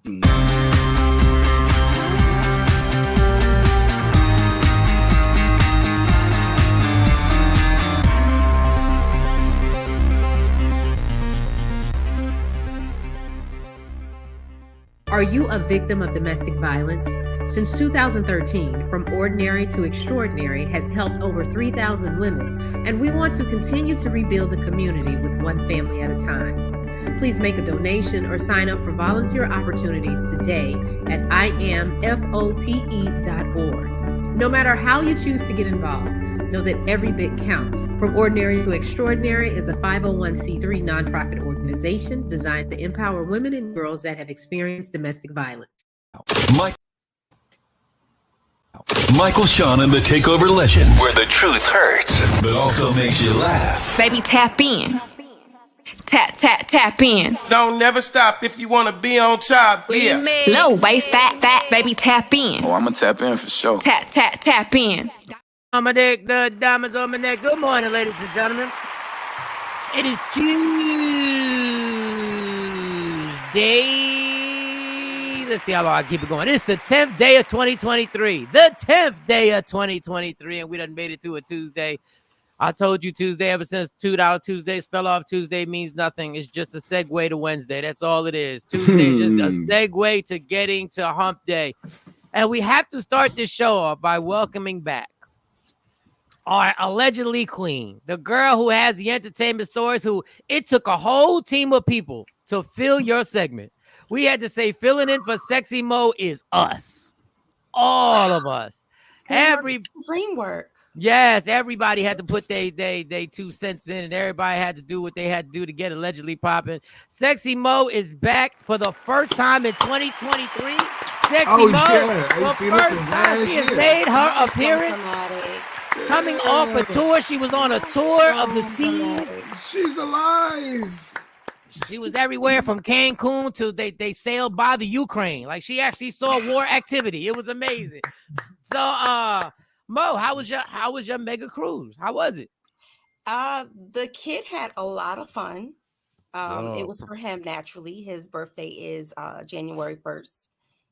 Are you a victim of domestic violence? Since 2013, From Ordinary to Extraordinary has helped over 3,000 women, and we want to continue to rebuild the community with one family at a time. Please make a donation or sign up for volunteer opportunities today at IamFote.org. No matter how you choose to get involved, know that every bit counts. From Ordinary to Extraordinary is a 501c3 nonprofit organization designed to empower women and girls that have experienced domestic violence. Michael, Shawn, and the Takeover Legends, where the truth hurts, but also makes you laugh. Baby, tap in. Tap in. Don't never stop if you want to be on top. Yeah. Low waist, fat, baby, tap in. Oh, I'm going to tap in for sure. Tap in. On my neck, the diamonds on my neck. Good morning, ladies and gentlemen. It is Tuesday. Let's see how long I keep it going. It's the 10th day of 2023. The 10th day of 2023, and we done made it to a Tuesday. I told you Tuesday, ever since $2 Tuesdays fell off, Tuesday means nothing. It's just a segue to Wednesday. That's all it is. Tuesday is just a segue to getting to hump day. And we have to start this show off by welcoming back our allegedly queen, the girl who has the entertainment stories, who it took a whole team of people to fill your segment. We had to say filling in for Sexy Mo is us. All of us. Dream work. Yes, everybody had to put they 2 cents in, and everybody had to do what they had to do to get allegedly popping. Sexy Mo is back for the first time in 2023. Sexy Mo, yeah. for the first time, she has made her appearance. Coming off a tour, she was on a tour of the seas. She's alive. She was everywhere from Cancun to they sailed by the Ukraine. Like, she actually saw war activity. It was amazing. So, Mo, how was your mega cruise? How was it? The kid had a lot of fun. It was for him naturally. His birthday is January 1st.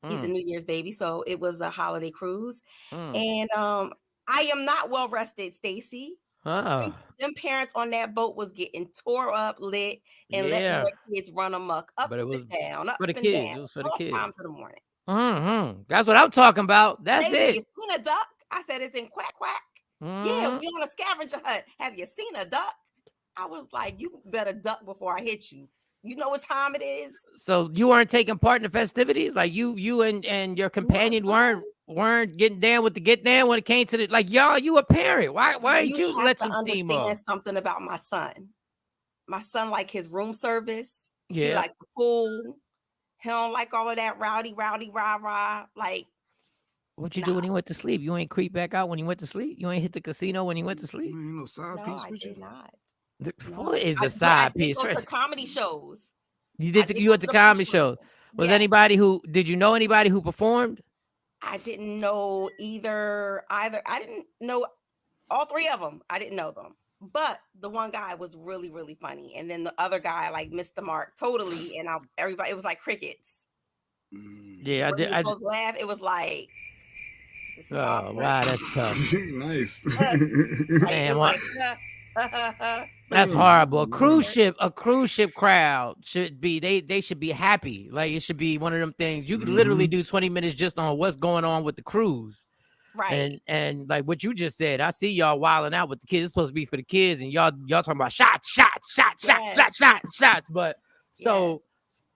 He's a New Year's baby, so it was a holiday cruise. And I am not well rested, Stacy. Them parents on that boat was getting tore up, lit, and letting their kids run amok, up and down, up and down. It was for the kids. Times of the morning. That's what I'm talking about. That's Have it. you seen a duck? I said it's in quack quack. Yeah, we on a scavenger hunt. Have you seen a duck? I was like, you better duck before I hit you. You know what time it is. So you weren't taking part in the festivities? Like you and your companion weren't getting down with the get down when it came to the, like, y'all, you a parent. Why ain't you let some steam off? Something about my son. My son like his room service. Yeah. He like the pool. He don't like all of that rowdy, rah. Like, what'd you do when he went to sleep? You ain't creep back out when he went to sleep? You ain't hit the casino when he went to sleep? You ain't no side piece with you? Not. What is a side piece? I did go to comedy shows. You went to comedy shows. Was anybody did you know anybody who performed? I didn't know either. I didn't know all three of them. I didn't know them. But the one guy was really, really funny. And then the other guy like missed the mark totally. And everybody, it was like crickets. Yeah, I did. I just laughed. It was like, oh, wow, that's tough. Nice. Man, that's horrible. A cruise ship crowd should be, they should be happy. Like, it should be one of them things. You could literally do 20 minutes just on what's going on with the cruise. Right. And like what you just said, I see y'all wilding out with the kids. It's supposed to be for the kids, and y'all talking about shots. But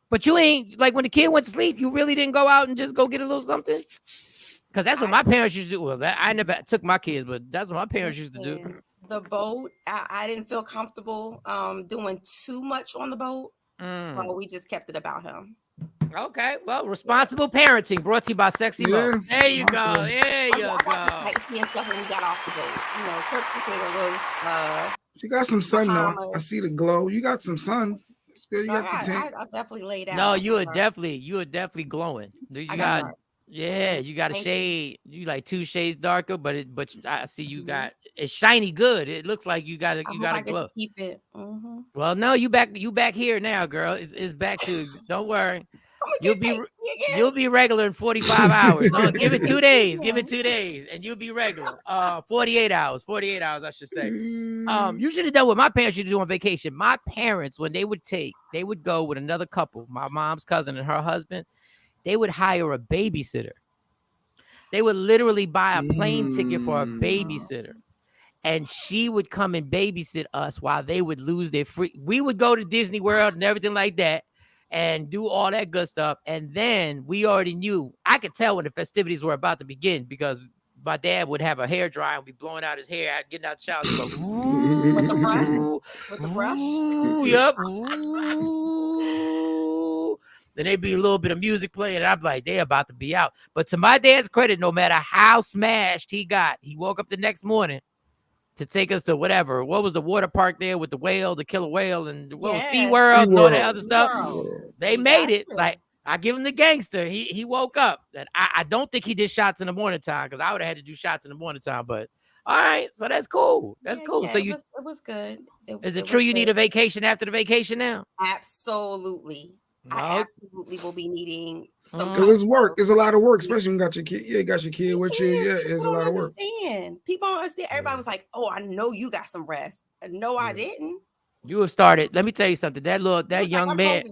but you ain't, like, when the kid went to sleep, you really didn't go out and just go get a little something? Because that's what my parents used to do. Well, I never took my kids, but that's what my parents used to do. The boat, I didn't feel comfortable doing too much on the boat. So we just kept it about him. Okay, well, responsible parenting brought to you by Sexy Mo. There you go. There you go. I got the spicy and stuff when we got off the boat. You know, turkey potato roast. She got some sun though. I see the glow. You got some sun. It's good. You got the tank. I definitely laid out. No, you were definitely glowing. You got a shade. You like 2 shades darker, but I see you got it's shiny good. It looks like you got a glow. Keep it. Well, no, you back here now, girl. It's back to. Don't worry. You'll be regular in 45 hours. No, give it 2 days. Give it 2 days, and you'll be regular. 48 hours. 48 hours, I should say. You should have done what my parents used to do on vacation. My parents, when they would go with another couple, my mom's cousin and her husband. They would hire a babysitter. They would literally buy a plane ticket for a babysitter. And she would come and babysit us while they would lose their free. We would go to Disney World and everything like that and do all that good stuff. And then we already knew. I could tell when the festivities were about to begin because my dad would have a hair dryer and be blowing out his hair, getting out the shower. Go, with the brush. With the brush. Yep. Then there'd be a little bit of music playing, and I'm like, they're about to be out. But to my dad's credit, no matter how smashed he got, he woke up the next morning to take us to whatever. What was the water park there with the whale, the killer whale, and SeaWorld and all that other stuff? They made it. Like, I give him the gangster. He woke up. And I don't think he did shots in the morning time because I would have had to do shots in the morning time. But all right, so that's cool. That's cool. Yeah, so it was good. Is it true you need a vacation after the vacation now? Absolutely. I absolutely will be needing some. It's work. It's a lot of work, especially when you got your kid. Yeah, you got your kid with you. Yeah, it's a lot of work. People don't understand. Everybody was like, "Oh, I know you got some rest." No, I didn't. You have started. Let me tell you something. That young man.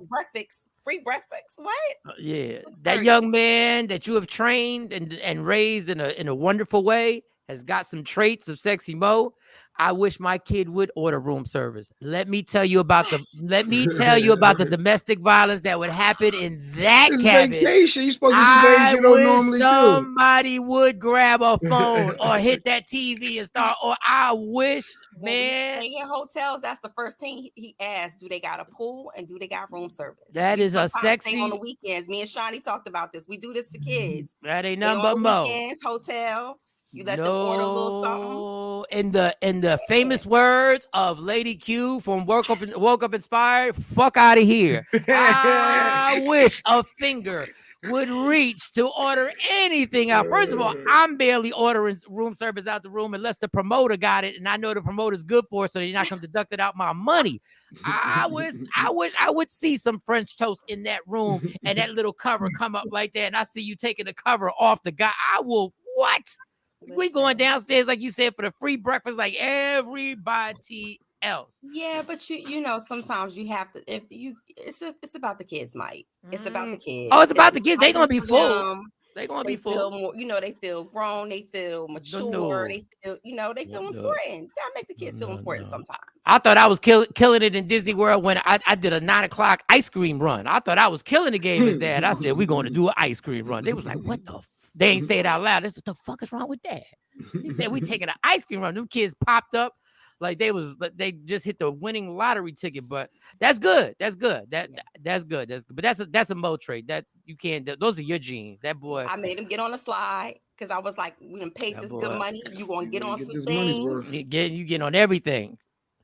Free breakfast. What? Yeah, that young man that you have trained and raised in a wonderful way has got some traits of sexy Mo. I wish my kid would order room service. Let me tell you about the domestic violence that would happen in that cabin. Vacation. You're supposed to do things you don't normally do. Somebody would grab a phone or hit that TV and start. Or I wish, man. When we stay in hotels, that's the first thing he asked: do they got a pool and do they got room service? That is a sexy. Stay on the weekends. Me and Shawnee talked about this. We do this for kids. That ain't nothing but Mo. Weekends, hotel. You let them order a little something. In the famous words of Lady Q from Woke Up Inspired, fuck out of here. I wish a finger would reach to order anything out. First of all, I'm barely ordering room service out the room unless the promoter got it, and I know the promoter's good for it, so they're not going to deduct it out my money. I wish I would see some French toast in that room and that little cover come up like that, and I see you taking the cover off the guy. I will what? We going downstairs, like you said, for the free breakfast, like everybody else. Yeah, but you know, sometimes you have to. It's about the kids, Mike. It's about the kids. Oh, it's about the kids. They're gonna be full. They're gonna be full. More, they feel grown. They feel mature. They feel, they feel important. You gotta make the kids feel important sometimes. I thought I was killing it in Disney World when I did a 9:00 ice cream run. I thought I was killing the game as dad. I said we're going to do an ice cream run. They was like, what the. They ain't say it out loud. They said, what the fuck is wrong with that? He said, we taking an ice cream run. Them kids popped up like they just hit the winning lottery ticket. But that's good. That's good. That's good. But that's a Mo trait that you can't. Those are your genes. That boy. I made him get on the slide because I was like, we done paid this good money. You gonna get on some things? You get on everything.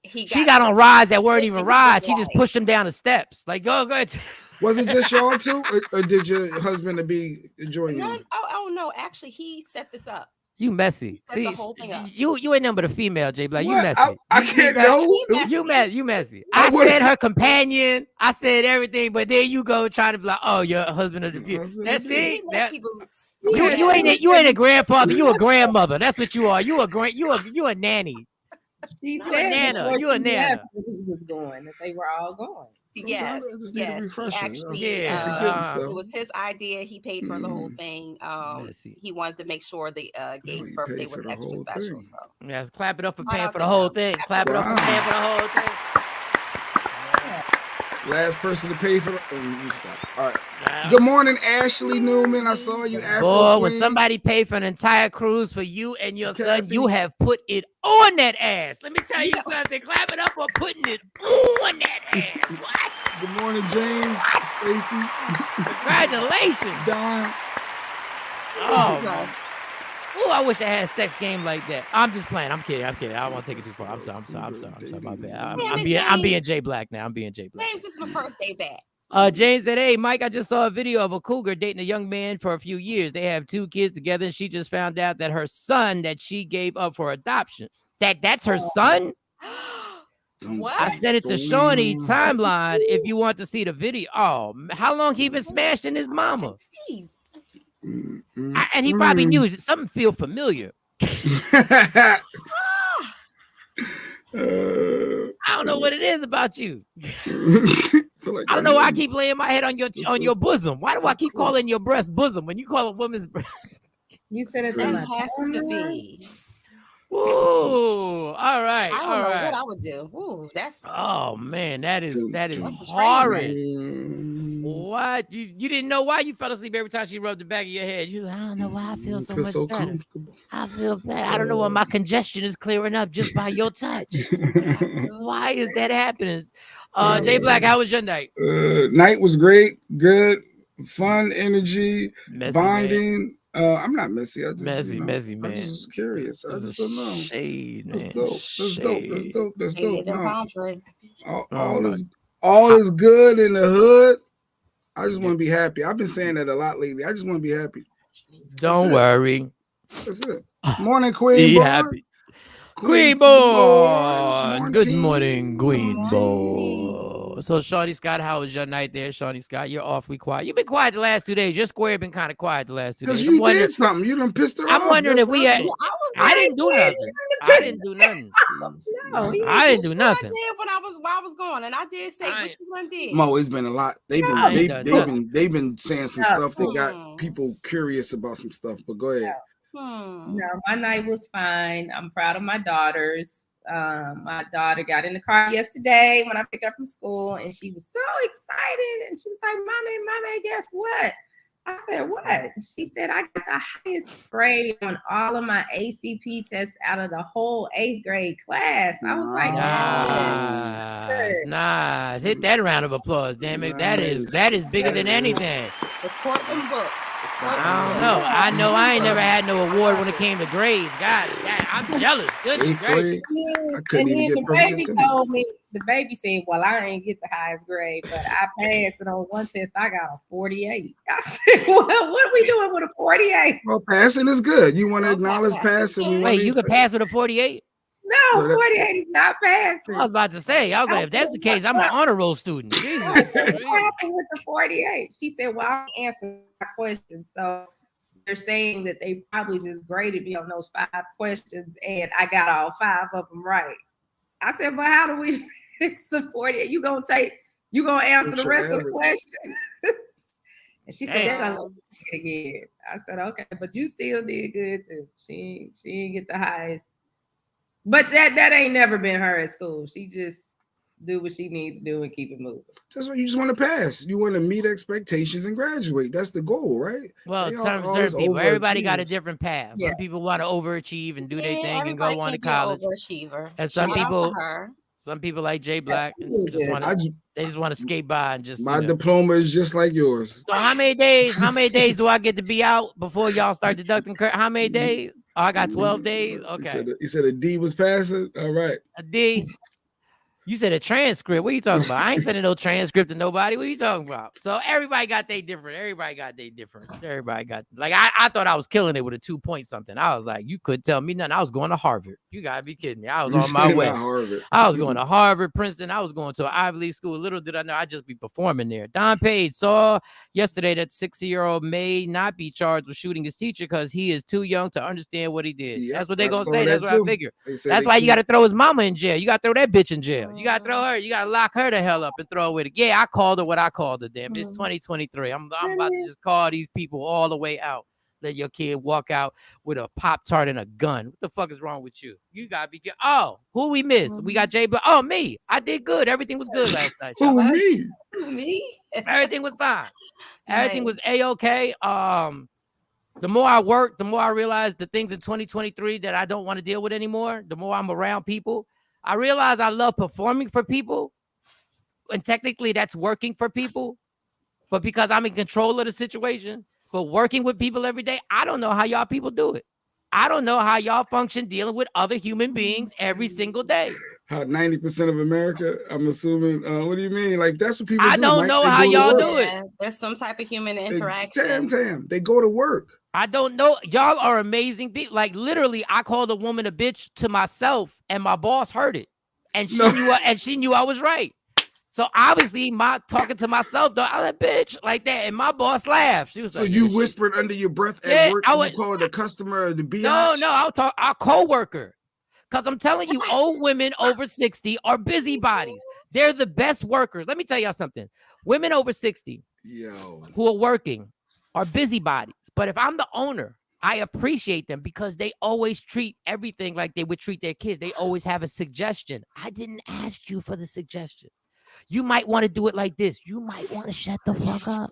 She got on rides that weren't even rides. She just pushed him down the steps. Like, go ahead. Was it just y'all two, or did your husband be enjoying it? Oh no! Actually, he set this up. You messy. See, the whole thing up. You ain't nothing but a female, Jay Black. You messy. I can't know. You messy. I said her companion. I said everything, but then you go trying to be like, oh, your husband of the future. That's it. You ain't a grandfather. You a grandmother. That's what you are. You a nanny. She said you a nana. He was going. That they were all going. Yes. Actually, it was his idea. He paid for the whole thing. He wanted to make sure the Gates' birthday was extra special. So yes, clap it up for paying for the whole thing. Clap it up for paying for the whole thing. Last person to pay for it. Stop. All right. Good morning, Ashley Newman. I saw you. Boy, when somebody paid for an entire cruise for you and your son, you have put it on that ass. Let me tell you something. Clap it up for putting it on that ass. What? Good morning, James. Stacy. Congratulations. Don. Oh, I wish I had a sex game like that. I'm just playing. I'm kidding. I don't want to take it too far. I'm sorry. My bad. I'm being Jay Black now. James, this is my first day back. James said, hey, Mike, I just saw a video of a cougar dating a young man for a few years. They have 2 kids together, and she just found out that her son that she gave up for adoption. That's her son? What? I sent it to Shawnee timeline if you want to see the video. Oh, how long he been smashing his mama? And he probably knew something feel familiar. I don't know what it is about you. I don't know why I keep laying my head on your bosom. Why do I keep calling your breast bosom when you call a woman's breast? You said it That has to be. Ooh, all right. I don't know what I would do. Ooh, that's. Oh man, that is horrid. What? You didn't know why you fell asleep every time she rubbed the back of your head? You like, I don't know why I feel so much better. Comfortable. I feel bad. I don't know why my congestion is clearing up just by your touch. Why is that happening? Jay Black, how was your night? Night was great, good, fun, energy, messy, bonding. Man. I'm not messy. I just messy, man. I'm just curious. I just don't know. Shade, man. That's dope. That's dope. No. All is good in the hood. I just want to be happy. I've been saying that a lot lately. I just want to be happy. Don't worry. That's it. Morning, Queen. Be happy. Queen Born. Good morning, Queen Born. So, Shawnee Scott, how was your night there? Shawnee Scott, you're awfully quiet. You've been quiet the last 2 days. Your square been kind of quiet the last 2 days. Because you did something. You done pissed her off. I'm wondering if we had. I didn't do nothing. I didn't do nothing. I didn't do nothing. I did when I was gone, and I did say what you done did. Mo, it's been a lot. They've been saying some stuff that got people curious about some stuff. But go ahead. No, my night was fine. I'm proud of my daughters. My daughter got in the car yesterday when I picked her up from school, and she was so excited. And she was like, Mommy, guess what? I said, what? She said, I got the highest grade on all of my ACP tests out of the whole 8th grade class. I was like, nice. Hit that round of applause, damn it. Nice. That is bigger than anything. The courtroom books. I know I ain't never had no award when it came to grades. God, I'm jealous. Goodness gracious. I couldn't even get the baby told me, the baby said, well, I ain't get the highest grade, but I passed it on one test. I got a 48. I said, well, what are we doing with a 48? Well, passing is good. You want to acknowledge passing? Wait, you can pass with a 48? No, 48 is not passing. I was about to say, I was like, if that's the case, I'm an honor roll student. Jesus. What happened with the 48? She said, well, I answered my question. So they're saying that they probably just graded me on those 5 questions, and I got all 5 of them right. I said, but how do we fix the 48? You gonna answer the rest of the question? And she said, they're gonna look at it again. I said, okay, but you still did good too. She didn't get the highest. But that ain't never been her at school. She just do what she needs to do and keep it moving. That's what you just want to pass. You want to meet expectations and graduate. That's the goal, right? Well, certain people, everybody got a different path. Some people want to overachieve and do their thing and go on to college. And some people like Jay Black they just want to skate by and just. My diploma is just like yours. So how many days do I get to be out before y'all start deducting? How many days? Oh, I got 12 days. Okay. You said a D was passing. All right. A D. You said a transcript. What are you talking about? I ain't sending no transcript to nobody. What are you talking about? So everybody got they different. Everybody got like I thought I was killing it with a 2 point something. I was like, you couldn't tell me nothing. I was going to Harvard. You gotta be kidding me. I was on my way. I was going to Harvard, Princeton. I was going to an Ivy League school. Little did I know I'd just be performing there. Don Page saw yesterday that 60-year-old may not be charged with shooting his teacher because he is too young to understand what he did. Yep, that's what they're gonna say. That's what I figure. That's why you got to throw his mama in jail. You got to throw that bitch in jail. You got to throw her. You got to lock her the hell up and throw her with it. Yeah, I called her what I called her. Damn, it's 2023. I'm about to just call these people all the way out. Let your kid walk out with a Pop-Tart and a gun. What the fuck is wrong with you? You got to be good. Oh, who we missed? We got Jay Black. Oh, me. I did good. Everything was good last night. Who, me? Me? Everything was fine. Everything was A-okay. The more I work, the more I realize the things in 2023 that I don't want to deal with anymore. The more I'm around people, I realize I love performing for people, and technically that's working for people. But because I'm in control of the situation, but working with people every day, I don't know how y'all people do it. I don't know how y'all function dealing with other human beings every single day. How 90% of America, I'm assuming. What do you mean? Like that's what people do. I don't know how y'all do it. There's some type of human interaction. Damn. They go to work. I don't know. Y'all are amazing people. Like literally, I called a woman a bitch to myself, and my boss heard it. and she knew I was right. So obviously, talking to myself, though, I was like, bitch, like that. And my boss laughed. She was so like, you whispered under your breath at work, you called the customer the biatch? No, I'll talk our co-worker. Because I'm telling you, old women over 60 are busybodies. They're the best workers. Let me tell y'all something. Women over 60 who are working are busybodies. But if I'm the owner, I appreciate them because they always treat everything like they would treat their kids. They always have a suggestion. I didn't ask you for the suggestion. You might want to do it like this. You might want to shut the fuck up.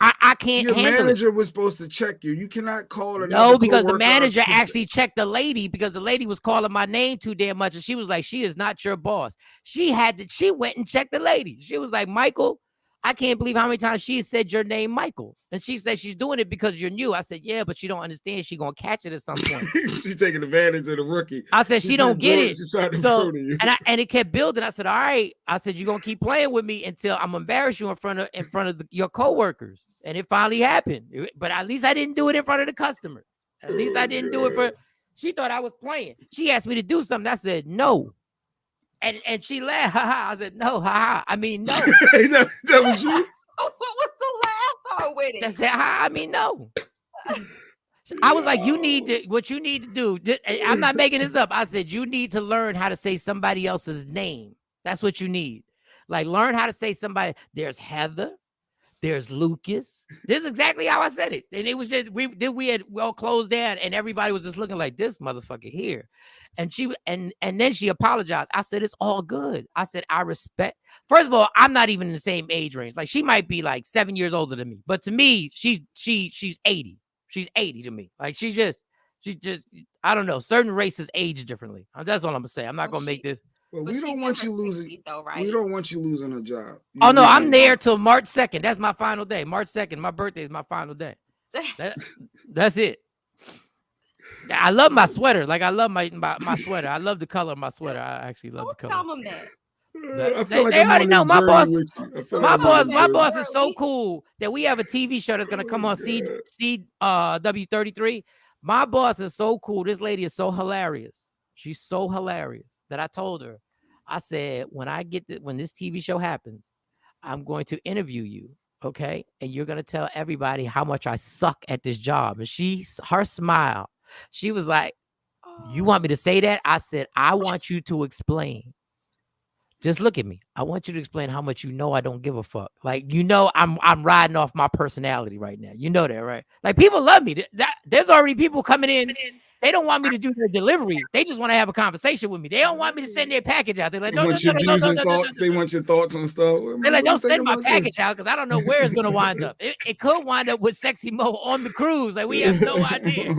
I can't handle it. Your manager was supposed to check you. You cannot call another No, because the manager actually checked the lady because the lady was calling my name too damn much. And she was like, she is not your boss. She went and checked the lady. She was like, Michael, I can't believe how many times she said your name, Michael. And she said she's doing it because you're new. I said, yeah, but she don't understand. She's going to catch it at some point. She's taking advantage of the rookie. I said, she don't get it. So, and it kept building. I said, all right. I said, you're going to keep playing with me until I'm embarrassed you in front of your coworkers. And it finally happened. But at least I didn't do it in front of the customer. At least I didn't do it for, she thought I was playing. She asked me to do something. I said, no. And she laughed. Ha ha. I said, no, ha ha. I mean, no. that was you? What was the laugh on with it? I said, ha, I mean, no. I was like, what you need to do. I'm not making this up. I said, you need to learn how to say somebody else's name. That's what you need. Like, learn how to say somebody. There's Heather. There's Lucas. This is exactly how I said it. And it was just, we had well closed down and everybody was just looking like this motherfucker here. And and then she apologized. I said, it's all good. I said, I respect. First of all, I'm not even in the same age range. Like, she might be like 7 years older than me. But to me, she's 80. She's 80 to me. Like, she's just, I don't know. Certain races age differently. That's all I'm gonna say. I'm not gonna make this. Well, we don't want you losing. We don't want you losing a job. Oh no, I'm there till March 2nd. That's my final day. March 2nd. My birthday is my final day. That's it. I love my sweater. Like, I love my sweater. I love the color of my sweater. I actually love the color. Tell them that. They already know my boss. My boss is so early. Cool that we have a TV show that's gonna come on CW33. My boss is so cool. This lady is so hilarious. She's so hilarious that I told her, I said, when this TV show happens, I'm going to interview you, okay? And you're gonna tell everybody how much I suck at this job. And her smile, she was like, you want me to say that? I said, I want you to explain. Just look at me. I want you to explain how much you know I don't give a fuck. Like, I'm riding off my personality right now. You know that, right? Like, people love me. There's already people coming in. They don't want me to do their delivery. They just want to have a conversation with me. They don't want me to send their package out. They're like, no. They want your thoughts on stuff. They're like, don't send my package out because I don't know where it's going to wind up. It could wind up with Sexy Mo on the cruise. Like, we have no idea.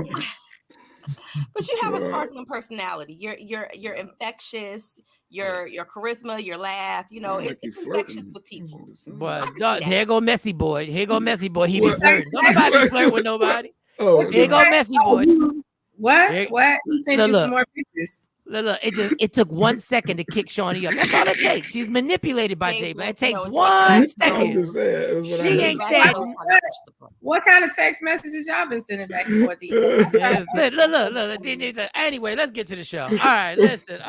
But you have a sparkling personality. You're infectious. Your charisma, your laugh. You know, it's infectious with people. But here go Messy Boy. He be flirting. Nobody be flirting with nobody. Here go Messy Boy. What? He sent you some more pictures. Look, it took 1 second to kick Shawnee up. That's all it takes. She's manipulated by Jay Black. It takes 1 second. She ain't said. What kind of text messages y'all been sending back and forth to you? Look. Anyway, let's get to the show. All right, listen.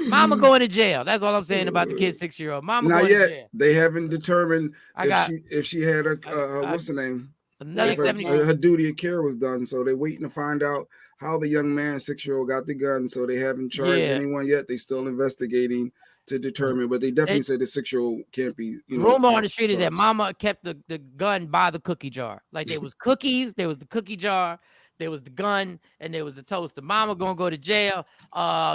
Mama going to jail. That's all I'm saying about the kid 6-year-old. Mama not going yet. to jail. They haven't determined if she had what's the name? Her duty of care was done, so they're waiting to find out how the young man 6-year-old got the gun. So they haven't charged anyone yet. They still investigating to determine, but they definitely said the 6-year-old can't be. Rumor on the street is that Mama kept the gun by the cookie jar. Like, there was cookies, there was the cookie jar, there was the gun, and there was the toaster. Mama gonna go to jail.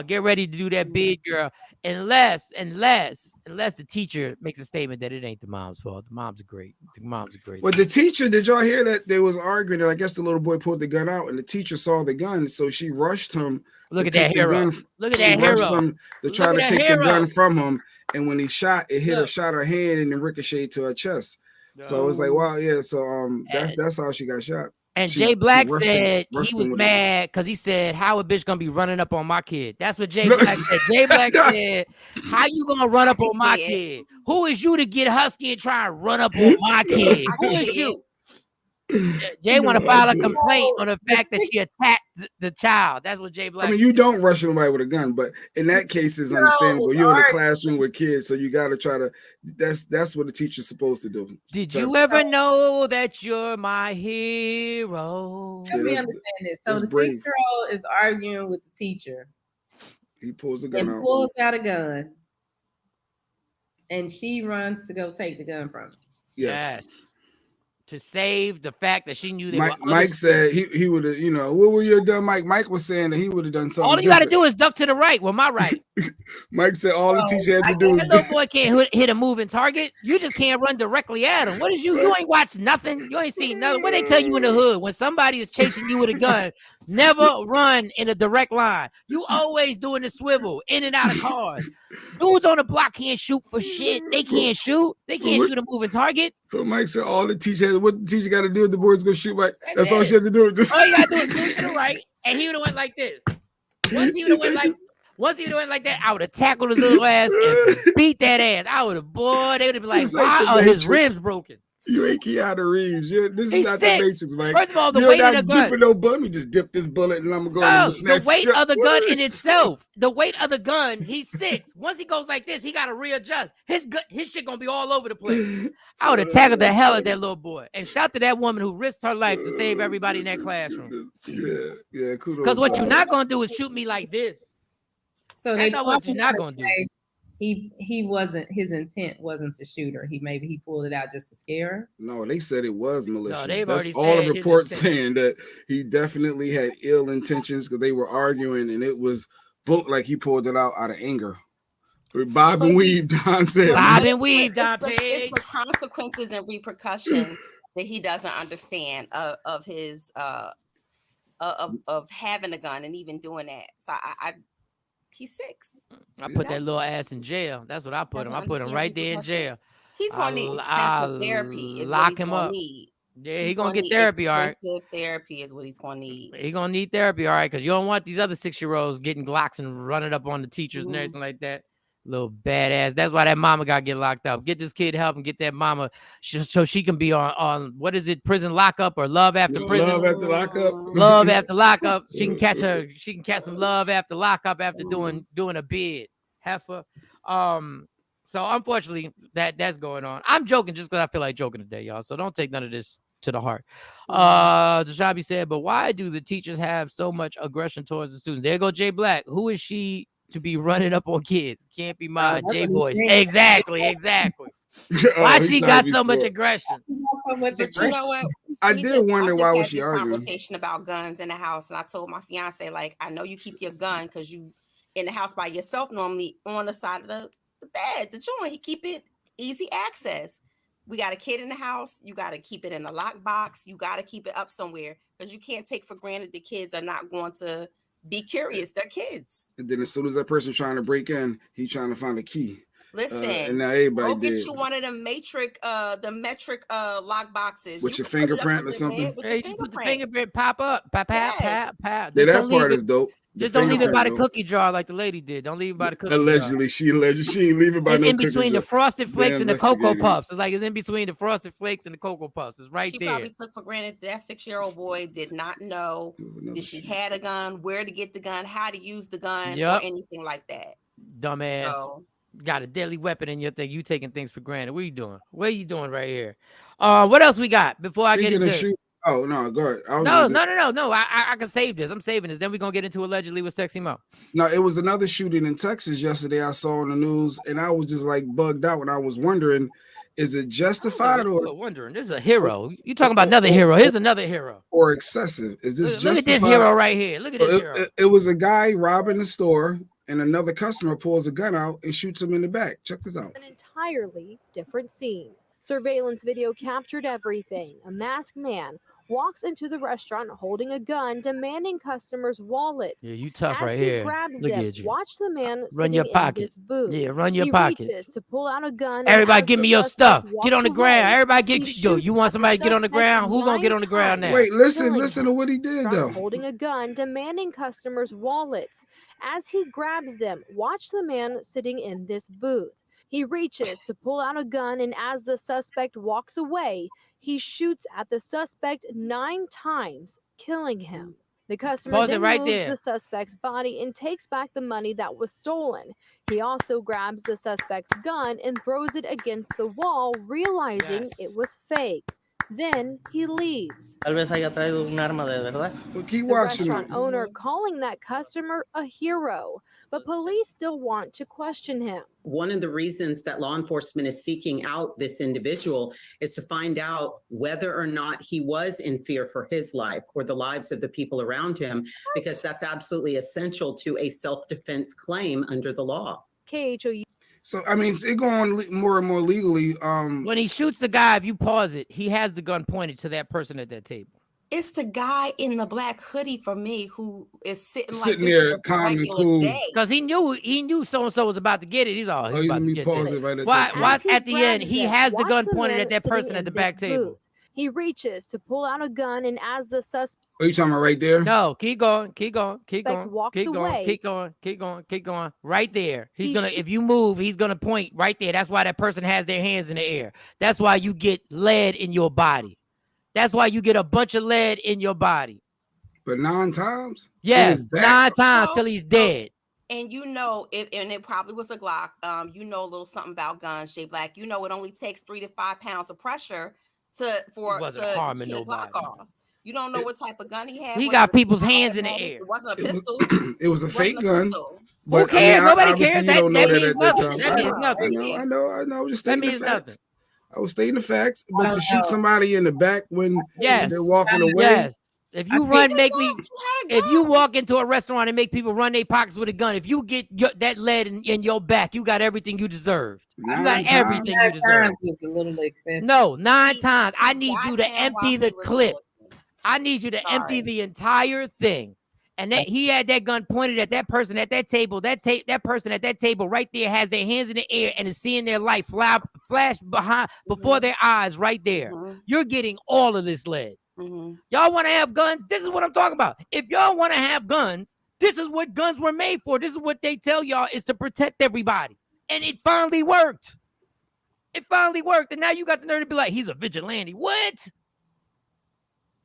Get ready to do that big girl. Unless the teacher makes a statement that it ain't the mom's fault. The mom's great. Well, the teacher, did y'all hear that they was arguing? And I guess the little boy pulled the gun out, and the teacher saw the gun, so she rushed him. Look at that hero. Look at that hero. To try to take the gun from him, and when he shot, it hit her, shot her hand, and then ricocheted to her chest. So it was like, wow, yeah. So that's how she got shot. And Jay Black said he was mad because he said, how a bitch gonna be running up on my kid? That's what Jay Black said. Jay Black said, how you gonna run up on my kid? Who is you to get husky and try and run up on my kid? Who is you? Jay want to file a complaint on the fact that she attacked the child. That's what Jay Black. I mean, you don't rush somebody with a gun, but in that case, it's understandable. You're in a classroom with kids, so you got to try to. That's what the teacher's supposed to do. Did you ever know that you're my hero? Let me understand this. So the 6-year-old is arguing with the teacher. He pulls a gun and pulls out a gun, and she runs to go take the gun from him. Yes. To save the fact that she knew that Mike said he would have, what would you have done, Mike? Mike was saying that he would have done something. All you got to do is duck to the right. Well, my right. Mike said all the teacher had to do is. That little boy can't hit a moving target. You just can't run directly at him. What is you? You ain't watched nothing. You ain't seen nothing. What they tell you in the hood when somebody is chasing you with a gun? Never run in a direct line. You always doing the swivel in and out of cars. Dudes on the block can't shoot for shit. They can't shoot. They can't shoot a moving target. So Mike said all the teacher, what the teacher got to do if the boy's gonna shoot Mike? That's all she had to do. All you got to do is move to the right, and he would have went like this. Once he would have went like that, I would have tackled his little ass and beat that ass. I would have, boy, they would have been like, why are his ribs broken? You ain't Keanu Reeves. This is not the Matrix, Mike. First of all, the weight of the gun. Dipping no bum. You just dip this bullet and I'm going to go. The weight of the gun in itself. The weight of the gun. He's 6. Once he goes like this, he got to readjust. His shit gonna be all over the place. I would have tackled the hell out of that little boy. And shout to that woman who risked her life to save everybody in that classroom. Yeah. Kudos. Because what you're not gonna do is shoot me like this. So that's not what you're not gonna do. He wasn't, his intent wasn't to shoot her. He pulled it out just to scare her. No, they said it was malicious. No, that's all the reports saying that he definitely had ill intentions because they were arguing and it was both like he pulled it out of anger. Bob and weave, Don said. Bob and weave, Don Page. It's the consequences and repercussions that he doesn't understand of his of having a gun and even doing that. So he's 6. I put that little ass in jail. That's what I put him. I put him right there in jail. He's going to need extensive therapy. Lock him up. Yeah, he's going to get therapy, all right. Extensive therapy is what he's going to need. He's going to need therapy, all right, because you don't want these other 6-year-olds getting Glocks and running up on the teachers and everything like that. Little badass. That's why that mama got to get locked up. Get this kid help and get that mama so she can be on what is it, prison lockup or love after prison? Love after lockup. Love after lockup. She can catch her. She can catch some love after lockup after doing a bid. Heifer. So unfortunately that's going on. I'm joking just because I feel like joking today, y'all. So don't take none of this to the heart. Jashabi said, but why do the teachers have so much aggression towards the students? There go Jay Black. Who is she to be running up on kids? Can't be mine. Jay Boys. Exactly. Why she got so much aggression? But you know what? I did wonder why was she arguing? Conversation about guns in the house, and I told my fiance, like, I know you keep your gun because you in the house by yourself normally on the side of the bed, the joint. He keep it easy access. We got a kid in the house. You got to keep it in a lock box. You got to keep it up somewhere because you can't take for granted the kids are not going to be curious. They're kids. And then as soon as that person's trying to break in, he's trying to find a key. Listen, and now everybody go get you one of them metric lock boxes with your fingerprint or something. You put the fingerprint pop up, pop. Yeah, that part is dope. Just don't leave it by the cookie jar like the lady did. Don't leave it by the cookie jar. She ain't leave it by it's no in between the frosted flakes and the Cocoa Puffs. It's like it's in between the frosted flakes and the Cocoa Puffs. It's right there. She probably took for granted that 6-year-old boy did not know that she had a gun, where to get the gun, how to use the gun, or anything like that. Dumbass. So, got a deadly weapon in your thing. You taking things for granted. What are you doing? What are you doing right here? What else we got before I get into it? Oh, no, go ahead. No. I can save this. I'm saving this. Then we're going to get into allegedly with Sexy Mo. No, it was another shooting in Texas yesterday I saw on the news, and I was just like bugged out when I was wondering, is it justified or wondering? This is a hero. You talking about another hero. Here's another hero. Or excessive. Is this Look at this hero right here. Look at this hero. It was a guy robbing the store, and another customer pulls a gun out and shoots him in the back. Check this out. An entirely different scene. Surveillance video captured everything. A masked man walks into the restaurant holding a gun, demanding customers' wallets. Yeah, you tough As right he here. Grabs Look them, at you. Watch the man run your pocket. Booth. Yeah, run your he pocket. To pull out a gun. Everybody, give me your stuff. Get on the ground. Everybody, you want somebody to get on the ground? Who gonna get on the ground now? Wait, listen to what he did though. Holding a gun, demanding customers' wallets. As he grabs them, watch the man sitting in this booth. He reaches to pull out a gun, and as the suspect walks away, he shoots at the suspect 9 times, killing him. The customer Pause then it right moves there. the suspect's body and takes back the money that was stolen. He also grabs the suspect's gun and throws it against the wall, realizing it was fake. Then he leaves. Tal vez haya traído un arma de verdad. Well, keep watching Restaurant it. owner calling that customer a hero, but police still want to question him. One of the reasons that law enforcement is seeking out this individual is to find out whether or not he was in fear for his life or the lives of the people around him, because that's absolutely essential to a self-defense claim under the law. KHOU. So, I mean, it's going more and more legally. When he shoots the guy, if you pause it, he has the gun pointed to that person at that table. It's the guy in the black hoodie for me who is sitting there, calm and cool. Because he knew so-and-so was about to get it. He's all, he's about to get pause this. it right at Why at the end, he has the gun pointed at that person at the back table. He reaches to pull out a gun, and as the suspect... Are you talking about right there? No, keep going. Walks away. Keep going. Right there. If you move, he's gonna point right there. That's why that person has their hands in the air. That's why you get lead in your body. That's why you get a bunch of lead in your body. But 9 times? Yes, 9 times till he's dead. And it probably was a Glock. A little something about guns, J Black. It only takes 3 to 5 pounds of pressure to harming get a nobody. Glock off. You don't know what type of gun he had. He got people's hands in the air. It wasn't a pistol. It was a fake gun. Who cares? Nobody cares. That means nothing. That means nothing. I know. Just that means nothing. I was stating the facts, but to shoot somebody in the back when they're walking away. Yes. If you if you walk into a restaurant and make people run their pockets with a gun, if you get that lead in your back, you got everything you deserved. You got everything you deserved. Was a little excessive. No, 9 times. I need you to empty the clip. I need you to empty the entire thing. And he had that gun pointed at that person at that table. That person at that table right there has their hands in the air and is seeing their life flash before their eyes right there. You're getting all of this lead. Y'all want to have guns? This is what I'm talking about. If y'all want to have guns, this is what guns were made for. This is what they tell y'all is to protect everybody. And it finally worked. And now you got the nerve to be like, he's a vigilante. What?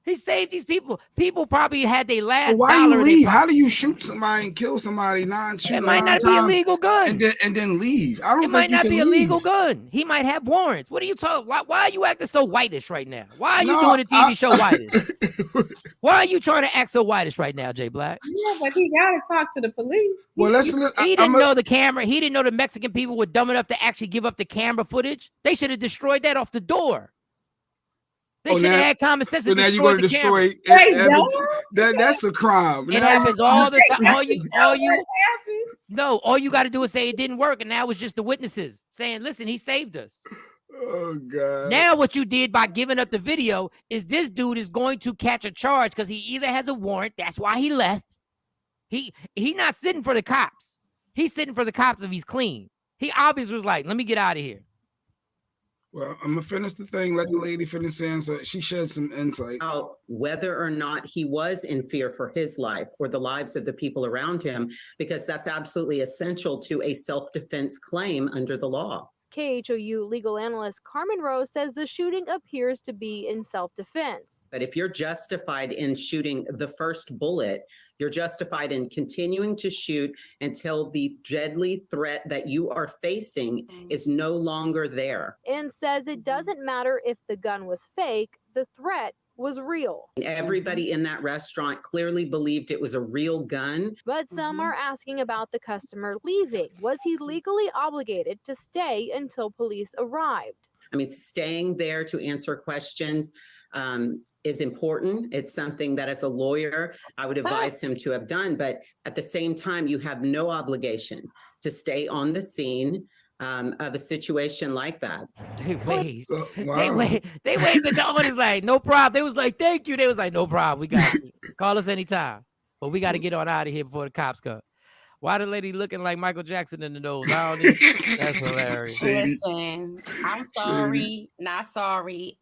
He saved these people. People probably had their last. Why you leave? How do you shoot somebody and kill somebody? It might not be a legal gun. And then leave. I don't. It might not be a legal gun. He might have warrants. What are you talking? Why are you acting so whitish right now? Why are you doing a TV show whitish? Why are you trying to act so whitish right now, Jay Black? Yeah, but he gotta talk to the police. Well, he didn't know the camera. He didn't know the Mexican people were dumb enough to actually give up the camera footage. They should have destroyed that off the door. They should have had common sense. So now you're going to destroy that's a crime. It happens all the time. All you got to do is say it didn't work, and now it's just the witnesses saying, "Listen, he saved us." Oh God! Now what you did by giving up the video is this dude is going to catch a charge because he either has a warrant. That's why he left. He not sitting for the cops. He's sitting for the cops if he's clean. He obviously was like, "Let me get out of here." Well, I'm gonna finish the thing. Let the lady finish saying so. She shed some insight. Whether or not he was in fear for his life or the lives of the people around him, because that's absolutely essential to a self-defense claim under the law. KHOU legal analyst Carmen Rose says the shooting appears to be in self-defense. But if you're justified in shooting the first bullet, you're justified in continuing to shoot until the deadly threat that you are facing is no longer there. And says it doesn't matter if the gun was fake, the threat was real. Everybody in that restaurant clearly believed it was a real gun. But some are asking about the customer leaving. Was he legally obligated to stay until police arrived? I mean, staying there to answer questions is important. It's something that as a lawyer, I would advise him to have done. But at the same time, you have no obligation to stay on the scene of a situation like that. They wait. They wait. But the owner's like, no problem. They was like, thank you. They was like, no problem. We got you. Call us anytime. But we got to get on out of here before the cops come. Why the lady looking like Michael Jackson in the nose? I don't even, that's hilarious. Listen, I'm sorry, not sorry.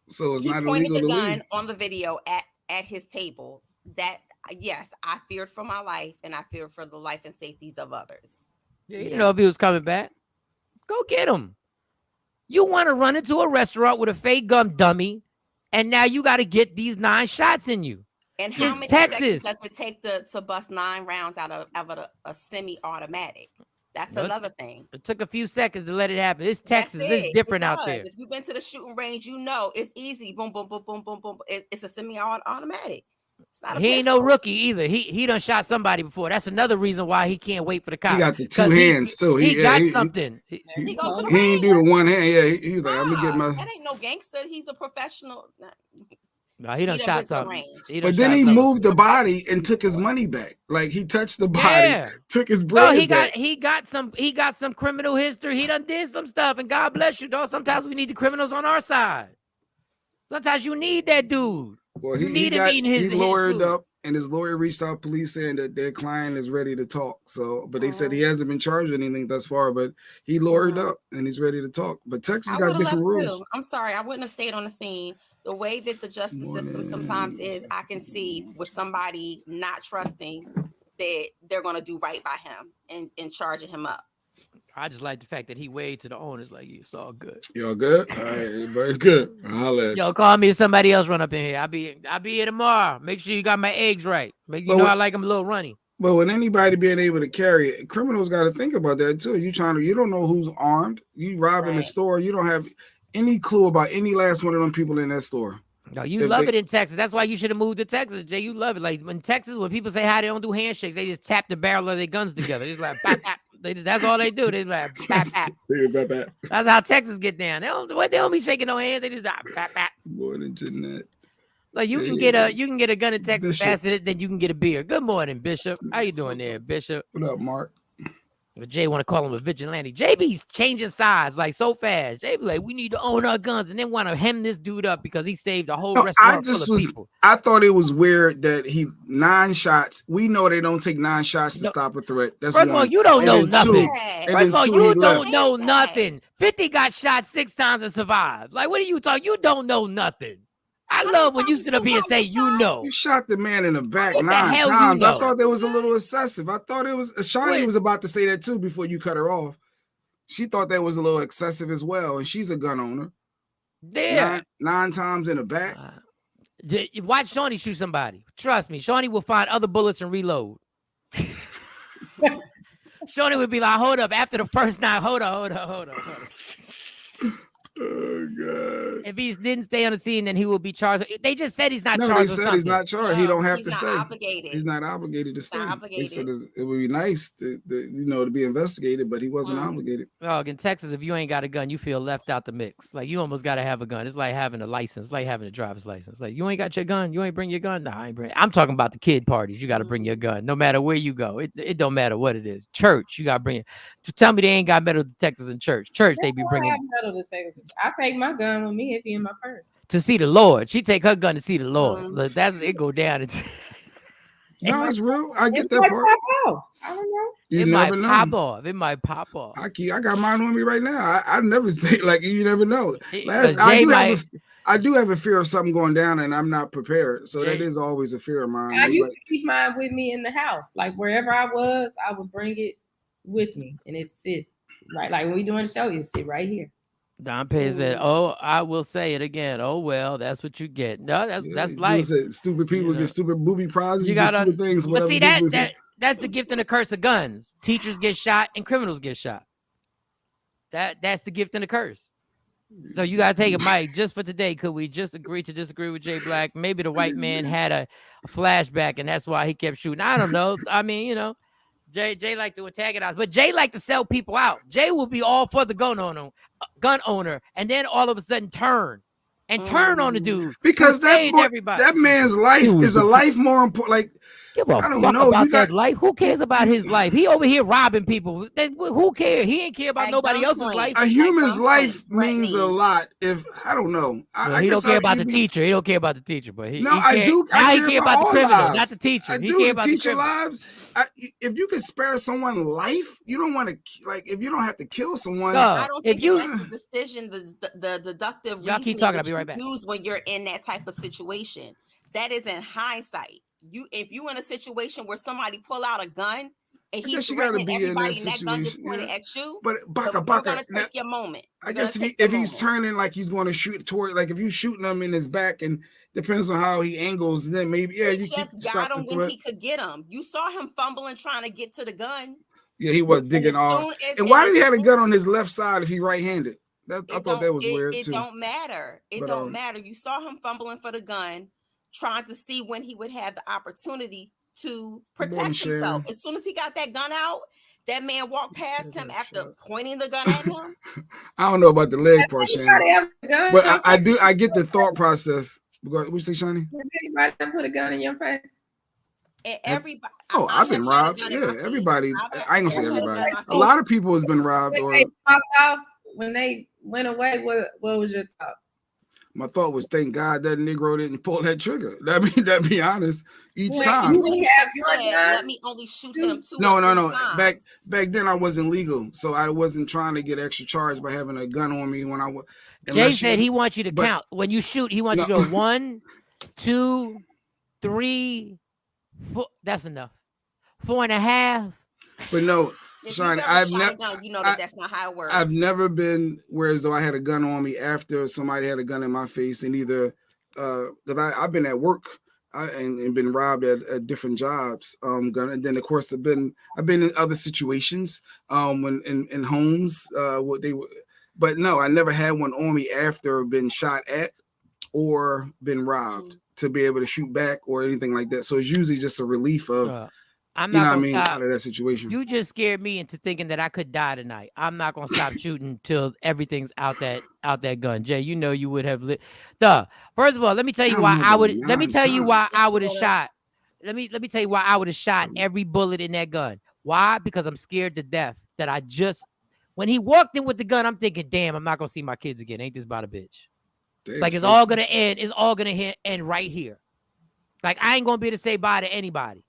So it's he not pointed illegal the to gun leave. on the video at his table. That yes, I feared for my life, and I feared for the life and safeties of others. You know, if he was coming back, go get him. You want to run into a restaurant with a fake gun dummy, and now you got to get these 9 shots in you. And how many seconds does it take to bust 9 rounds out of a semi-automatic? That's another thing. It took a few seconds to let it happen. It's Texas. It's different out there. If you've been to the shooting range, you know it's easy. Boom, boom, boom, boom, boom, boom. It's a semi-automatic. It's not. He ain't no rookie either. He done shot somebody before. That's another reason why he can't wait for the cops. He got the 2 hands too. He got something. He goes to the he ain't do the 1 hand. Yeah, he's like, I'm gonna get my. That ain't no gangster. He's a professional. No, he done shot something. But then he moved the body and took his money back. Like he touched the body, took his bread. No, he got some criminal history. He done did some stuff, and God bless you, dog. Sometimes we need the criminals on our side. Sometimes you need that dude. Well, he lawyered up, and his lawyer reached out to police saying that their client is ready to talk. So, but they said he hasn't been charged with anything thus far, but he lawyered up and he's ready to talk. But Texas got different rules. Too. I'm sorry, I wouldn't have stayed on the scene. The way that the justice system sometimes is, I can see with somebody not trusting that they're going to do right by him and charging him up. I just like the fact that he waved to the owners like it's all good. Y'all good? All right, very good. Yo, call me if somebody else run up in here. I'll be here tomorrow. Make sure you got my eggs right. I like them a little runny. But with anybody being able to carry it, criminals got to think about that too. You don't know who's armed. You robbing the store. You don't have any clue about any last one of them people in that store. No, you love it in Texas. That's why you should have moved to Texas, Jay. You love it. Like in Texas, when people say hi, they don't do handshakes. They just tap the barrel of their guns together. It's like bap, bap. That's all they do. They like bap, bap. That's how Texas get down. They don't be shaking no hands. They just bap, bap. More than Jeanette. Like you can get a gun in Texas faster than you can get a beer. Good morning, Bishop. How you doing there, Bishop? What up, Mark? Jay want to call him a vigilante. JB's changing sides like so fast. JB like, we need to own our guns, and then want to hem this dude up because he saved a whole restaurant full of people. I thought it was weird that 9 shots. We know they don't take 9 shots to stop a threat. That's first of all, you don't know nothing. First of all, you don't know nothing. 50 got shot 6 times and survived. Like, what are you talking? You don't know nothing. I love when you sit up here and say you know. You shot the man in the back 9 times. You know? I thought that was a little excessive. I thought it was. Shawnee was about to say that too before you cut her off. She thought that was a little excessive as well, and she's a gun owner. Yeah, 9 times in the back. Watch Shawnee shoot somebody. Trust me, Shawnee will find other bullets and reload. Shawnee would be like, "Hold up!" After the first 9, hold on. Oh God! If he didn't stay on the scene, then he will be charged. They just said he's not charged. No, they said he's not charged. He don't have to stay. Obligated. He's not obligated to stay. They said it would be nice to be investigated, but he wasn't obligated. Oh, in Texas, if you ain't got a gun, you feel left out the mix. Like you almost got to have a gun. It's like having a license, like having a driver's license. Like you ain't got your gun, you ain't bring your gun. Nah, I ain't bring. I'm talking about the kid parties. You got to bring your gun, no matter where you go. It don't matter what it is. Church, you got to bring it. To tell me they ain't got metal detectors in church. Church, they be bringing metal detectors. I take my gun with me. It be in my purse. To see the Lord. She take her gun to see the Lord. Look, it go down. No, it's real. I get that part. I don't know. It might pop off. It might pop off. I got mine on me right now. I never think like you never know. I do have a fear of something going down, and I'm not prepared. So that is always a fear of mine. I used to keep mine with me in the house. Like wherever I was, I would bring it with me, and it'd sit right. Like when we doing the show, it'd sit right here. Don Pay said, "Oh, I will say it again. Oh well, that's what you get. No, that's life. Stupid people get stupid booby prizes. You got stupid things. But see that's the gift and the curse of guns. Teachers get shot and criminals get shot. That's the gift and the curse. So you gotta take it, Mike. Just for today, could we just agree to disagree with Jay Black? Maybe the white man had a flashback, and that's why he kept shooting. I don't know. I mean, Jay like to antagonize, but Jay like to sell people out. Jay will be all for the gun owner, and then all of a sudden turn on the dude because that man's life is a life more important. Like I don't know about that life. Who cares about his life? He over here robbing people. Then who cares? He ain't care about nobody else's life. A human's life means a lot. If I don't know, he don't care about the teacher. He don't care about the teacher, but he do. I care about the criminal, not the teacher. He care about the teacher lives. If you could spare someone life, you don't want to if you don't have to kill someone. I don't think that's the decision, the deductive y'all keep talking. I'll be right back. Use when you're in that type of situation. That is in hindsight. If you in a situation where somebody pull out a gun and he's threatening everybody, and that gun just pointed at you. But You're gonna take your moment. I guess if he's turning like he's going to shoot toward, like if you shooting him in his back, and depends on how he angles, then maybe you just got him when he could get him. You saw him fumbling trying to get to the gun. Yeah, he was digging off. And why did he have a gun on his left side if he right-handed? I thought that was weird too. It don't matter. It don't matter. You saw him fumbling for the gun, trying to see when he would have the opportunity to protect himself. As soon as he got that gun out, that man walked past him after pointing the gun at him. I don't know about the leg part, Shawn, but I get the thought process. What you say, Shawnee? Anybody put a gun in your face? And everybody. I've been robbed. Yeah, everybody. I ain't gonna say everybody. A lot of people has been robbed. When they went away, what was your thought? My thought was, thank God that Negro didn't pull that trigger. That be honest. Each time. Let me only shoot him 2 No. Back then I wasn't legal, so I wasn't trying to get extra charged by having a gun on me when I was. Jay said he wants you to count when you shoot. He wants you to go 1, 2, 3, 4. That's enough. 4.5. But no. Shawn, that's not how it works. I've never been whereas though I had a gun on me after somebody had a gun in my face, and either because I've been at work and been robbed at different jobs. And then of course I've been in other situations when in homes but no, I never had one on me after been shot at or been robbed to be able to shoot back or anything like that. So it's usually just a relief of. I'm not gonna stop. Out of that situation. You just scared me into thinking that I could die tonight. I'm not gonna stop shooting till everything's out that gun. Jay, you know you would have lit. First of all, let me tell you why I would. Let me tell you why I would have shot. Let me tell you why I would have shot every bullet in that gun. Why? Because I'm scared to death. When he walked in with the gun, I'm thinking, damn, I'm not gonna see my kids again. Ain't this about a bitch? Damn, like it's all gonna end. It's all gonna end right here. Like I ain't gonna be able to say bye to anybody.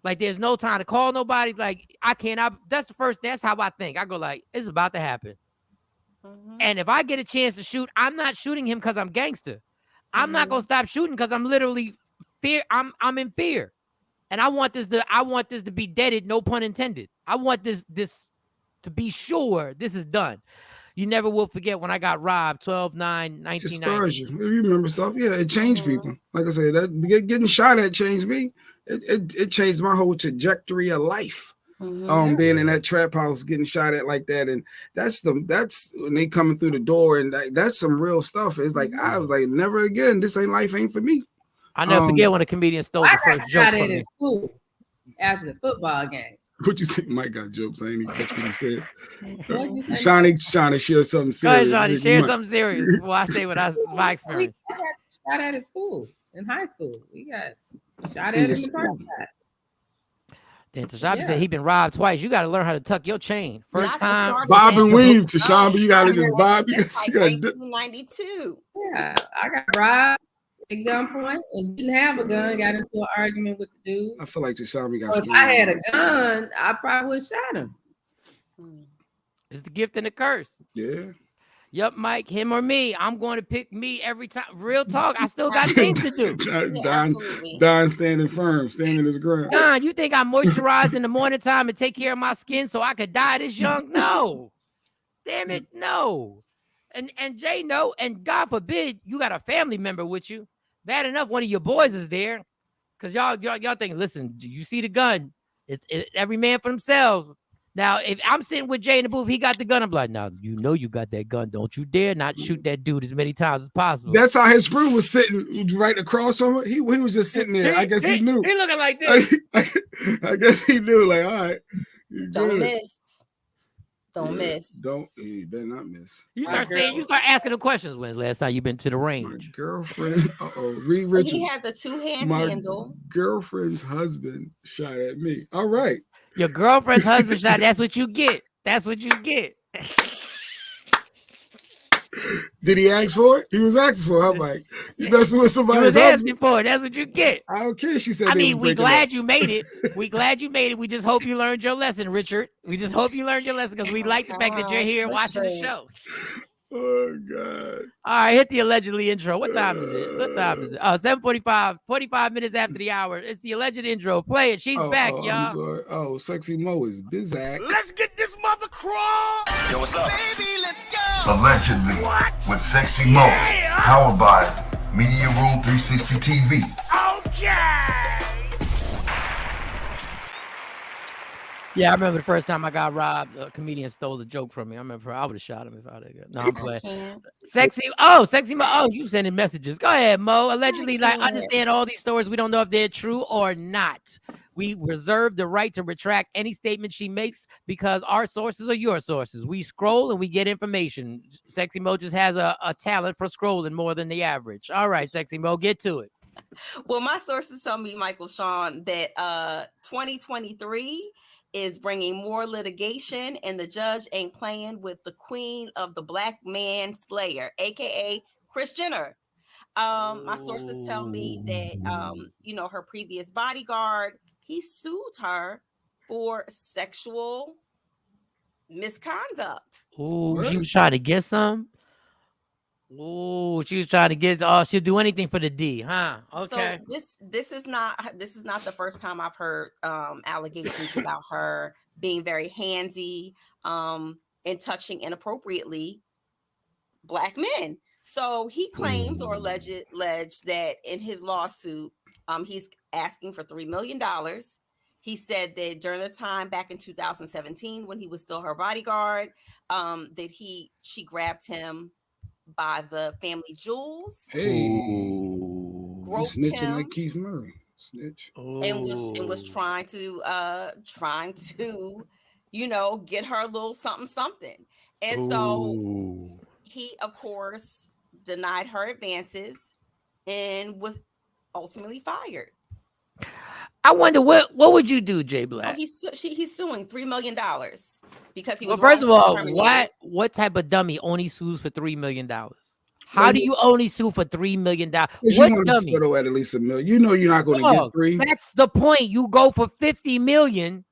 Like there's no time to call nobody. Like that's how I think. I go like, it's about to happen. Mm-hmm. And if I get a chance to shoot, I'm not shooting him because I'm gangster. I'm not gonna stop shooting because I'm literally fear. I'm in fear. And I want this to be deaded, no pun intended. I want this to be sure this is done. You never will forget when I got robbed 12/9/1990. It scars you. You remember stuff. Yeah, it changed people. Like I said, that getting shot at changed me. It changed my whole trajectory of life. Being in that trap house, getting shot at like that, and that's when they coming through the door, and that's some real stuff. It's like I was like, never again. This life ain't for me. I never forget when a comedian stole the first joke from me. At school after the football game. What you say? Mike got jokes. I ain't even catch what he said. Shawnee, share something serious. Go ahead, Shawnee, share something serious. Well, I say my experience. We got shot at school in high school. We got shot at in the parking lot. Then Tashabi said he been robbed twice. You got to learn how to tuck your chain. First time, bob and weave. Tashabi, you got to just bob. Like 1992. Yeah, I got robbed at gunpoint and didn't have a gun. Got into an argument with the dude. I feel like Tashabi got. If I had a gun, I probably would have shot him. It's the gift and the curse. Yeah. Yep, Mike, him or me. I'm going to pick me every time. Real talk. I still got things to do. Don standing firm, standing his ground. Don, you think I moisturize in the morning time and take care of my skin so I could die this young? No. Damn it, no. And Jay, no. And God forbid you got a family member with you. Bad enough one of your boys is there. Because y'all thinking, listen, you see the gun. It's every man for themselves. Now, if I'm sitting with Jay in the booth, he got the gun. I'm like, now, you know you got that gun. Don't you dare not shoot that dude as many times as possible. That's how his friend was sitting right across from it. He was just sitting there. I guess he knew. He looking like this. I guess he knew, like, all right. Don't miss. You better not miss. You start asking the questions. When's the last time you been to the range? My girlfriend, Reed Richards. He had the 2-hand handle. Girlfriend's husband shot at me. All right. Your girlfriend's husband shot. That's what you get. That's what you get. Did he ask for it? He was asking for it. I'm like, you messing with somebody? He was asking for it. That's what you get. I don't care. She said. I mean, we glad you made it. We glad you made it. We just hope you learned your lesson, Richard. We just hope you learned your lesson because we like the fact that you're here watching the show. Oh God. All right, hit the allegedly intro. What time is it? What time is it? Oh, 7:45, 45 minutes after the hour. It's the alleged intro. Play it. She's back, y'all. I'm sorry. Oh, Sexy Mo is Bizak. Let's get this mother crawl. Yo, what's up? Baby, let's go. Allegedly. With Sexy Mo. Powered by Media Room 360 TV. Okay. Yeah, I remember the first time I got robbed. A comedian stole the joke from me. I remember I would have shot him if I did. No, I'm playing. Sexy Mo. Oh, you sending messages. Go ahead, Mo. Allegedly, like, understand all these stories. We don't know if they're true or not. We reserve the right to retract any statement she makes because our sources are your sources. We scroll and we get information. Sexy Mo just has a talent for scrolling more than the average. All right, Sexy Mo, get to it. Well, my sources tell me, Michael Shawn, that 2023 is bringing more litigation, and the judge ain't playing with the queen of the black man slayer, aka Kris Jenner. My sources tell me that her previous bodyguard, he sued her for sexual misconduct. Oh, she was trying to get some. Oh, she was trying to get. Oh, she'll do anything for the D, huh? Okay. So this is not the first time I've heard allegations about her being very handsy and touching inappropriately black men. So he claims or alleged that in his lawsuit, he's asking for $3 million. He said that during the time back in 2017 when he was still her bodyguard, that she grabbed him by the family jewels. Hey, groped snitching him like Keith Murray. Snitch. And was trying to get her a little something. And so he, of course, denied her advances and was ultimately fired. I wonder what would you do, Jay Black? Oh, he's suing $3 million because he was. Well, first of all, what type of dummy only sues for $3 million? How do you only sue for $3 million? What you want to settle at least $1 million? You know you're not going to get $3. That's the point. You go for $50 million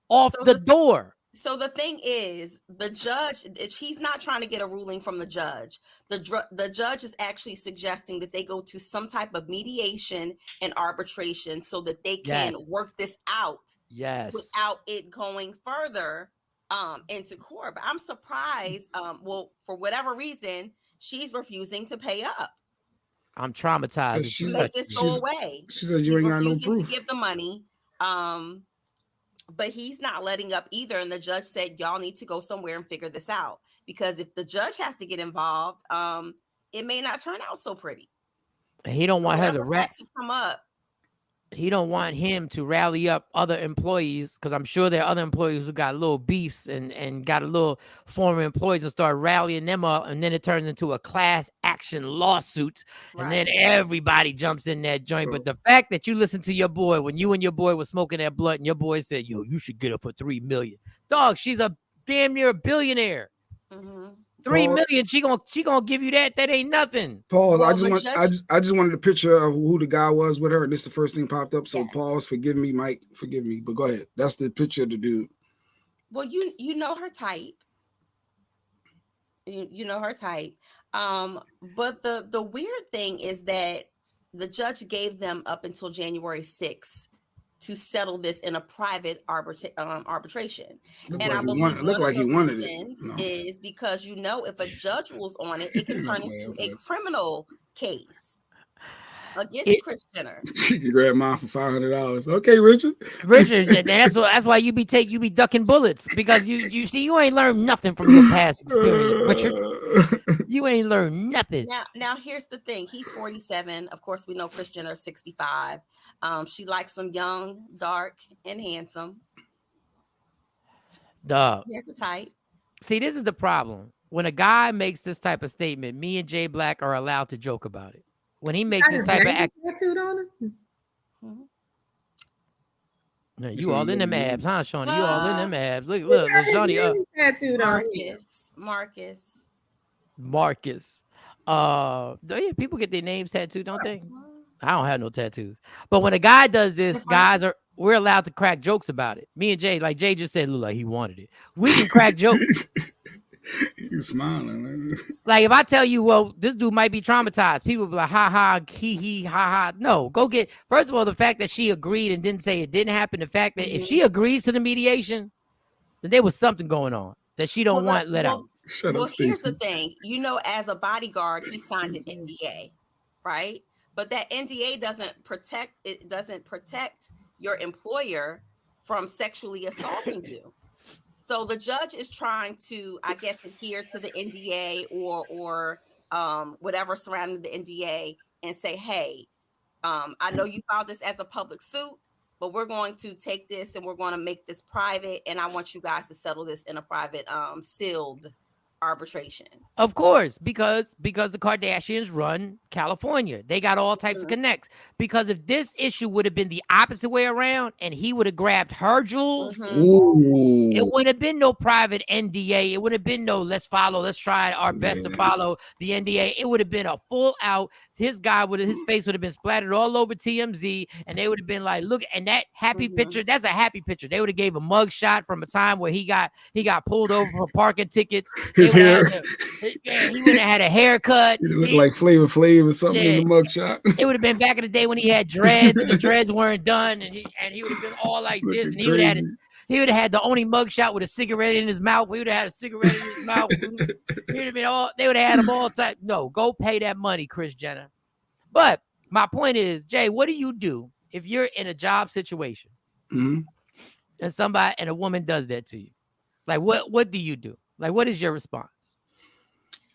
off the door. So the thing is, the judge, she's not trying to get a ruling from the judge. The judge is actually suggesting that they go to some type of mediation and arbitration so that they can work this out without it going further into court. But I'm surprised, for whatever reason, she's refusing to pay up. I'm traumatized. She let this go away. She said you ain't got no proof. To give the money. But he's not letting up either. And the judge said, y'all need to go somewhere and figure this out. Because if the judge has to get involved, it may not turn out so pretty. He don't want her to come up. He don't want him to rally up other employees, because I'm sure there are other employees who got little beefs and got a little former employees and start rallying them up, and then it turns into a class action lawsuit, and then everybody jumps in that joint. But the fact that you listen to your boy when you and your boy were smoking that blunt, and your boy said, "Yo, you should get her for $3 million." Dog, she's a damn near a billionaire. Mm-hmm. $3 million, she gonna give you that. That ain't nothing. Pause. I just wanted a picture of who the guy was with her, and this is the first thing popped up. So pause. Forgive me, Mike. Forgive me. But go ahead. That's the picture of the dude. Well, you know her type. You know her type. But the weird thing is that the judge gave them up until January 6th to settle this in a private arbitration. I believe look like he wanted it. Is because if a judge rules on it, it can turn into a criminal case against Kris Jenner. You grab mine for $500. Okay, Richard. That's why you be ducking bullets, because you see you ain't learned nothing from your past experience, Richard. You ain't learned nothing. Now here's the thing. He's 47. Of course, we know Kris Jenner is 65. She likes him young, dark, and handsome. Dog. Here's the type. See, this is the problem. When a guy makes this type of statement, me and Jay Black are allowed to joke about it. When he makes this type of act, tattooed on him. Mm-hmm. No, you all in them abs, huh, Shawn? You all in them abs. Look, Shawnee up. Tattooed on Marcus. Yeah, people get their names tattooed, don't they? I don't have no tattoos. But when a guy does this, we're allowed to crack jokes about it. Me and Jay, like Jay just said, look like he wanted it. We can crack jokes. You smiling. Like if I tell you, well, this dude might be traumatized, people be like, ha ha, ha ha. No, go get. First of all, the fact that she agreed and didn't say it didn't happen. The fact that if she agrees to the mediation, then there was something going on that she don't want let out. Well, here's the thing. You know, as a bodyguard, he signed an NDA, right? But that NDA doesn't protect your employer from sexually assaulting you. So the judge is trying to, I guess, adhere to the NDA or whatever surrounding the NDA and say, hey, I know you filed this as a public suit, but we're going to take this and we're going to make this private. And I want you guys to settle this in a private, sealed arbitration. Of course, because the Kardashians run California. They got all types of connects. Because if this issue would have been the opposite way around and he would have grabbed her jewels, it wouldn't have been no private NDA. It would have been no let's try our best to follow the NDA. It would have been a full out. His face would have been splattered all over TMZ, and they would have been like, look, and that happy picture, that's a happy picture. They would have gave a mug shot from a time where he got pulled over for parking tickets. His hair. He would have had a haircut. He looked like Flavor Flav or something in the mug shot. It would have been back in the day when he had dreads and the dreads weren't done, and he would have been all like this, and he would have had the only mug shot with a cigarette in his mouth. He would have had a cigarette in his mouth. He would have been all. They would have had him all time. No, go pay that money, Kris Jenner. But my point is, Jay, what do you do if you're in a job situation and a woman does that to you? Like, what do you do? Like, what is your response?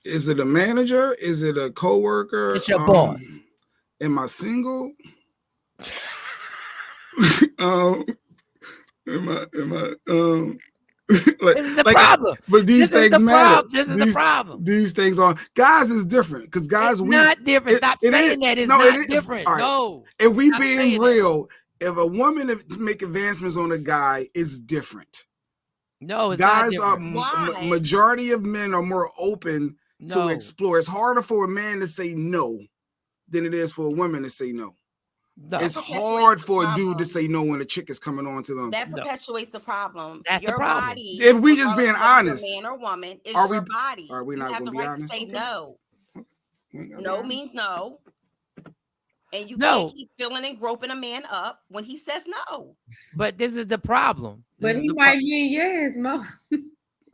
Is it a manager? Is it a coworker? It's your boss. Am I single? This is the problem. But these things matter. This is the problem. These things are guys is different because guys not different. Stop saying that. It's not different. Right. No. If we being real, if a woman make advancements on a guy, it's different. No, it's guys not different. are majority of men are more open to explore. It's harder for a man to say no than it is for a woman to say no. It's hard for a dude to say no when a chick is coming on to them. That perpetuates the problem. That's your the problem. body. If we just being honest, man or woman, is your body. Are we not going to be honest? Say no. No means no. And you can't keep feeling and groping a man up when he says no. But this is the problem. But he might be yes, Mo.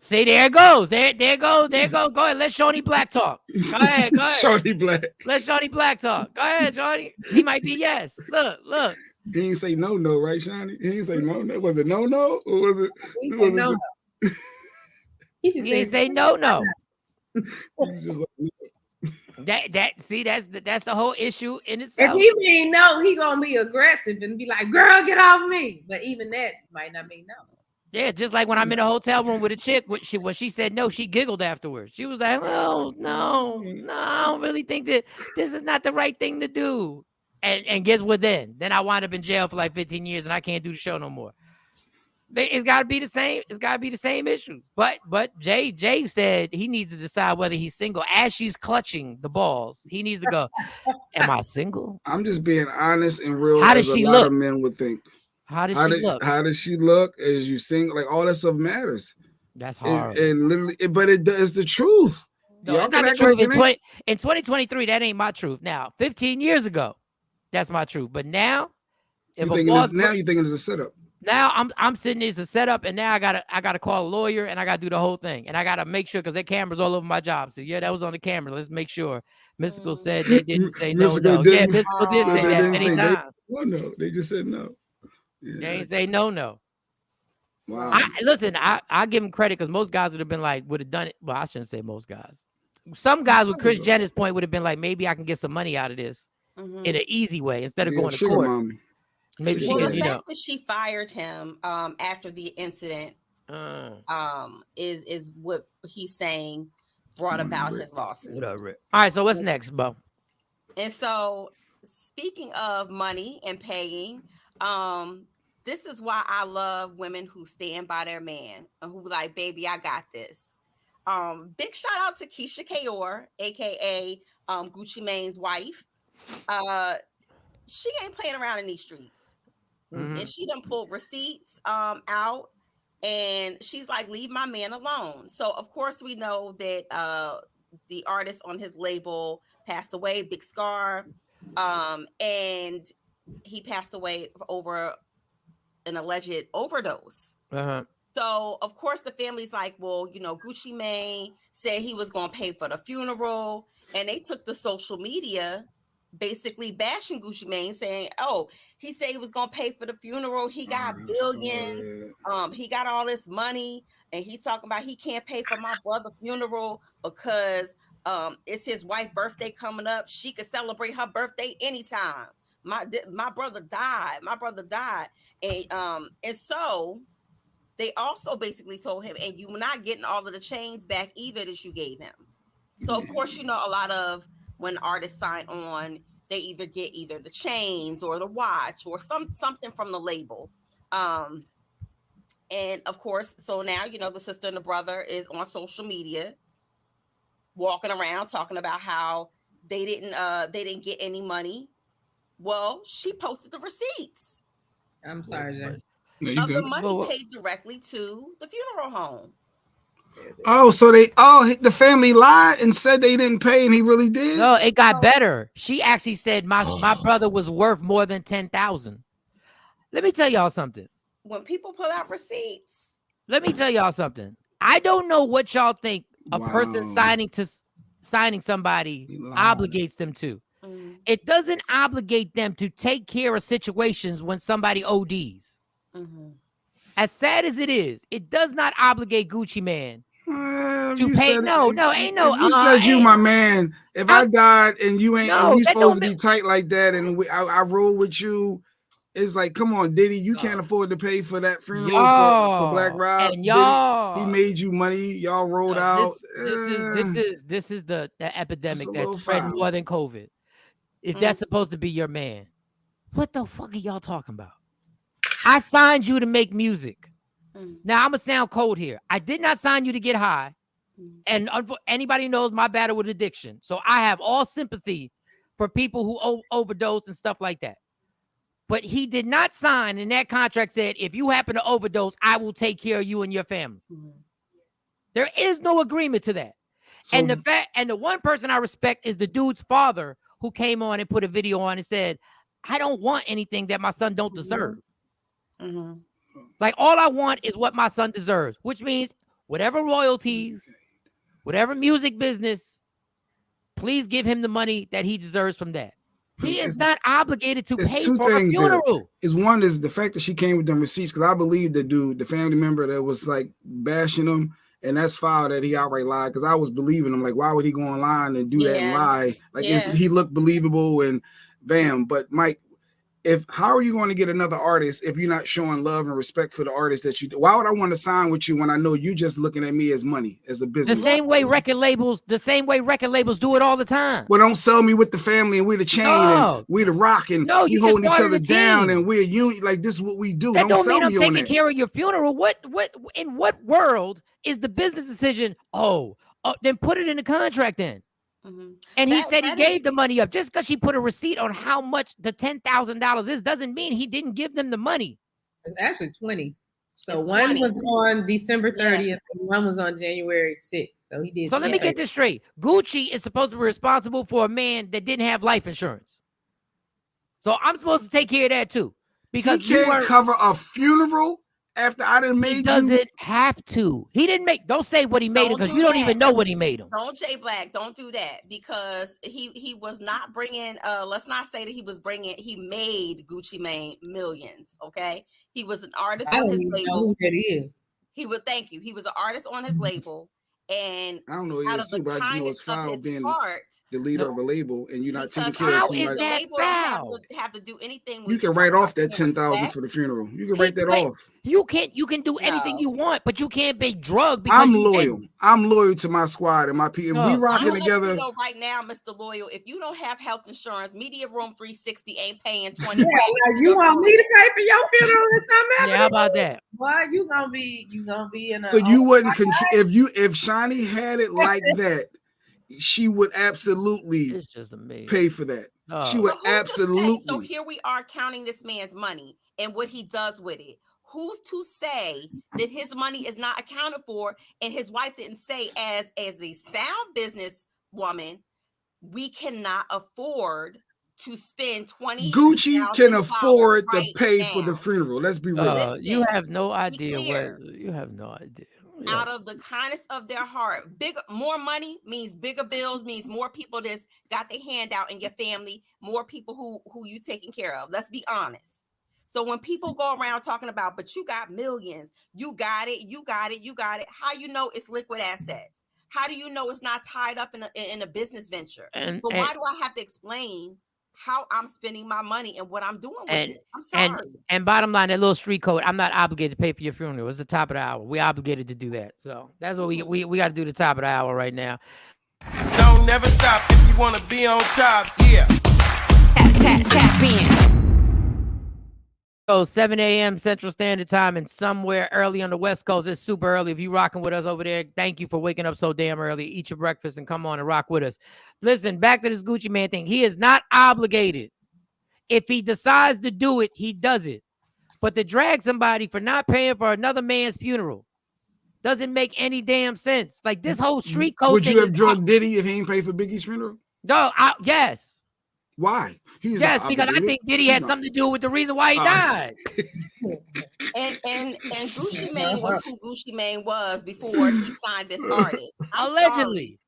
See, there it goes. There it goes. Go ahead. Let Shawnee Black talk. Go ahead. Shawnee Black. Let Shawnee Black talk. Go ahead, Shawnee. He might be yes. Look. He didn't say no, right, Shawnee? He didn't say no. Was it no, or was it? He said no. He didn't say no. That's the whole issue in itself. If he mean no, he gonna be aggressive and be like, "Girl, get off me." But even that might not mean no. Yeah, just like when I'm in a hotel room with a chick, when she said no, she giggled afterwards. She was like, "Oh no, I don't really think that this is not the right thing to do." And guess what? Then I wind up in jail for like 15 years, and I can't do the show no more. It's got to be the same. It's got to be the same issues. But Jay said he needs to decide whether he's single. As she's clutching the balls, he needs to go, am I single? I'm just being honest and real. How does she look? A lot of men would think. How does she look? How does she look? As you sing, like all that stuff matters. That's hard. And literally, but it's the truth. No, it's not the truth. In 2023, that ain't my truth. Now, 15 years ago, that's my truth. But now, you thinking it's a setup. Now I'm sitting there as a setup, and now I gotta call a lawyer, and I gotta do the whole thing, and I gotta make sure because there cameras all over my job. So yeah, that was on the camera. Let's make sure. Mystical said they didn't say no. Yeah, Mystical did say that many times. No, they just said no. Yeah. They ain't say no. Wow. I give him credit because most guys would have done it. Well, I shouldn't say most guys. Some guys with Kris Jenner's point would have been like, maybe I can get some money out of this in an easy way instead of going to court. Mommy. Maybe the fact that she fired him after the incident is what he's saying brought about his lawsuit. Whatever. All right, so what's next, Bo? And so, speaking of money and paying, this is why I love women who stand by their man and who like, baby, I got this. Big shout out to Keisha Kayor, aka Gucci Mane's wife. She ain't playing around in these streets. And she done pulled receipts out And she's like, leave my man alone. So of course we know that the artist on his label passed away, Big Scar, and he passed away over an alleged overdose. So of course the family's like, well, Gucci Mane said he was going to pay for the funeral, and they took to social media basically bashing Gucci Mane, saying, oh, he said he was going to pay for the funeral. He got billions. He got all this money, and he's talking about he can't pay for my brother's funeral because it's his wife's birthday coming up. She could celebrate her birthday anytime. My brother died. And so they also basically told him, and you're not getting all of the chains back either that you gave him. So of course, a lot of when artists sign on, they either get the chains or the watch or something from the label. And of course, so now, the sister and the brother is on social media walking around talking about how they didn't get any money. Well, she posted the receipts. I'm sorry, Jay. Of the money paid directly to the funeral home. Oh, so the family lied and said they didn't pay, and he really did? No, it got better. She actually said my brother was worth more than $10,000. Let me tell y'all something. When people pull out receipts. Let me tell y'all something. I don't know what y'all think a person signing somebody obligates them to. It doesn't obligate them to take care of situations when somebody ODs. As sad as it is, it does not obligate Gucci Mane to pay. No, ain't no. You said you my man. If I died and you ain't, and we supposed to be tight like that, and I roll with you, it's like, come on, Diddy, you can't afford to pay for that funeral for Black Rob. And y'all, he made you money. Y'all rolled out. This is the epidemic that's spread more than COVID. If that's supposed to be your man, what the fuck are y'all talking about? I signed you to make music. Now I'm gonna sound cold here. I did not sign you to get high. And anybody knows my battle with addiction. So I have all sympathy for people who overdose and stuff like that. But he did not sign, and that contract said, if you happen to overdose, I will take care of you and your family. There is no agreement to that. So, and the one person I respect is the dude's father, who came on and put a video on and said, I don't want anything that my son don't deserve. Like, all I want is what my son deserves, which means whatever royalties, whatever music business, please give him the money that he deserves from that. He is not obligated to pay for a funeral. One is the fact that she came with them receipts, because I believe the dude, the family member that was like bashing him, and that's foul that he outright lied, because I was believing him. Like, why would he go online and do that and lie? Like, he looked believable, and bam. But Mike, how are you going to get another artist if you're not showing love and respect for the artist that you do? Why would I want to sign with you when I know you just looking at me as money, as a business? The same way record labels do it all the time. Well, don't sell me with the family and we're the chain and we're the rock and we holding each other down and we're a union. Like, this is what we do. That don't mean I'm taking care of your funeral. What in what world is the business decision? Then put it in the contract then. And he said he gave the money up. Just because she put a receipt on how much the $10,000 is doesn't mean he didn't give them the money. It's actually 20. So one was on December 30th, and one was on January 6th. So he did. So let me get this straight. Gucci is supposed to be responsible for a man that didn't have life insurance. So I'm supposed to take care of that too. Because he can't cover a funeral after I done made you. He doesn't have to. He didn't make. Don't say what he made him, because you don't even know what he made him. Don't Jay Black. Don't do that, because he was not bringing. Let's not say that he was bringing. He made Gucci Mane millions. Okay, he was an artist on his label. Know who that is. He would thank you. He was an artist on his label. And I don't know he is too, but I just know it's foul being the leader of a label and you're not taking care of somebody. How is that foul? Have to do anything. You can write off that $10,000 for the funeral. You can write that off. You can do anything you want, but you can't be drugged. I'm loyal. I'm loyal to my squad and my people. We rocking together. Right now, Mr. Loyal, if you don't have health insurance, Media Room 360 ain't paying 20. You want me to pay for your funeral or something? Yeah, how about that? Why you gonna be in a? So you wouldn't control if Shawnee had it like that, she would absolutely pay for that. She would absolutely. So here we are counting this man's money and what he does with it. who's to say that his money is not accounted for? And his wife didn't say, as a sound business woman, we cannot afford to spend $20,000 Gucci can afford right to pay now. for the funeral. Let's be real. Listen, you have no idea clear. what you have no idea. Out of the kindness of their heart, more money means bigger bills, means more people that's got their hand out in your family, more people who you taking care of. Let's be honest. So when people go around talking about, but you got millions, you got it, how you know it's liquid assets? How do you know it's not tied up in a business venture? But why do I have to explain how I'm spending my money and what I'm doing with it? I'm sorry. And bottom line, that little street code, I'm not obligated to pay for your funeral. It's the top of the hour. We obligated to do that. So that's what we got to do the top of the hour right now. Don't never stop if you want to be on top. Yeah. Tap in. So 7 a.m. Central Standard Time, and somewhere early on the West Coast. It's super early. If you rocking with us over there, thank you for waking up so damn early. Eat your breakfast and come on and rock with us. Listen, back to this Gucci Mane thing. He is not obligated. If he decides to do it, he does it. But to drag somebody for not paying for another man's funeral doesn't make any damn sense. Like this whole street code. Would you have drugged Diddy if he ain't paid for Biggie's funeral? No, yes. Why? Yes, because I think Diddy had something to do with the reason why he died. And Gucci Mane was who Gucci Mane was before he signed this artist. Allegedly.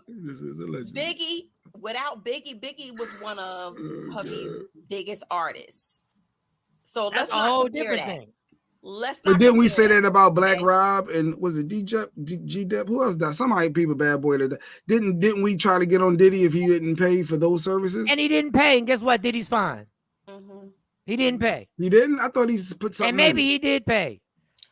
This is allegedly. Biggie, without Biggie was one of hubby's biggest artists. So that's let's a not whole compare different that. thing. Let's not. But didn't we say that that about Black Rob and was it G-Dep? Who else died? Somebody people bad boy that didn't we try to get on Diddy if he didn't pay for those services? And he didn't pay, and guess what? Diddy's fine. Mm-hmm. He didn't pay. He didn't? I thought he just put something. And maybe he did pay.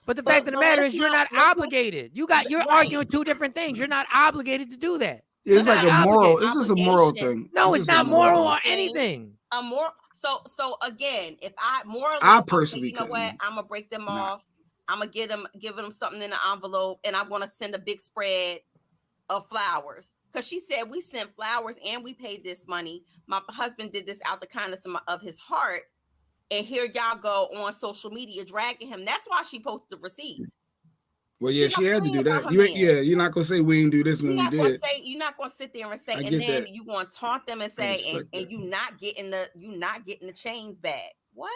But the fact of the matter is you're not obligated. You're arguing two different things. You're not obligated to do that. It's like a moral. It's just a moral thing. No, it's not moral or anything. A moral. So again, if I morally, I personally, you know what, I'm gonna break them off. I'm gonna give them something in an envelope, and I want to send a big spread of flowers. Because she said we sent flowers and we paid this money. My husband did this out the kindness of his heart, and here y'all go on social media dragging him. That's why she posted the receipts. Well, yeah, she had to do that. You're not gonna say we didn't do this when we did. You're not gonna sit there and say, and then you gonna taunt them and say, and you not getting the chains back. What?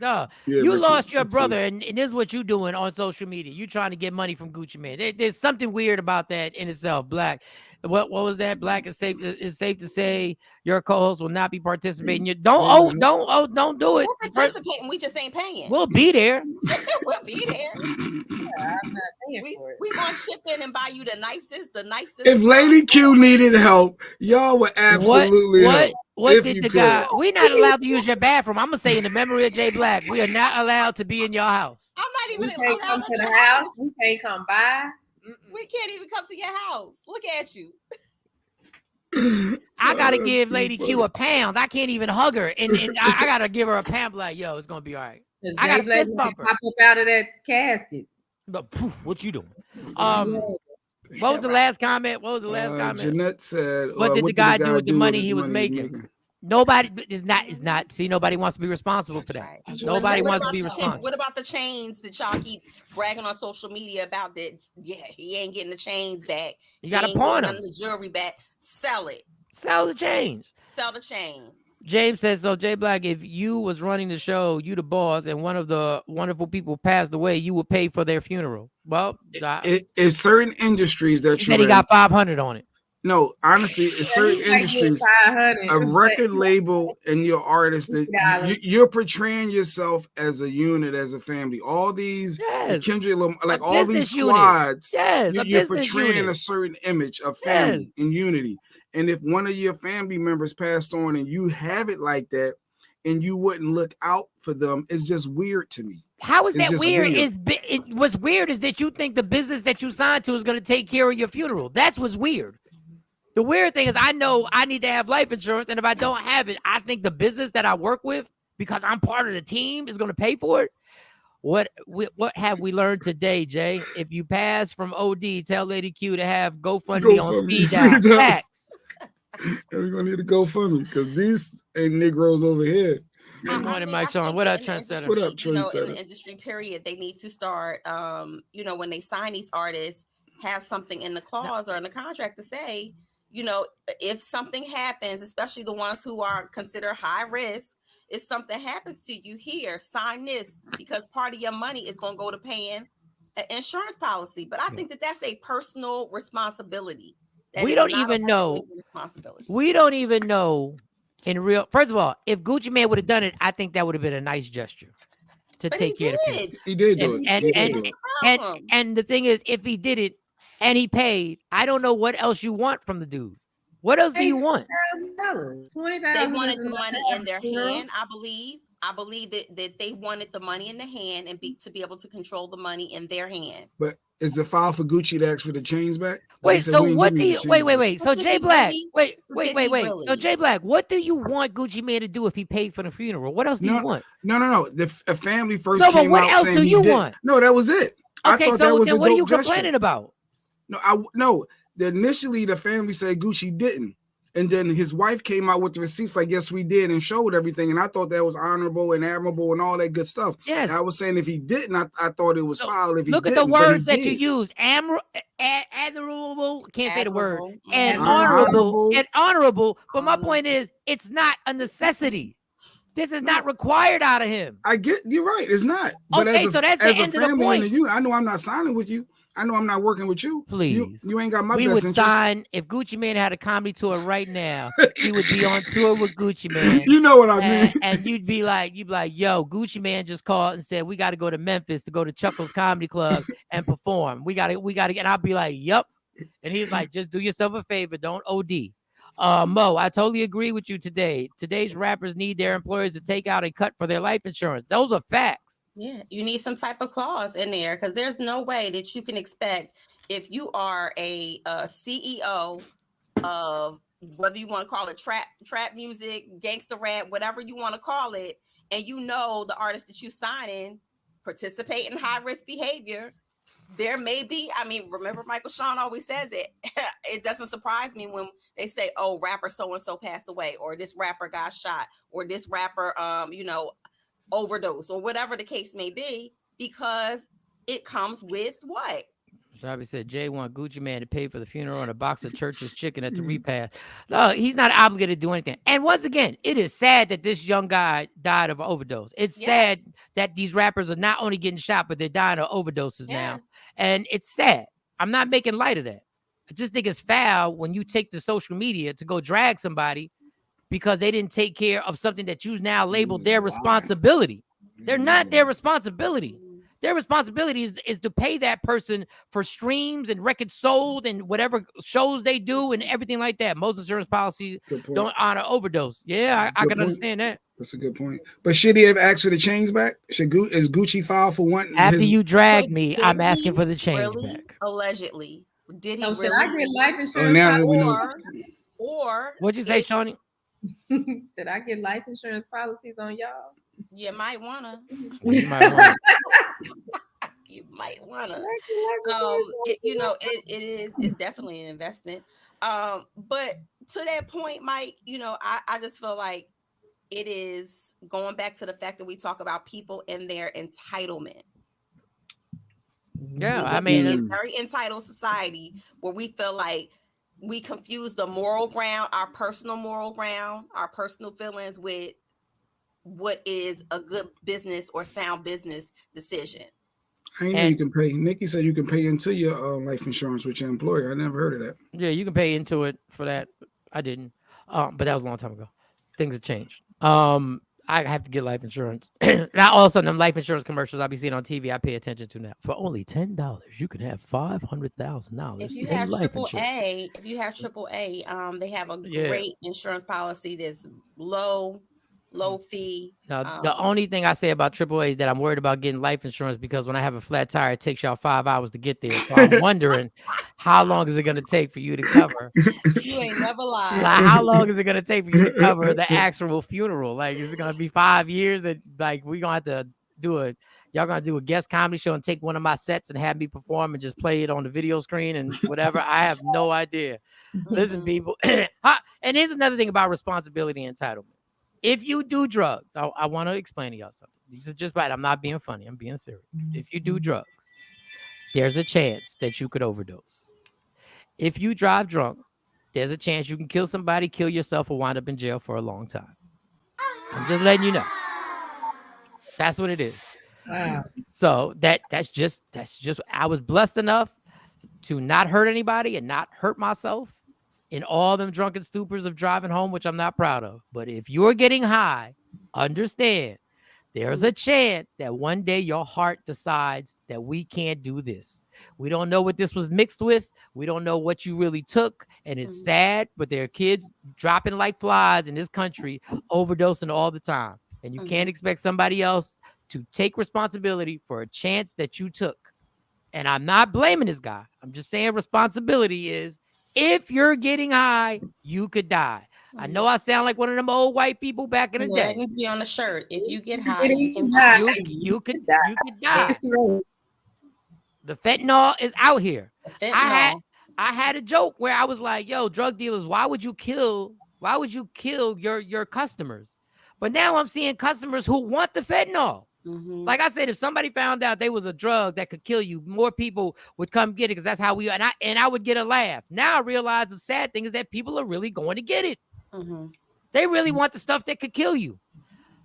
No, you lost your brother, and this is what you doing on social media. You trying to get money from Gucci Mane. There's something weird about that in itself. Black. What was that? Black is safe. It's safe to say your co-host will not be participating. Don't do it. We're participating. We just ain't paying. We'll be there. We'll be there. I'm not paying for it. We gonna chip in and buy you the nicest. If Lady Q needed help, y'all would absolutely help. What did the guy? We're not allowed to use your bathroom. I'm gonna say in the memory of Jay Black, we are not allowed to be in your house. I'm not even allowed to come to the house. We can't come by. We can't even come to your house. Look at you. I gotta give Lady Q a pound. I can't even hug her, and I gotta give her a pound. Like, yo, it's gonna be all right. I gotta fist bump her. Pop up out of that casket. But poof, what you doing? What was the last comment? Jeanette said, "What did the guy do with the money he was making?" Nobody is not. See, nobody wants to be responsible for that. Right. Nobody wants to be responsible. What about the chains that y'all keep bragging on social media about? That he ain't getting the chains back. You gotta pawn them. The jewelry back. Sell it. Sell the chains. Sell the chains. James says, so Jay Black, if you was running the show, you the boss, and one of the wonderful people passed away, you would pay for their funeral. Well, if certain industries that you said he got 500 on it. No, honestly, it's certain industries, a record label and your artist that you're portraying yourself as a unit, as a family. All these Kendrick, like all these squads, you're portraying a certain image of family and unity. And if one of your family members passed on and you have it like that, and you wouldn't look out for them, it's just weird to me. How is that weird? What's weird is that you think the business that you signed to is going to take care of your funeral. That's what's weird. The weird thing is I know I need to have life insurance, and if I don't have it, I think the business that I work with, because I'm part of the team, is going to pay for it. What have we learned today, Jay? If you pass from OD, tell Lady Q to have GoFundMe on speed dial. Facts. And we're going to need a GoFundMe because these ain't Negroes over here. Good morning, Mike Shawn. Think What up, in the trendsetter? industry, What up, you know, in trendsetter? the industry period, they need to start, you know, when they sign these artists, have something in the clause or in the contract to say, you know, if something happens, especially the ones who are considered high risk, if something happens to you here, sign this, because part of your money is going to go to paying an insurance policy. But I think that that's a personal responsibility. We don't even know. We don't even know in real. First of all, if Gucci Mane would have done it, I think that would have been a nice gesture to take care of the people. He did do it. And the thing is, if he did it and he paid, I don't know what else you want from the dude. What else do you want? $20,000. They wanted the money in their hand, I believe. I believe that they wanted the money in the hand and to be able to control the money in their hand. But is the file for Gucci to ask for the chains back? Wait, so what do you wait? So Jay Black, wait. So Jay Black, what do you want Gucci Mane to do if he paid for the funeral? What else do you want? No. The family first came out saying what else do you want? No, that was it. Okay, so then what are you complaining about? No. Initially the family said Gucci didn't. And then his wife came out with the receipts like, yes, we did, and showed everything. And I thought that was honorable and admirable and all that good stuff. Yes. And I was saying if he didn't, I thought it was foul. If he look at the words that you use. Admirable, can't say the word. And honorable. But my point is, it's not a necessity. This is not required out of him. You're right. It's not. But okay, so that's the end of the point. I know I'm not signing with you. I know I'm not working with you. Please. You ain't got my best interest. We would sign, if Gucci Mane had a comedy tour right now, he would be on tour with Gucci Mane. You know what I mean? And you'd be like, yo, Gucci Mane just called and said, we got to go to Memphis to go to Chuckles Comedy Club and perform. We got to get, and I'll be like, yep. And he's like, just do yourself a favor. Don't OD. Mo, I totally agree with you today. Today's rappers need their employers to take out a cut for their life insurance. Those are facts. Yeah, you need some type of clause in there because there's no way that you can expect if you are a CEO of whether you want to call it trap music, gangster rap, whatever you want to call it, and you know the artists that you sign in participate in high risk behavior. There may be, remember Michael Shawn always says it. It doesn't surprise me when they say, oh, rapper so-and-so passed away, or this rapper got shot, or this rapper, overdose, or whatever the case may be, because it comes with what? Shabby said Jay want Gucci Mane to pay for the funeral and a box of Church's chicken at the repast. No, he's not obligated to do anything. And once again, it is sad that this young guy died of overdose. It's sad that these rappers are not only getting shot, but they're dying of overdoses now. And it's sad. I'm not making light of that. I just think it's foul when you take to social media to go drag somebody because they didn't take care of something that you now labeled their responsibility. They're not their responsibility. Their responsibility is to pay that person for streams and records sold and whatever shows they do and everything like that. Most insurance policies don't honor overdose. Yeah, I can understand that. That's a good point. But should he have asked for the chains back? Is Gucci filed for one? After you drag me, I'm asking for the chains back. Allegedly. Did he so really? Should I get life insurance? Or what'd you say, Shawnee? Should I get life insurance policies on y'all? You might wanna. You might wanna. You might wanna. It's definitely an investment. But to that point, Mike, I just feel like it is going back to the fact that we talk about people and their entitlement. Yeah, it's a very entitled society where we feel like we confuse the moral ground, our personal moral ground, our personal feelings with what is a good business or sound business decision. I know you can pay. Nikki said you can pay into your life insurance with your employer. I never heard of that. Yeah, you can pay into it for that. I didn't. But that was a long time ago. Things have changed. I have to get life insurance. Now, also, them life insurance commercials I be seeing on TV, I pay attention to now. For only $10, you can have $500,000. If you have AAA, they have a great insurance policy that's low fee. Now, the only thing I say about AAA is that I'm worried about getting life insurance because when I have a flat tire, it takes y'all 5 hours to get there. So I'm wondering how long is it going to take for you to cover? You ain't never lied. Like, how long is it going to take for you to cover the actual funeral? Like, is it going to be 5 years? And like, we going to have to y'all going to do a guest comedy show and take one of my sets and have me perform and just play it on the video screen and whatever? I have no idea. Listen, people. And here's another thing about responsibility and entitlement. if you do drugs, I want to explain to y'all something. These are just bad. I'm not being funny. I'm being serious. If you do drugs, there's a chance that you could overdose. If you drive drunk, there's a chance you can kill somebody, kill yourself, or wind up in jail for a long time. I'm just letting you know. That's what it is. Wow. So that's just I was blessed enough to not hurt anybody and not hurt myself in all them drunken stupors of driving home, which I'm not proud of. But if you're getting high, understand there's a chance that one day your heart decides that we can't do this. We don't know what this was mixed with. We don't know what you really took. And it's sad, but there are kids dropping like flies in this country, overdosing all the time. And you can't expect somebody else to take responsibility for a chance that you took. And I'm not blaming this guy. I'm just saying responsibility is if you're getting high, you could die. I know I sound like one of them old white people back in the day. That needs to be on the shirt. If you get high, you can die. You could die. The fentanyl is out here. I had a joke where I was like, yo, drug dealers, why would you kill your customers? But now I'm seeing customers who want the fentanyl. Like I said, if somebody found out they was a drug that could kill you, more people would come get it because that's how we are. And I would get a laugh. Now I realize the sad thing is that people are really going to get it. They really want the stuff that could kill you.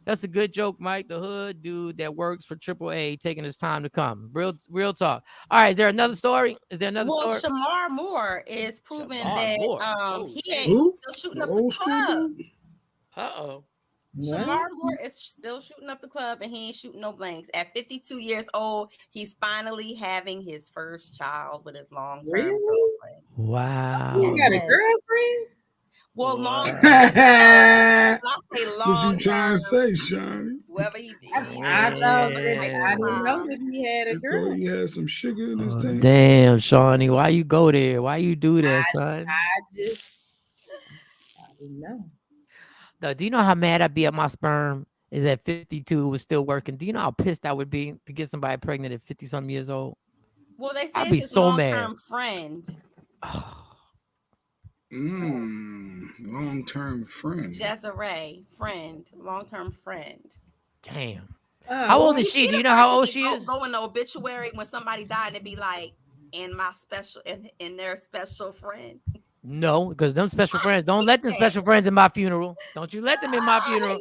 That's a good joke, Mike. The hood dude that works for AAA taking his time to come. Real talk. All right, is there another story? Is there another story? Well, Shamar Moore is proving that he ain't still shooting up the club. Uh-oh. Shamar Moore is still shooting up the club and he ain't shooting no blanks. At 52 years old, he's finally having his first child with his long-term girlfriend. Wow. You got a girlfriend? Well, long term. I say long. What you trying to say, Shawn? Whoever he be. I didn't know that he had a girl. Thought he had some sugar in his tank. Damn, Shawnee, why you go there? Why you do that, son? I didn't know. No, do you know how mad I'd be at my sperm is at 52 was still working? Do you know how pissed I would be to get somebody pregnant at 50-something years old? Well, they say I'd be it's his so long-term mad. friend. Long-term friend. Desiree, friend, long-term friend. Damn. How old is she? Do you know how old she is? Go in the obituary when somebody died and be like, and my special, and their special friend. No, because them special friends, don't let them special friends in my funeral. Don't you let them in my funeral.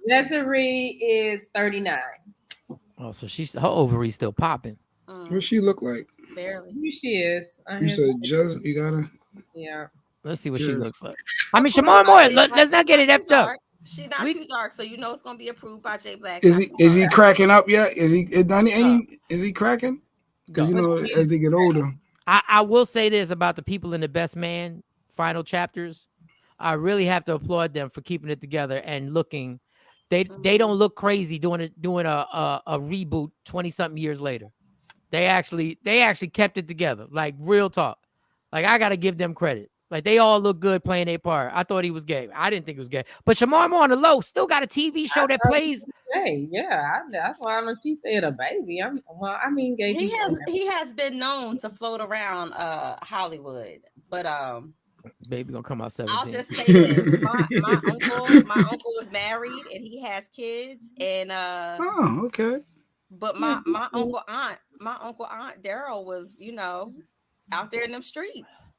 Desiree is 39. Oh, so her ovaries still popping. What she look like? Barely. Who she is? You said just you gotta. Yeah. Let's see what she looks like. I mean, Shamar Moore. Let's not get it effed up. She's not too dark, so you know it's gonna be approved by Jay Black. Is he cracking up yet? Is he cracking? Because you know, as they get older. I will say this about the people in The Best Man final chapters. I really have to applaud them for keeping it together and looking. They don't look crazy doing a reboot 20-something years later. They actually kept it together. Like real talk. Like I gotta give them credit. Like they all look good playing their part. I thought he was gay. I didn't think he was gay. But Shamar Moore on the low still got a TV show that plays. Hey, yeah, that's why when she said a baby. Gay. He has been known to float around Hollywood, but baby gonna come out 17. I'll just say this: my uncle is married and he has kids, and okay. But my uncle aunt Daryl was out there in them streets.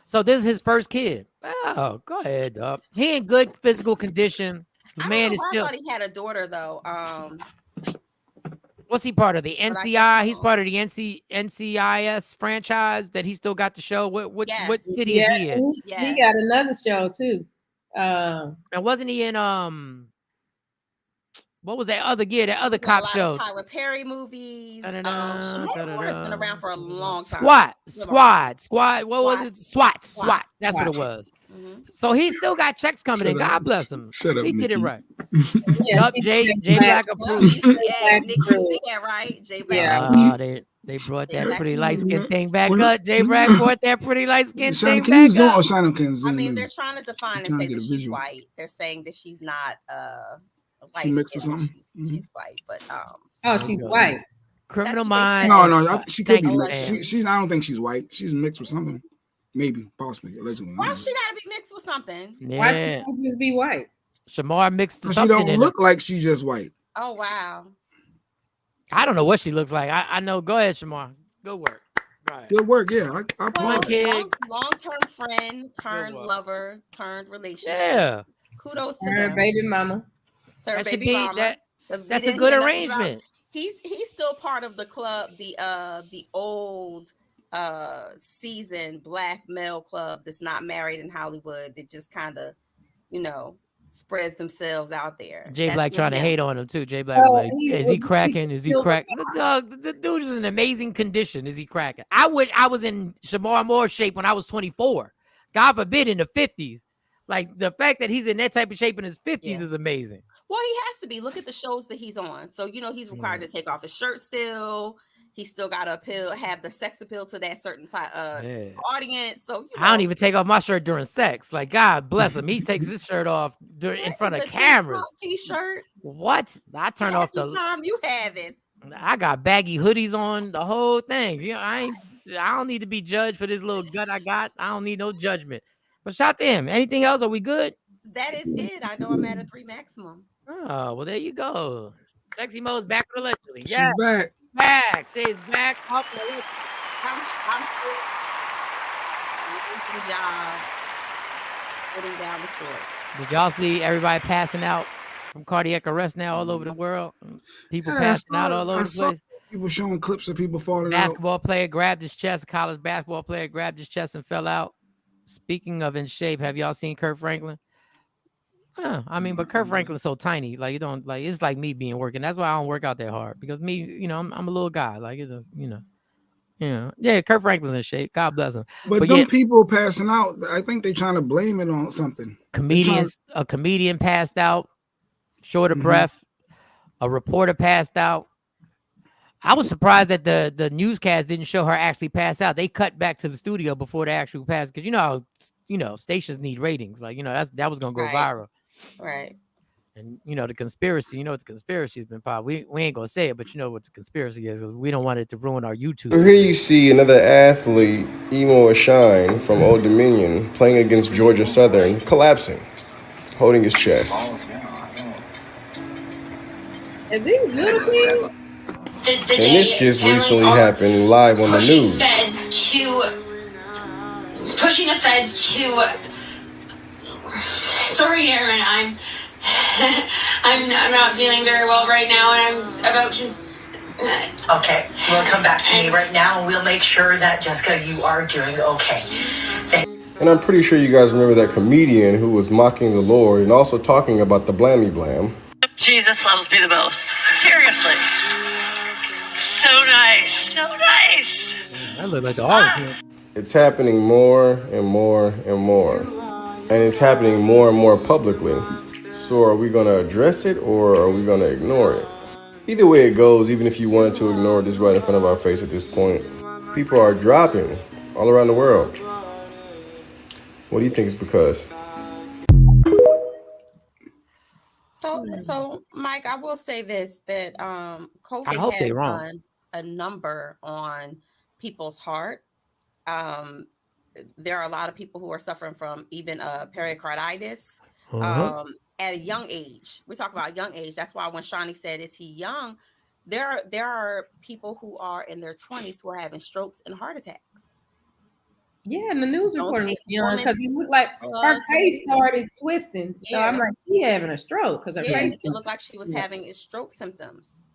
So this is his first kid. Oh, go ahead, dog. He in good physical condition. The man is still. I thought he had a daughter though. What's he part of the NCI? He's part of the NCIS franchise that he still got the show. What city is he in? He got another show too. And wasn't he in what was that other gear? That other cop show? Tyler Perry movies. Shamar Moore has been around for a long time. Squad. What was it? SWAT. That's what it was. Mm-hmm. So he still got checks coming in. God bless him. He did it right. Yup, Jay Black approved. You see that, right? Jay Black. They brought that pretty light skin thing back up. Jay Black brought that pretty light skin thing back up. I mean, they're trying to define and say that she's white. They're saying that she's not white. She mixed with something. She's white, but she's white. Criminal Minds. No, she could be mixed. She's. I don't think she's white. She's mixed with something. Maybe, possibly, allegedly. Why she gotta be mixed with something? Yeah. Why she can't just be white? Shamar mixed But something she don't look like she's just white. Oh wow. I don't know what she looks like. I know. Go ahead, Shamar. Good work. Right. Good work. Yeah, I One kid. Long-term friend turned lover turned relationship. Yeah. Kudos to her them. baby mama. Her baby mama. That's a good arrangement. He's still part of the club, the old seasoned black male club that's not married in Hollywood that just kind of, spreads themselves out there. Jay Black trying to hate on him too. Jay Black was like, is he cracking? Is he cracking? The dude is in amazing condition. Is he cracking? I wish I was in Shamar Moore's shape when I was 24. God forbid in the 50s. Like the fact that he's in that type of shape in his 50s is amazing. Well, he has to be. Look at the shows that he's on. So, he's required to take off his shirt still. He still got to have the sex appeal to that certain audience. So I don't even take off my shirt during sex. Like, God bless him. He takes his shirt off in front of cameras. T-shirt. What? I turn off the time you having. I got baggy hoodies on, the whole thing. I don't need to be judged for this little gut I got. I don't need no judgment. But shout to him. Anything else? Are we good? That is it. I know I'm at a 3 maximum. Oh, well, there you go. Sexy Mo's back allegedly. She's back. She's back. I'm sure. Good job. Putting down the court. Did y'all see everybody passing out from cardiac arrest now all over the world? People passing out all over the place. People showing clips of people falling Basketball player grabbed his chest. A college basketball player grabbed his chest and fell out. Speaking of in shape, have y'all seen Kurt Franklin? But Kurt Franklin's so tiny. Like, you don't like. It's like me being working. That's why I don't work out that hard, because me, I'm a little guy. Like, it's just, yeah. Kurt Franklin's in shape. God bless him. But them people passing out, I think they're trying to blame it on something. A comedian passed out, short of breath. A reporter passed out. I was surprised that the newscast didn't show her actually pass out. They cut back to the studio before they actually passed, because stations need ratings. Like, that was gonna go viral. Right. And the conspiracy, the conspiracy has been popped. We ain't gonna say it, but you know what the conspiracy is, because we don't want it to ruin our YouTube. Here you see another athlete, Emo Shawn from Old Dominion, playing against Georgia Southern, collapsing, holding his chest. Are these little kids? And this just recently happened live on the news. Pushing the feds to. Sorry, Aaron. I'm not feeling very well right now, and I'm about to. Okay, we'll come back to me right now, and we'll make sure that, Jessica, you are doing okay. And I'm pretty sure you guys remember that comedian who was mocking the Lord and also talking about the blammy blam. Jesus loves me the most. Seriously. So nice. So nice. That looked like the artist. It's happening more and more and more. And it's happening more and more publicly. So are we going to address it, or are we going to ignore it? Either way it goes, even if you wanted to ignore it, it's right in front of our face at this point. People are dropping all around the world. What do you think it's because? So Mike, I will say this, that COVID has done a number on people's heart. There are a lot of people who are suffering from even pericarditis at a young age. We talk about young age. That's why when Shawnee said, is he young? There are people who are in their 20s who are having strokes and heart attacks. Yeah, and the news reporter was young, because he looked like her face started twisting. So I'm like, she having a stroke, because her face. It looked like she was having stroke symptoms.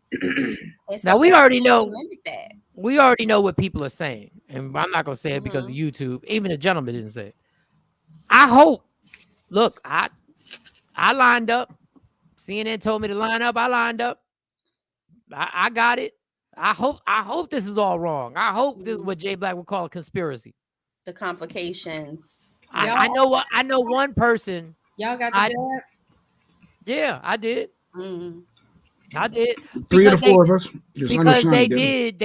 Now we already know. We already know what people are saying, and I'm not gonna say it because of YouTube. Even the gentleman didn't say it. I hope. Look, I lined up. CNN told me to line up. I lined up. I got it. I hope this is all wrong. I hope this is what Jay Black would call a conspiracy. The complications. I know one person. Y'all got the jab? Yeah, I did. Mm-hmm. I did. 3 to 4 of us. Because they did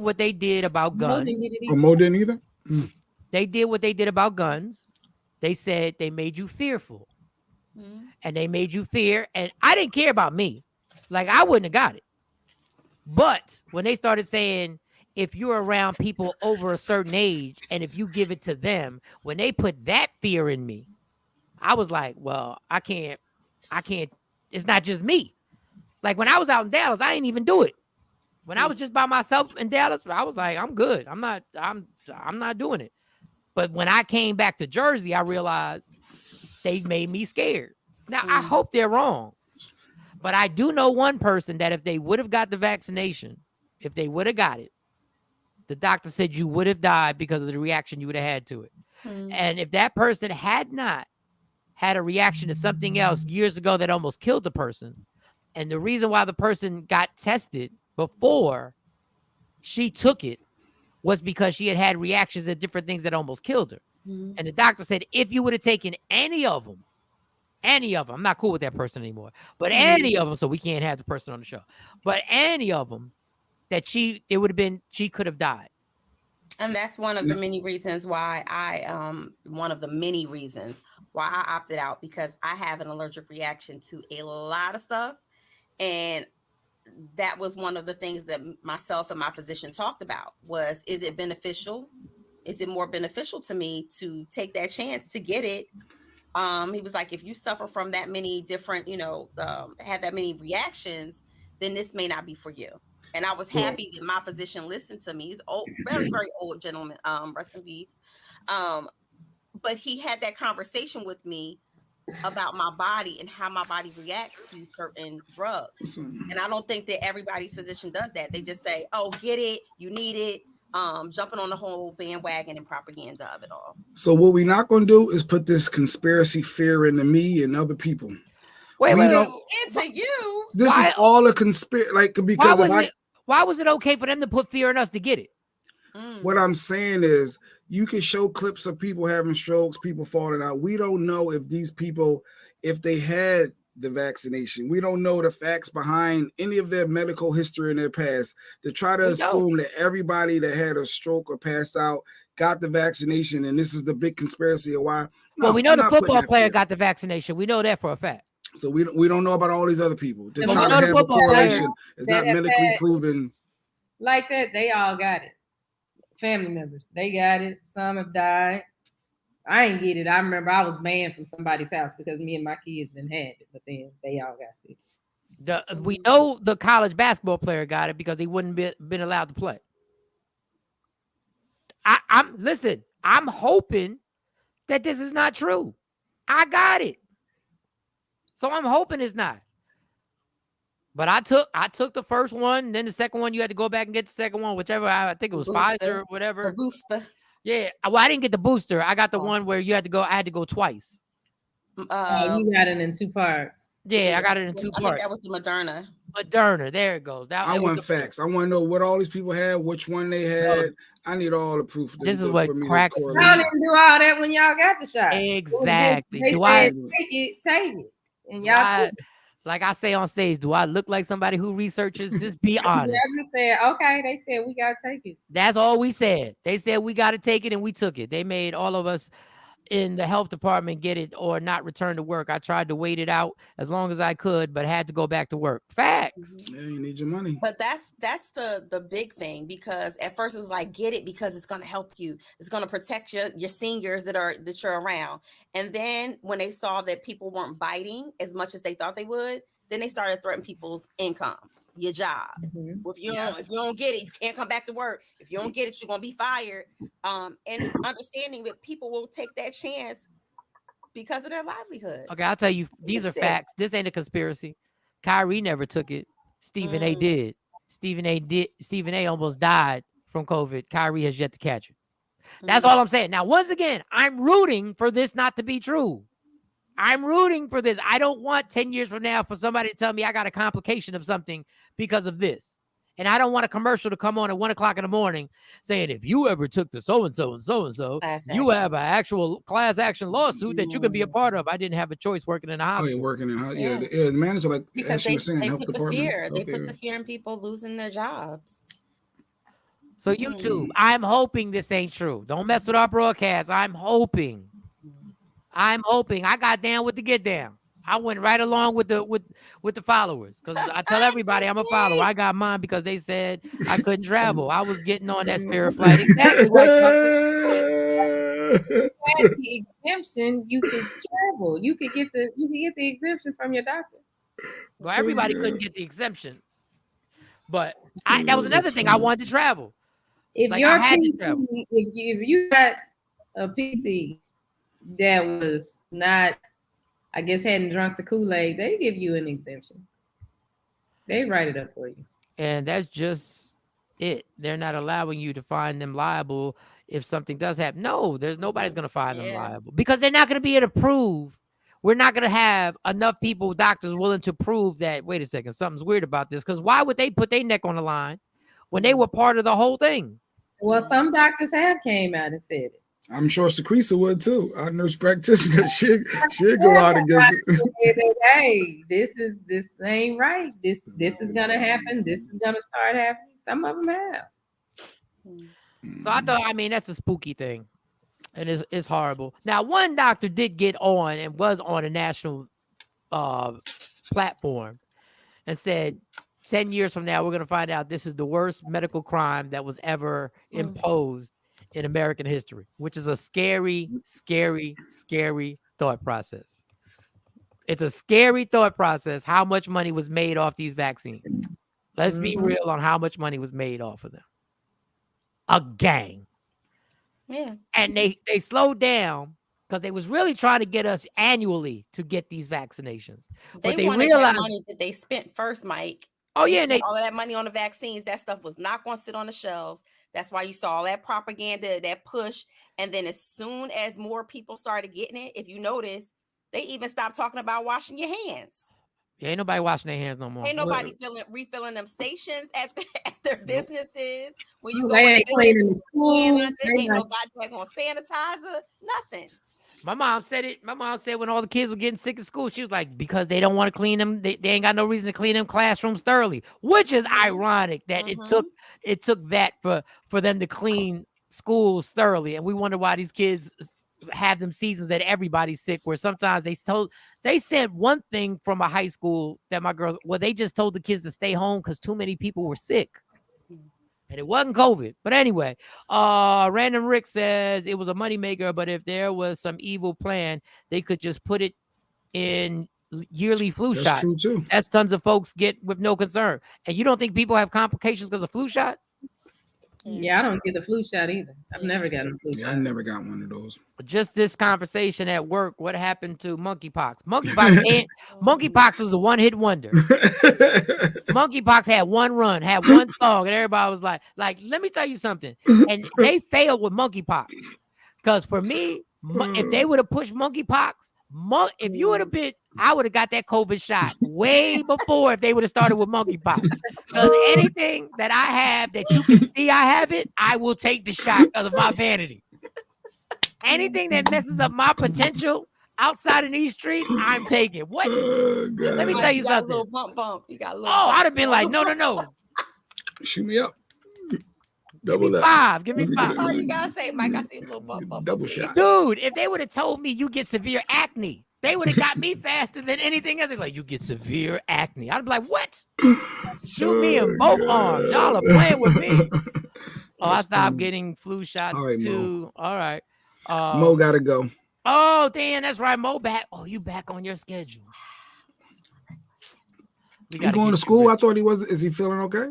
what they did about guns. Mo didn't either. They did what they did about guns. They said they made you fearful, and they made you fear. And I didn't care about me. Like, I wouldn't have got it. But when they started saying, if you're around people over a certain age, and if you give it to them, when they put that fear in me, I was like, well, I can't. It's not just me. Like when I was out in Dallas, I didn't even do it. When I was just by myself in Dallas, I was like, I'm good. I'm not doing it. But when I came back to Jersey, I realized they made me scared. Now, I hope they're wrong. But I do know one person that if they would have got the vaccination, if they would have got it, the doctor said you would have died because of the reaction you would have had to it. And if that person had not had a reaction to something else years ago that almost killed the person, and the reason why the person got tested before she took it was because she had had reactions to different things that almost killed her. And the doctor said, if you would have taken any of them, I'm not cool with that person anymore, but any of them, so we can't have the person on the show, but any of them, that she could have died. And that's one of the many reasons why I opted out, because I have an allergic reaction to a lot of stuff. And that was one of the things that myself and my physician talked about was, is it beneficial? Is it more beneficial to me to take that chance to get it? He was like, if you suffer from that many different, have that many reactions, then this may not be for you. And I was happy that my physician listened to me. He's old, very, very old gentleman, rest in peace. But he had that conversation with me about my body and how my body reacts to certain drugs. And I don't think that everybody's physician does that. They just say, oh, get it, you need it, jumping on the whole bandwagon and propaganda of it all. So what we're not going to do is put this conspiracy fear into me and other people. Wait, into you. This is all a conspiracy. Because why was it okay for them to put fear in us to get it? What I'm saying is, you can show clips of people having strokes, people falling out. We don't know if these people, if they had the vaccination. We don't know the facts behind any of their medical history in their past. To try to assume that everybody that had a stroke or passed out got the vaccination, and this is the big conspiracy of why. Well, we know the football player got the vaccination. We know that for a fact. So we don't know about all these other people. They're trying to have a correlation. It's not medically proven. Like that, they all got it. Family members, they got it. Some have died. I ain't get it. I remember I was banned from somebody's house because me and my kids didn't have it, but then they all got sick. We know the college basketball player got it because he wouldn't been allowed to play. I'm hoping that this is not true. I got it. So I'm hoping it's not. But I took the first one, then the second one, you had to go back and get the second one, whichever. I think it was Pfizer or whatever. The booster. Yeah. Well, I didn't get the booster. I got the one where I had to go twice. You got it in 2 parts. Yeah, I got it in 2 parts. I think that was the Moderna. Moderna, there it goes. I want facts. I want to know what all these people had, which one they had. I need all the proof. This is what cracks me. Y'all didn't do all that when y'all got the shot. Exactly. They said, take it. And y'all like I say on stage, do I look like somebody who researches? Just be honest. I just said, okay. They said we gotta take it. That's all we said. They said we gotta take it, and we took it. They made all of us in the health department get it or not return to work. I tried to wait it out as long as I could, but had to go back to work. Facts. Yeah, you need your money. But that's the big thing, because at first it was like, get it because it's going to help you. It's going to protect your seniors that you're around. And then when they saw that people weren't biting as much as they thought they would, then they started threatening people's income, your job. Well, if you don't get it, you can't come back to work. If you don't get it, you're going to be fired. And understanding that people will take that chance because of their livelihood. Okay, I'll tell you, these are facts. This ain't a conspiracy. Kyrie never took it. Stephen A did. Stephen A almost died from COVID. Kyrie has yet to catch it. That's all I'm saying. Now, once again, I'm rooting for this not to be true. I'm rooting for this. I don't want 10 years from now for somebody to tell me I got a complication of something because of this. And I don't want a commercial to come on at 1 o'clock in the morning saying, if you ever took the so-and-so and so-and-so, you have an actual class action lawsuit that you can be a part of. I didn't have a choice working in a hospital. Oh, you're working in the manager, like because they put the fear. They put the fear in people losing their jobs. So YouTube, I'm hoping this ain't true. Don't mess with our broadcast. I'm hoping. I got down with the get down. I went right along with the followers, because I tell everybody I'm a follower. I got mine because they said I couldn't travel. I was getting on that Spirit flight. Exactly. had the exemption, you could travel. You could get the exemption from your doctor. Well, everybody couldn't get the exemption, but that was another thing. I wanted to travel. If like, your I had PC, to travel. if you got a PC that was not, I guess, hadn't drunk the Kool-Aid, they give you an exemption. They write it up for you. And that's just it. They're not allowing you to find them liable if something does happen. No, there's nobody's going to find them liable because they're not going to be able to prove. We're not going to have enough people, doctors, willing to prove that, wait a second, something's weird about this. Because why would they put their neck on the line when they were part of the whole thing? Well, some doctors have came out and said it. I'm sure Secresa would too. Our nurse practitioner, she'd go out against it. Hey, this ain't right. This is gonna happen. This is gonna start happening. Some of them have. So I thought, I mean, that's a spooky thing, and it's horrible. Now, one doctor did get on and was on a national platform and said, 10 years from now, we're going to find out this is the worst medical crime that was ever imposed in American history, which is a scary, scary, scary thought process. It's a scary thought process how much money was made off these vaccines. Let's be real on how much money was made off of them. A gang. Yeah. And they slowed down because they was really trying to get us annually to get these vaccinations. But they wanted realized that money that they spent first, Mike. Oh, yeah. And all of that money on the vaccines, that stuff was not going to sit on the shelves. That's why you saw all that propaganda, that push. And then as soon as more people started getting it, if you notice, they even stopped talking about washing your hands. Yeah, ain't nobody washing their hands no more. Ain't nobody refilling them stations at their businesses. When you they ain't cleaning the schools. Ain't no goddamn sanitizer, nothing. My mom said it. My mom said when all the kids were getting sick at school, she was like, because they don't want to clean them, they ain't got no reason to clean them classrooms thoroughly, which is ironic that it took that for them to clean schools thoroughly. And we wonder why these kids have them seasons that everybody's sick, where sometimes they said one thing from a high school that my girls, well, they just told the kids to stay home because too many people were sick. And it wasn't COVID. But anyway, Random Rick says it was a moneymaker, but if there was some evil plan, they could just put it in yearly flu shots. That's true too. That's tons of folks get with no concern. And you don't think people have complications because of flu shots? Yeah, I don't get the flu shot either. I've never gotten a flu shot. I never got one of those. Just this conversation at work, what happened to monkeypox? Monkeypox was a one-hit wonder. Monkeypox had one run, had one song, and everybody was like, let me tell you something. And they failed with monkeypox. Because for me, if they would have pushed monkeypox, if you would have been, I would have got that COVID shot way before if they would have started with monkeypox. Because anything that I have that you can see I have it, I will take the shot because of my vanity. Anything that messes up my potential outside of these streets, I'm taking. What? Let me tell you something. A little bump. You got a little I'd have been like, no. Shoot me up. Double that. Give me five. That's all you gotta say, Mike. I see a little bump. Double shot. Dude, if they would have told me you get severe acne, they would have got me faster than anything else. They're like, you get severe acne. I'd be like, what? Shoot me in both arms. Y'all are playing with me. I stopped getting flu shots too. All right. Mo gotta go. Oh, Dan, that's right. Mo back. Oh, you back on your schedule. He going to school? I thought he was. Is he feeling okay?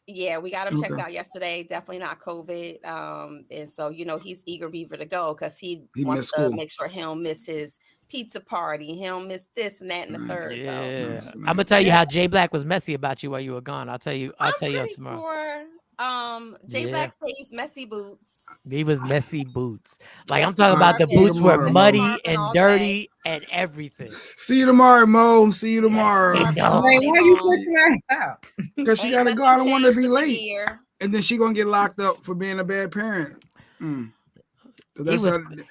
Yeah, we got him checked out yesterday. Definitely not COVID. And so, he's eager beaver to go because he wants to make sure he don't miss his pizza party. He don't miss this and that and the third. Yeah. So. I'm gonna tell you how Jay Black was messy about you while you were gone. I'll tell you tomorrow. Sure. Jay Black stays messy boots. He was messy boots. Like I'm talking about the boots were muddy and dirty and everything. See you tomorrow, Mo. See you tomorrow. Why you pushing her out? Because she gotta go. I don't want to be late. And then she gonna get locked up for being a bad parent.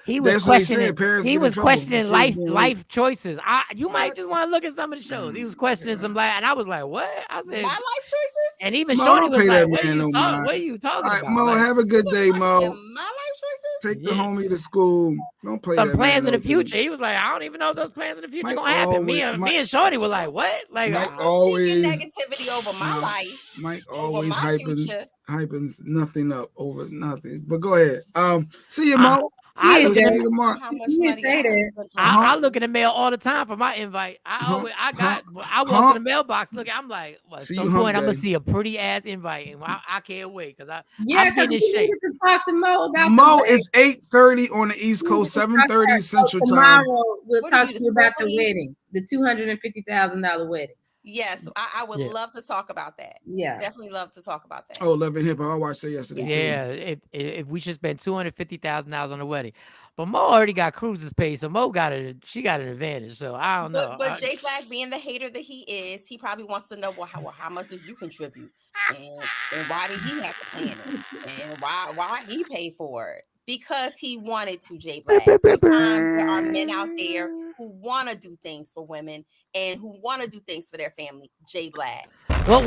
He was questioning life choices. You might just want to look at some of the shows. He was questioning some and I was like, what? I said, my life choices? And even Shawn was like, what are you talking about? Mo, have a good day, Mo. My life choices? Take the homie to school. Don't play some plans in the future. He was like, I don't even know if those plans in the future gonna happen. Me and Shorty were like, what? Like Mike always negativity over my life. Mike always hypens nothing up over nothing. But go ahead. See you, Mo. I Yeah, look at definitely. How much You money say I that. spent I on look in the mail all the time for my invite. I walk in the mailbox looking. I'm like, well, at See some you hump point I'm gonna day. see a pretty ass invite, and I can't wait because Yeah, I'm because getting we in shape. needed to talk to Mo about Mo the is 8:30 on the East Coast, 7:30 Central Time. Tomorrow we'll What talk are you, to the you about score the police? wedding, the $250,000 wedding. Yes, I would Yeah. love to talk about that. Yeah. Definitely love to talk about that. Oh, Love and Hip Hop. I watched that yesterday Yeah, if we should spend $250,000 on the wedding, but Mo already got cruises paid, so Mo she got an advantage. So I don't know. But Jay Black, being the hater that he is, he probably wants to know, well, how much did you contribute, and why did he have to plan it, and why he paid for it? Because he wanted to. Jay Black. Sometimes there are men out there who want to do things for women and who want to do things for their family. Jay Black. What?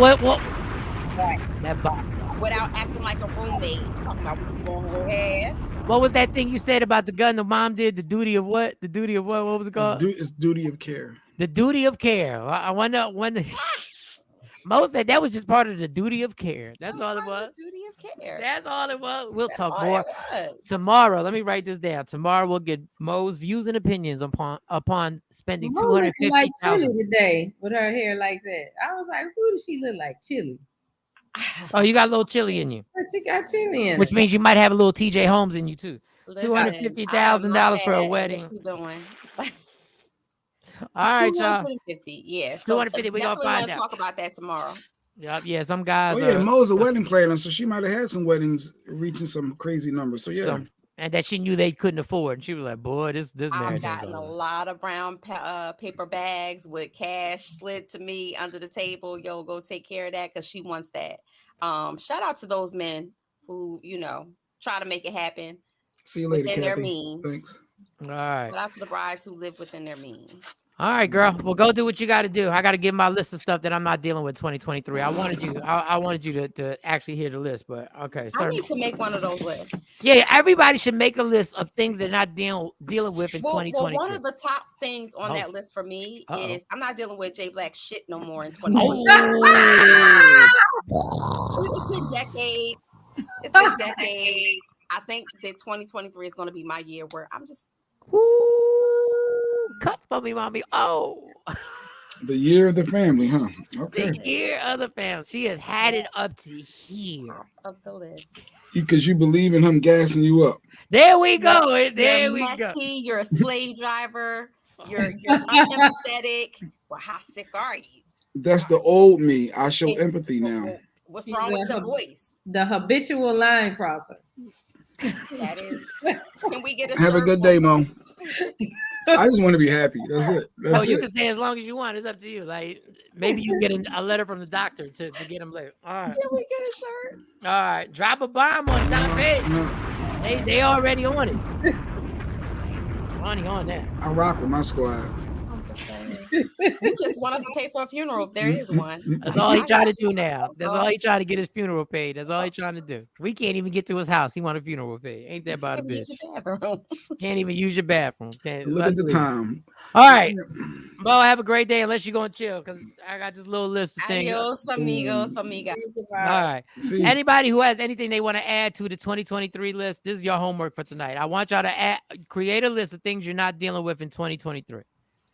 Right. That box. Without acting like a roommate, talking about what you gonna have. What was that thing you said about the gun the mom did? The duty of what? The duty of what? What was it called? It's duty of care. The duty of care. I wonder when Mo said that was just part of the duty of care. That's all it was. Duty of care. That's all it was. We'll That's talk all more it was. tomorrow. Let me write this down. Tomorrow we'll get Mo's views and opinions upon spending Mo looking like Chili $250,000. today with her hair like that. I was like, who does she look like? Chili. Oh, you got a little chili in you. But she got chili in Which it. means you might have a little TJ Holmes in you too. Listen, $250,000 for a wedding. What you doing? All right, y'all. 250, yeah. So 250. We gonna find out. Talk about that tomorrow. Yep, yeah. Some guys. Oh yeah, Mo's a wedding planner, so she might have had some weddings reaching some crazy numbers. So yeah. And that she knew they couldn't afford. She was like, "Boy, this marriage." I've gotten a lot of brown paper bags with cash slid to me under the table. Yo, go take care of that because she wants that. Shout out to those men who try to make it happen. See you later, within Kathy. Their means. Thanks. All right. Shout out to the brides who live within their means. All right, girl. Well, go do what you got to do. I got to give my list of stuff that I'm not dealing with 2023. I wanted you to actually hear the list, but okay. I need to make one of those lists. Yeah, everybody should make a list of things they're not dealing with in 2023. Well, one of the top things on that list for me is I'm not dealing with Jay Black shit no more in 2023. It's been decades. It's been decades. I think that 2023 is going to be my year where I'm just. Cut for me, mommy. Oh. The year of the family, huh? Okay. The year of the family. She has had it up to here. Of the list. Because you believe in him gassing you up. There we go. There we go. You're a slave driver. You're unempathetic. Well, how sick are you? That's the old me. I show empathy now. What's wrong with your voice? The habitual line crosser. That is. Can we get a Have a good day, Mom. I just want to be happy. That's it. You can stay as long as you want. It's up to you. Like maybe you get a letter from the doctor to get him later. All right. Can we get a shirt? All right. Drop a bomb on Don Page. They already on it. Ronnie on that. I rock with my squad. We just want us to pay for a funeral if there is one. That's all he trying to do now. That's all he trying to get his funeral paid. That's all he trying to do. We can't even get to his house. He want a funeral paid. Ain't that about a bitch? Can't even use your bathroom. Look at the time. All right. Bo, have a great day unless you're going to chill because I got this little list of things. Adios, amigos, amiga. All right. Anybody who has anything they want to add to the 2023 list, this is your homework for tonight. I want y'all to create a list of things you're not dealing with in 2023.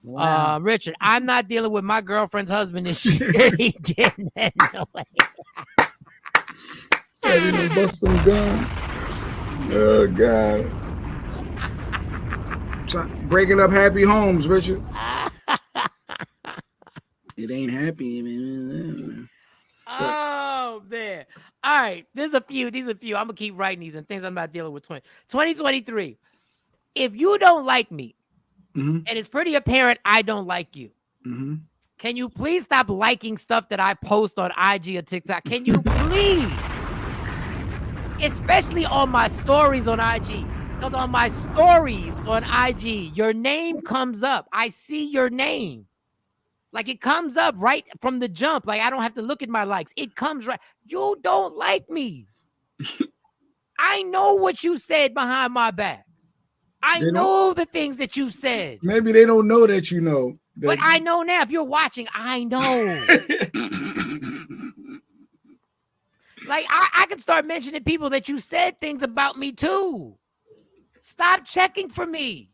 Wow. Richard, I'm not dealing with my girlfriend's husband this year. He getting that away. Bust them guns. Oh God. Breaking up happy homes, Richard. It ain't happy, man. Oh man. All right. These are a few. I'm gonna keep writing these and things I'm not dealing with 2023. If you don't like me, and it's pretty apparent I don't like you. Can you please stop liking stuff that I post on IG or TikTok? Can you please? Especially on my stories on IG. Because on my stories on IG, your name comes up. I see your name. Like it comes up right from the jump. Like I don't have to look at my likes. It comes right. You don't like me. I know what you said behind my back. I know the things that you said. Maybe they don't know that you know. But I know now. If you're watching, I know. Like I could start mentioning people that you said things about me too. Stop checking for me.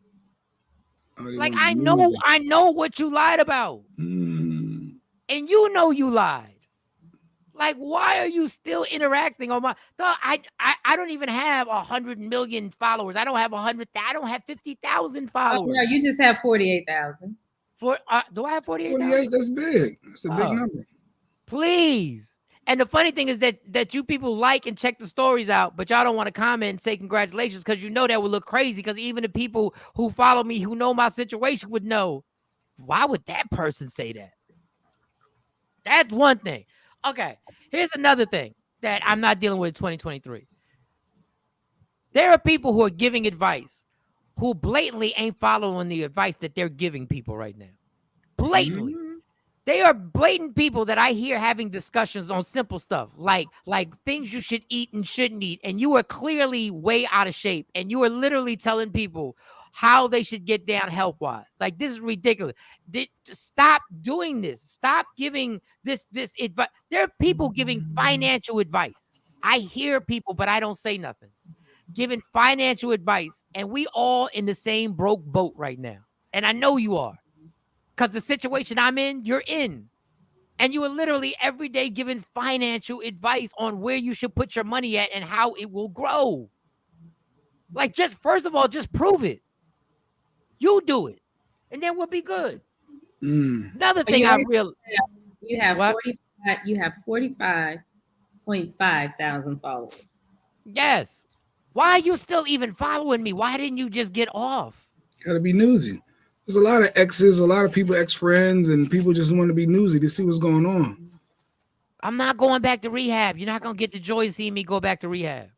Like I know what you lied about. And you know you lied. Like, why are you still interacting on my? I don't even have 100 million followers. I don't have 100. I don't have 50,000 followers. Oh, no, you just have 48,000. Do I have 48,000? 48. That's big. That's a big number. Please. And the funny thing is that you people like and check the stories out, but y'all don't want to comment and say congratulations because you know that would look crazy. Because even the people who follow me, who know my situation, would know. Why would that person say that? That's one thing. Okay, here's another thing that I'm not dealing with in 2023. There are people who are giving advice who blatantly ain't following the advice that they're giving people right now. Blatantly. They are blatant people that I hear having discussions on simple stuff, like things you should eat and shouldn't eat, and you are clearly way out of shape, and you are literally telling people how they should get down health-wise. Like, this is ridiculous. Stop doing this. Stop giving this advice. There are people giving financial advice. I hear people, but I don't say nothing. Giving financial advice, and we all in the same broke boat right now. And I know you are. Because the situation I'm in, you're in. And you are literally every day giving financial advice on where you should put your money at and how it will grow. Like, first of all, just prove it. You do it. And then we'll be good. Another thing I realized. You have 45.5 thousand followers. Yes. Why are you still even following me? Why didn't you just get off? Gotta be newsy. There's a lot of exes, a lot of people, ex-friends, and people just want to be newsy to see what's going on. I'm not going back to rehab. You're not going to get the joy of seeing me go back to rehab.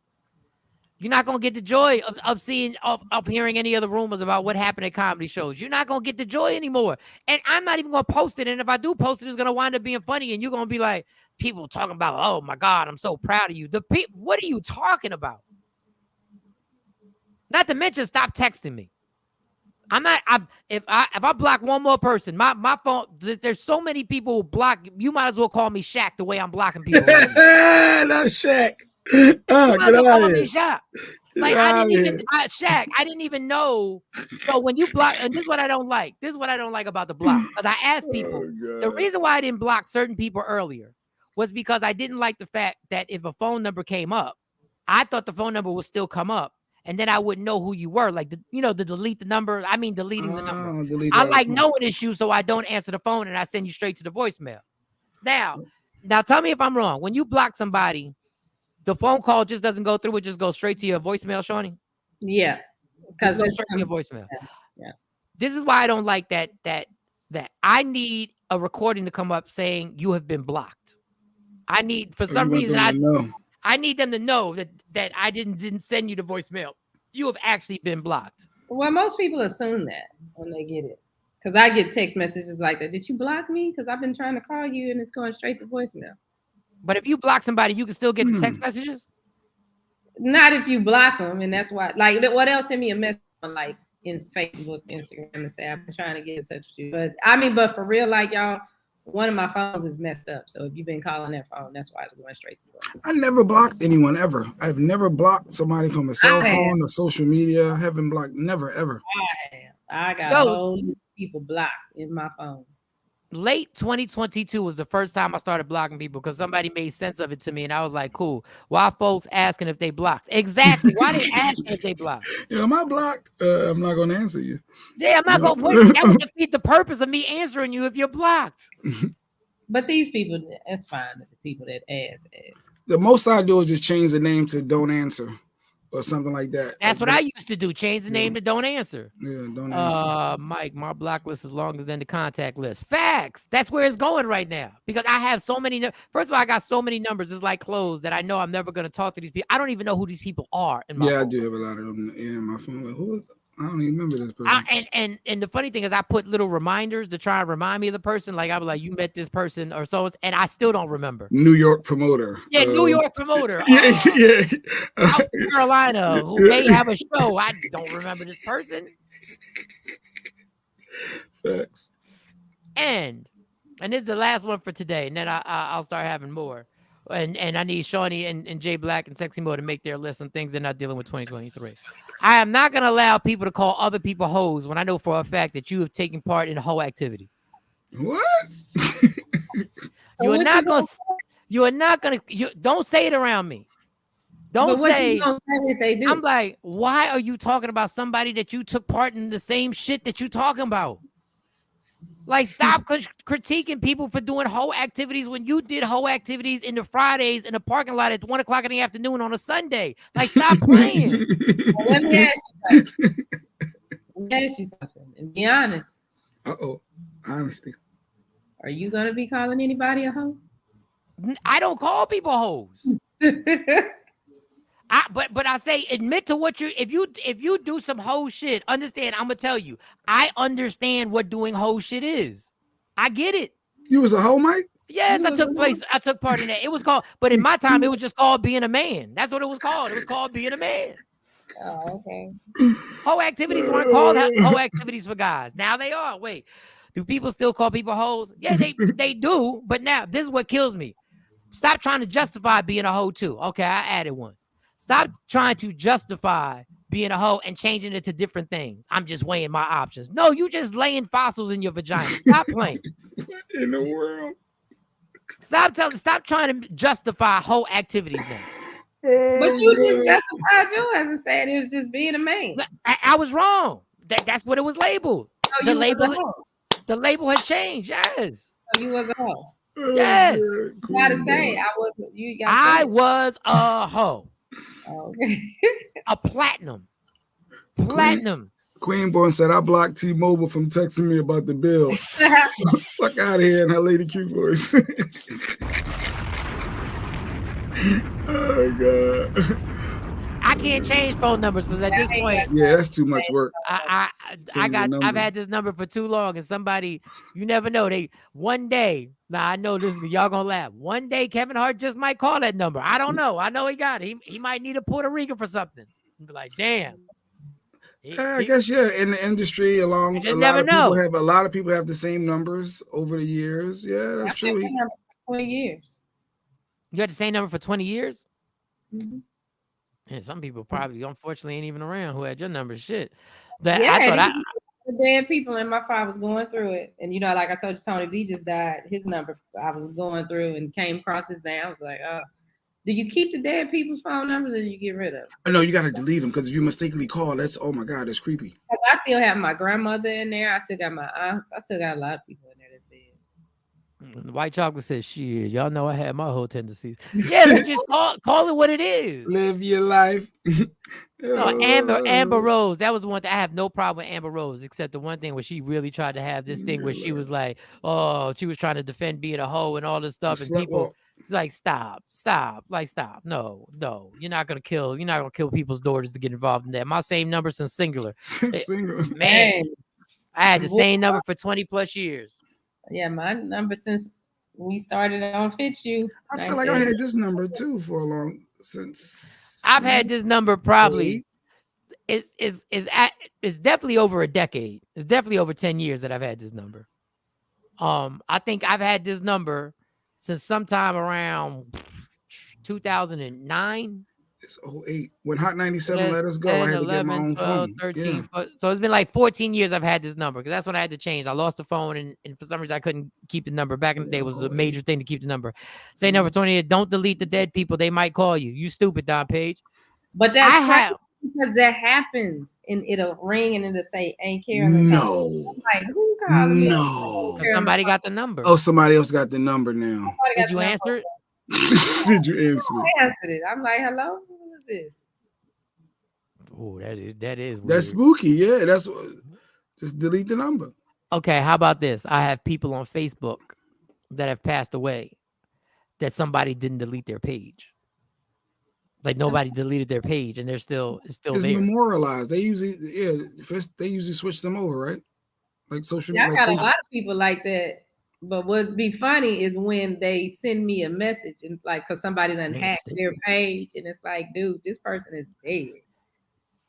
You're not going to get the joy of hearing any of the rumors about what happened at comedy shows. You're not going to get the joy anymore. And I'm not even going to post it. And if I do post it, it's going to wind up being funny. And you're going to be like, people talking about, oh, my God, I'm so proud of you. What are you talking about? Not to mention, stop texting me. If I block one more person, my phone, there's so many people who block. You might as well call me Shaq the way I'm blocking people. Right Not Shaq. Get out of here. Shaq. Like, Shaq, I didn't even know. So when you block, and this is what I don't like. This is what I don't like about the block. Because I asked people, the reason why I didn't block certain people earlier was because I didn't like the fact that if a phone number came up, I thought the phone number would still come up. And then I wouldn't know who you were. Like, the delete the number. I mean, deleting the number. I like knowing it's you, so I don't answer the phone and I send you straight to the voicemail. Now tell me if I'm wrong. When you block somebody, the phone call just doesn't go through. It just goes straight to your voicemail, Shawnee? Yeah. Because it goes straight to your voicemail. Yeah. This is why I don't like that I need a recording to come up saying you have been blocked. I need, for some reason, I need them to know that I didn't send you the voicemail. You have actually been blocked. Well, most people assume that when they get it. Because I get text messages like that. Did you block me? Because I've been trying to call you and it's going straight to voicemail. But if you block somebody, you can still get the text messages? Not if you block them. And that's why, like, what else? Send me a message on, like, in Facebook, Instagram, and say, I've been trying to get in touch with you. But for real, like, y'all, one of my phones is messed up. So if you've been calling that phone, that's why it's going straight to voicemail. I never blocked anyone ever. I've never blocked somebody from a cell phone or social media. I haven't blocked, never, ever. I got a whole lot of people blocked in my phone. Late 2022 was the first time I started blocking people because somebody made sense of it to me. And I was like, cool. Why folks asking if they blocked? Exactly. Why they asking if they blocked? Am I blocked? I'm not going to answer you. Yeah, I'm not going to. That would defeat the purpose of me answering you if you're blocked. But these people, it's fine. The people that ask. The most I do is just change the name to don't answer or something like that. That's what I used to do. Change the name to don't answer. Yeah, don't answer. Mike, my block list is longer than the contact list. Facts. That's where it's going right now. Because I have so many. First of all, I got so many numbers. It's like closed that I know I'm never going to talk to these people. I don't even know who these people are in my phone. I do have a lot of them in my phone. Like, who is that? I don't even remember this person. And the funny thing is I put little reminders to try and remind me of the person. Like I was like, you met this person or so, and I still don't remember. New York promoter. Yeah, New York promoter. South Carolina, who may have a show. I don't remember this person. Facts. And this is the last one for today, and then I'll start having more. And I need Shawnee and Jay Black and Sexy Mo to make their list on things they're not dealing with 2023. I am not going to allow people to call other people hoes when I know for a fact that you have taken part in hoe activities. What? You are not going to. You are not going to. Don't say it around me. Don't say. You don't say if they do. I'm like, why are you talking about somebody that you took part in the same shit that you talking about? Like, stop critiquing people for doing hoe activities when you did hoe activities in the Fridays in the parking lot at 1 o'clock in the afternoon on a Sunday. Like, stop playing. Let me ask you something. Let me ask you something and be honest. Honesty. Are you gonna be calling anybody a hoe? I don't call people hoes. But I say admit to what you if you do some hoe shit, understand, I'm gonna tell you, I understand what doing hoe shit is. I get it. You was a hoe, Mike? Yes, I took part in that. It was called, but in my time, it was just called being a man. That's what it was called. It was called being a man. Oh, okay. Hoe activities weren't called hoe activities for guys. Now they are. Wait, do people still call people hoes? Yeah, they do. But now this is what kills me. Stop trying to justify being a hoe too. Okay, I added one. Stop trying to justify being a hoe and changing it to different things. I'm just weighing my options. No, you just laying fossils in your vagina. Stop playing. What in the world? Stop trying to justify hoe activities now. But you just justified yours and said it was just being a man. I was wrong. That's what it was labeled. Oh, the label has changed. Yes. So you was a hoe. Yes. You gotta say I wasn't. I was a hoe. Okay. A platinum. Queenborn said, I blocked T-Mobile from texting me about the bill. Fuck out of here in her Lady Q voice. Oh, God. I can't change phone numbers because at this point, yeah, that's too much work. I've had this number for too long, and somebody, you never know. One day, now I know this, y'all gonna laugh. One day, Kevin Hart just might call that number. I don't know. I know he got it. He might need a Puerto Rican for something. Be like, damn. I guess in the industry, a lot of people have the same numbers over the years. Yeah, that's true. 20 years. You had the same number for 20 years? Mm-hmm. And some people probably, unfortunately, ain't even around who had your number. Shit. The dead people, and my father was going through it. And, like I told you, Tony B just died. His number, I was going through and came across his name. I was like, do you keep the dead people's phone numbers or do you get rid of them? No, you got to delete them because if you mistakenly call, oh my God, that's creepy. Because I still have my grandmother in there. I still got my aunts. I still got a lot of people in there that's dead. White Chocolate says, shit, y'all know I had my whole tendencies. Yeah, they just call it what it is. Live your life. No, Amber Rose. That was the one thing. I have no problem with Amber Rose, except the one thing where she really tried to have this thing where she was like, she was trying to defend being a hoe and all this stuff. And people, it's like, stop. No, you're not gonna kill people's daughters to get involved in that. My same number since Singular. Man, I had the same number for 20 plus years. Yeah, my number since we started on Fit You. I feel like I had this number too since I've had this number probably it's definitely over a decade. It's definitely over 10 years that I've had this number. I think I've had this number since sometime around 2009. It's 08. When Hot 97 let us go, 10, I had 11, to get my own 12, phone. 13, yeah. So it's been like 14 years I've had this number because that's when I had to change. I lost the phone and for some reason I couldn't keep the number. Back in the day, it was a major thing to keep the number. Say number 28, don't delete the dead people. They might call you. You stupid, Don Page. But that's because that happens and it'll ring and it'll say, ain't caring. No. Like, who called me? No. Because somebody got the number. Oh, somebody else got the number now. Did you answer it? Did you answer it? I answered it. I'm like, hello? Who is this? Oh, that is weird. That's spooky. Yeah, that's just delete the number. Okay, how about this? I have people on Facebook that have passed away that somebody didn't delete their page. Like nobody deleted their page, and it's still there. Memorialized. They usually switch them over, right? Like social. Yeah, I got a lot of people like that. But what'd be funny is when they send me a message and like, cause somebody done hacked their page, and it's like, dude, this person is dead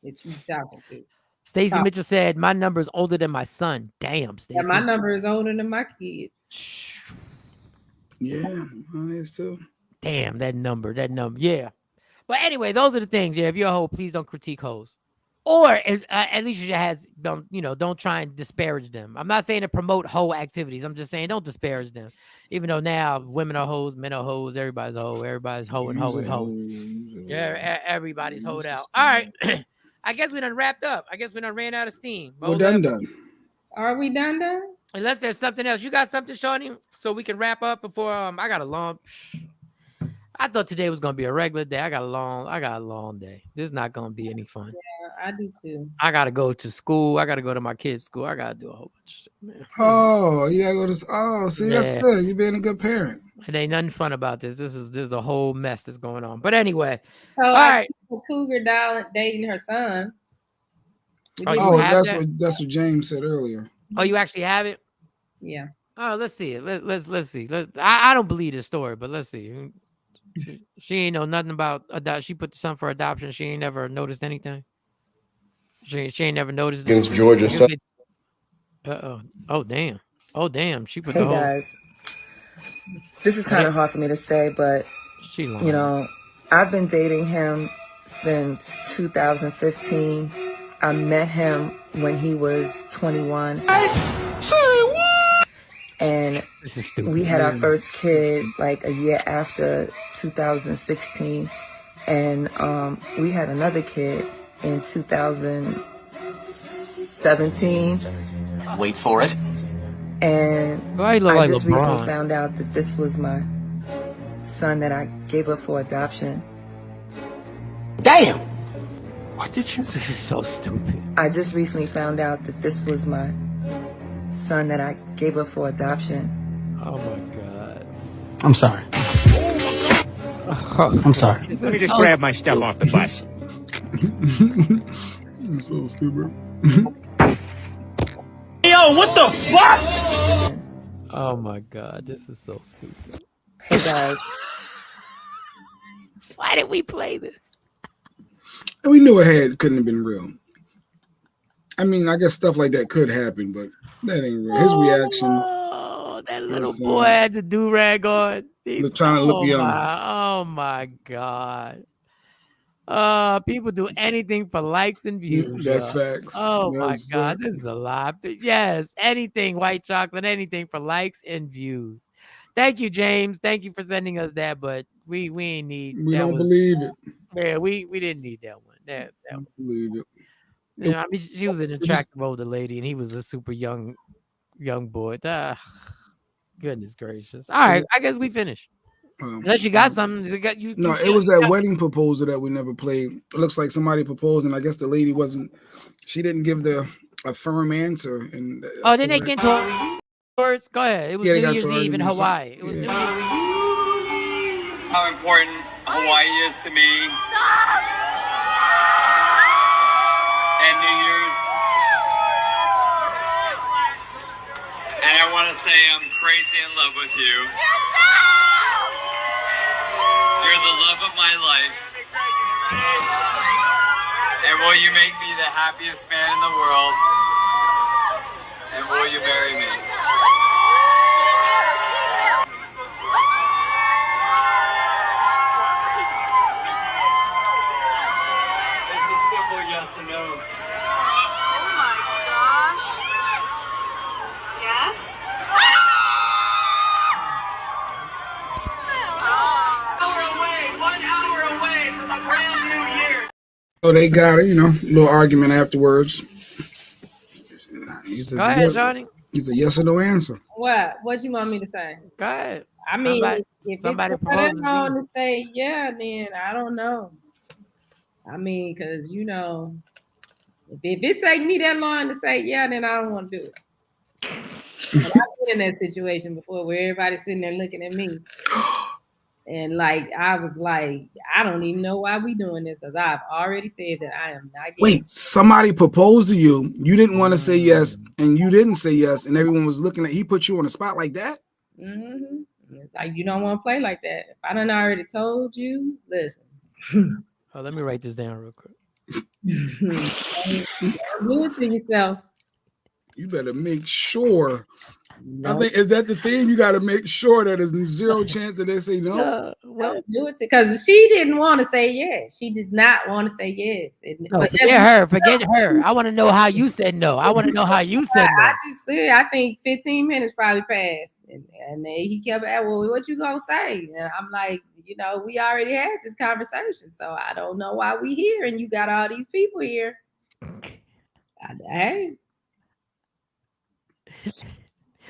that you talking to. Stacey Mitchell said, "My number is older than my son." Damn, Stacey. Yeah, my number is older than my kids. Yeah, mine is too. Damn, that number. Yeah. But anyway, those are the things. Yeah, if you're a hoe, please don't critique hoes. Or at least you don't try and disparage them. I'm not saying to promote hoe activities. I'm just saying don't disparage them. Even though now women are hoes, men are hoes, everybody's a hoe, everybody's hoe and hoe and hoe. Yeah, everybody's hoed out. All right. I guess we done wrapped up. I guess we done ran out of steam. We're done. Are we done? Unless there's something else. You got something, Shawnee? So we can wrap up before I got a long. I thought today was gonna be a regular day. I got a long day. This is not gonna be any fun. Yeah, I do too. I gotta go to school. I gotta go to my kids' school. I gotta do a whole bunch of shit, man. Oh, you gotta go to. Oh, see, that's good. You're being a good parent. It ain't nothing fun about this. There's a whole mess that's going on. But anyway, so all right. Cougar dating her son. That's what James said earlier. Oh, you actually have it? Yeah. Oh, let's see it. Let's see. I don't believe this story, but let's see. She ain't know nothing about adoption. She put the son for adoption. She ain't never noticed anything. She ain't never noticed against Georgia. Oh damn. She put the whole. Hey guys, this is kind of hard for me to say, but I've been dating him since 2015. I met him when he was 21. And we had our first kid like a year after 2016. And we had another kid in 2017. Wait for it. And I just recently found out that this was my son that I gave up for adoption. Damn! Why did you? This is so stupid. I just recently found out that this was my son that I gave up for adoption. Oh my God. I'm sorry. I'm sorry. Let me just grab my stuff off the bus. You're so stupid. Yo, what the fuck? Oh my God, this is so stupid. Hey guys. Why did we play this? And we knew it couldn't have been real. I mean, I guess stuff like that could happen, but that ain't real. His reaction. Oh, that little boy had the do-rag on. He's trying to look young. Oh my God. People do anything for likes and views. That's facts. Oh my God, this is a lot. But yes, anything, white chocolate, anything for likes and views. Thank you, James. Thank you for sending us that, but we ain't need. We don't believe it. Yeah, we didn't need that one. That one. Believe it. I mean, she was an attractive older lady, and he was a super young boy. Goodness gracious! All right, I guess we finished. Unless you got something, No, it was that wedding proposal that we never played. It looks like somebody proposed, and I guess the lady she didn't give a firm answer. And then they get into words. Go ahead. It was New Year's Eve in Hawaii. It was New Year's. How important Hawaii is to me. And New Year's. And I want to say I'm crazy in love with you. You're the love of my life. And will you make me the happiest man in the world? And will you marry me? It's a simple yes or no. Oh my gosh. Yes? 1 hour away from a brand new year. So they got a little argument afterwards. He says, go ahead, Johnny. It's a yes or no answer. What you want me to say? Go ahead. I mean, if somebody proposes to say yeah, then I don't know. I mean, because if it take me that long to say yeah, then I don't want to do it. But I've been in that situation before where everybody's sitting there looking at me. And I was like, I don't even know why we doing this because I've already said that I am not getting. Wait, somebody proposed to you. You didn't want to say yes, and you didn't say yes, and everyone was looking at. He put you on the spot like that. Mm-hmm. Like you don't want to play like that. If I done already told you, listen. Let me write this down real quick. Do it to yourself. You better make sure I think is that the thing? You got to make sure that there's zero chance that they say no. Don't do it because she didn't want to say yes. She did not want to say yes. No, forget her. I want to know how you said no. I want to know how you said no. I just said I think 15 minutes probably passed, and he kept asking, "Well, what you gonna say?" And I'm like, we already had this conversation, so I don't know why we here, and you got all these people here. Hey.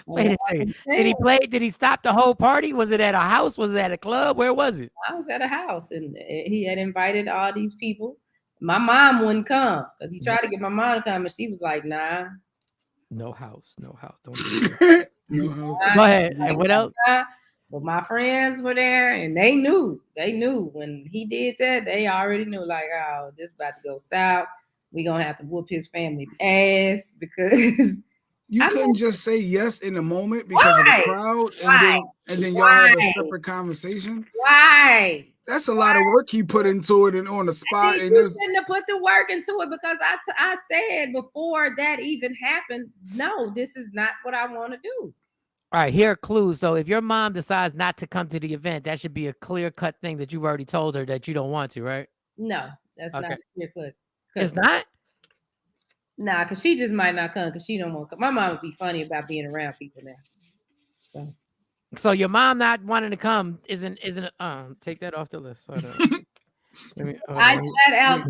Wait a second. Did he play? Did he stop the whole party? Was it at a house? Was it at a club? Where was it? I was at a house, and he had invited all these people. My mom wouldn't come because he tried to get my mom to come, and she was like, "Nah, no house, no house. Don't do that." No house. Go ahead. And what else? But my friends were there, and they knew. They knew when he did that. They already knew, like, oh, this about to go south. We gonna have to whoop his family ass because. You couldn't just say yes in the moment because of the crowd, and then y'all have a separate conversation. Why? That's a lot of work he put into it and on the spot. And you shouldn't have put the work into it because I said before that even happened, no, this is not what I want to do. All right, here are clues. So if your mom decides not to come to the event, that should be a clear-cut thing that you've already told her that you don't want to, right? No, that's not a clear-cut. It's not? Nah, because she just might not come because she don't want to come. My mom would be funny about being around people now. So your mom not wanting to come isn't take that off the list. Hold on. I flat out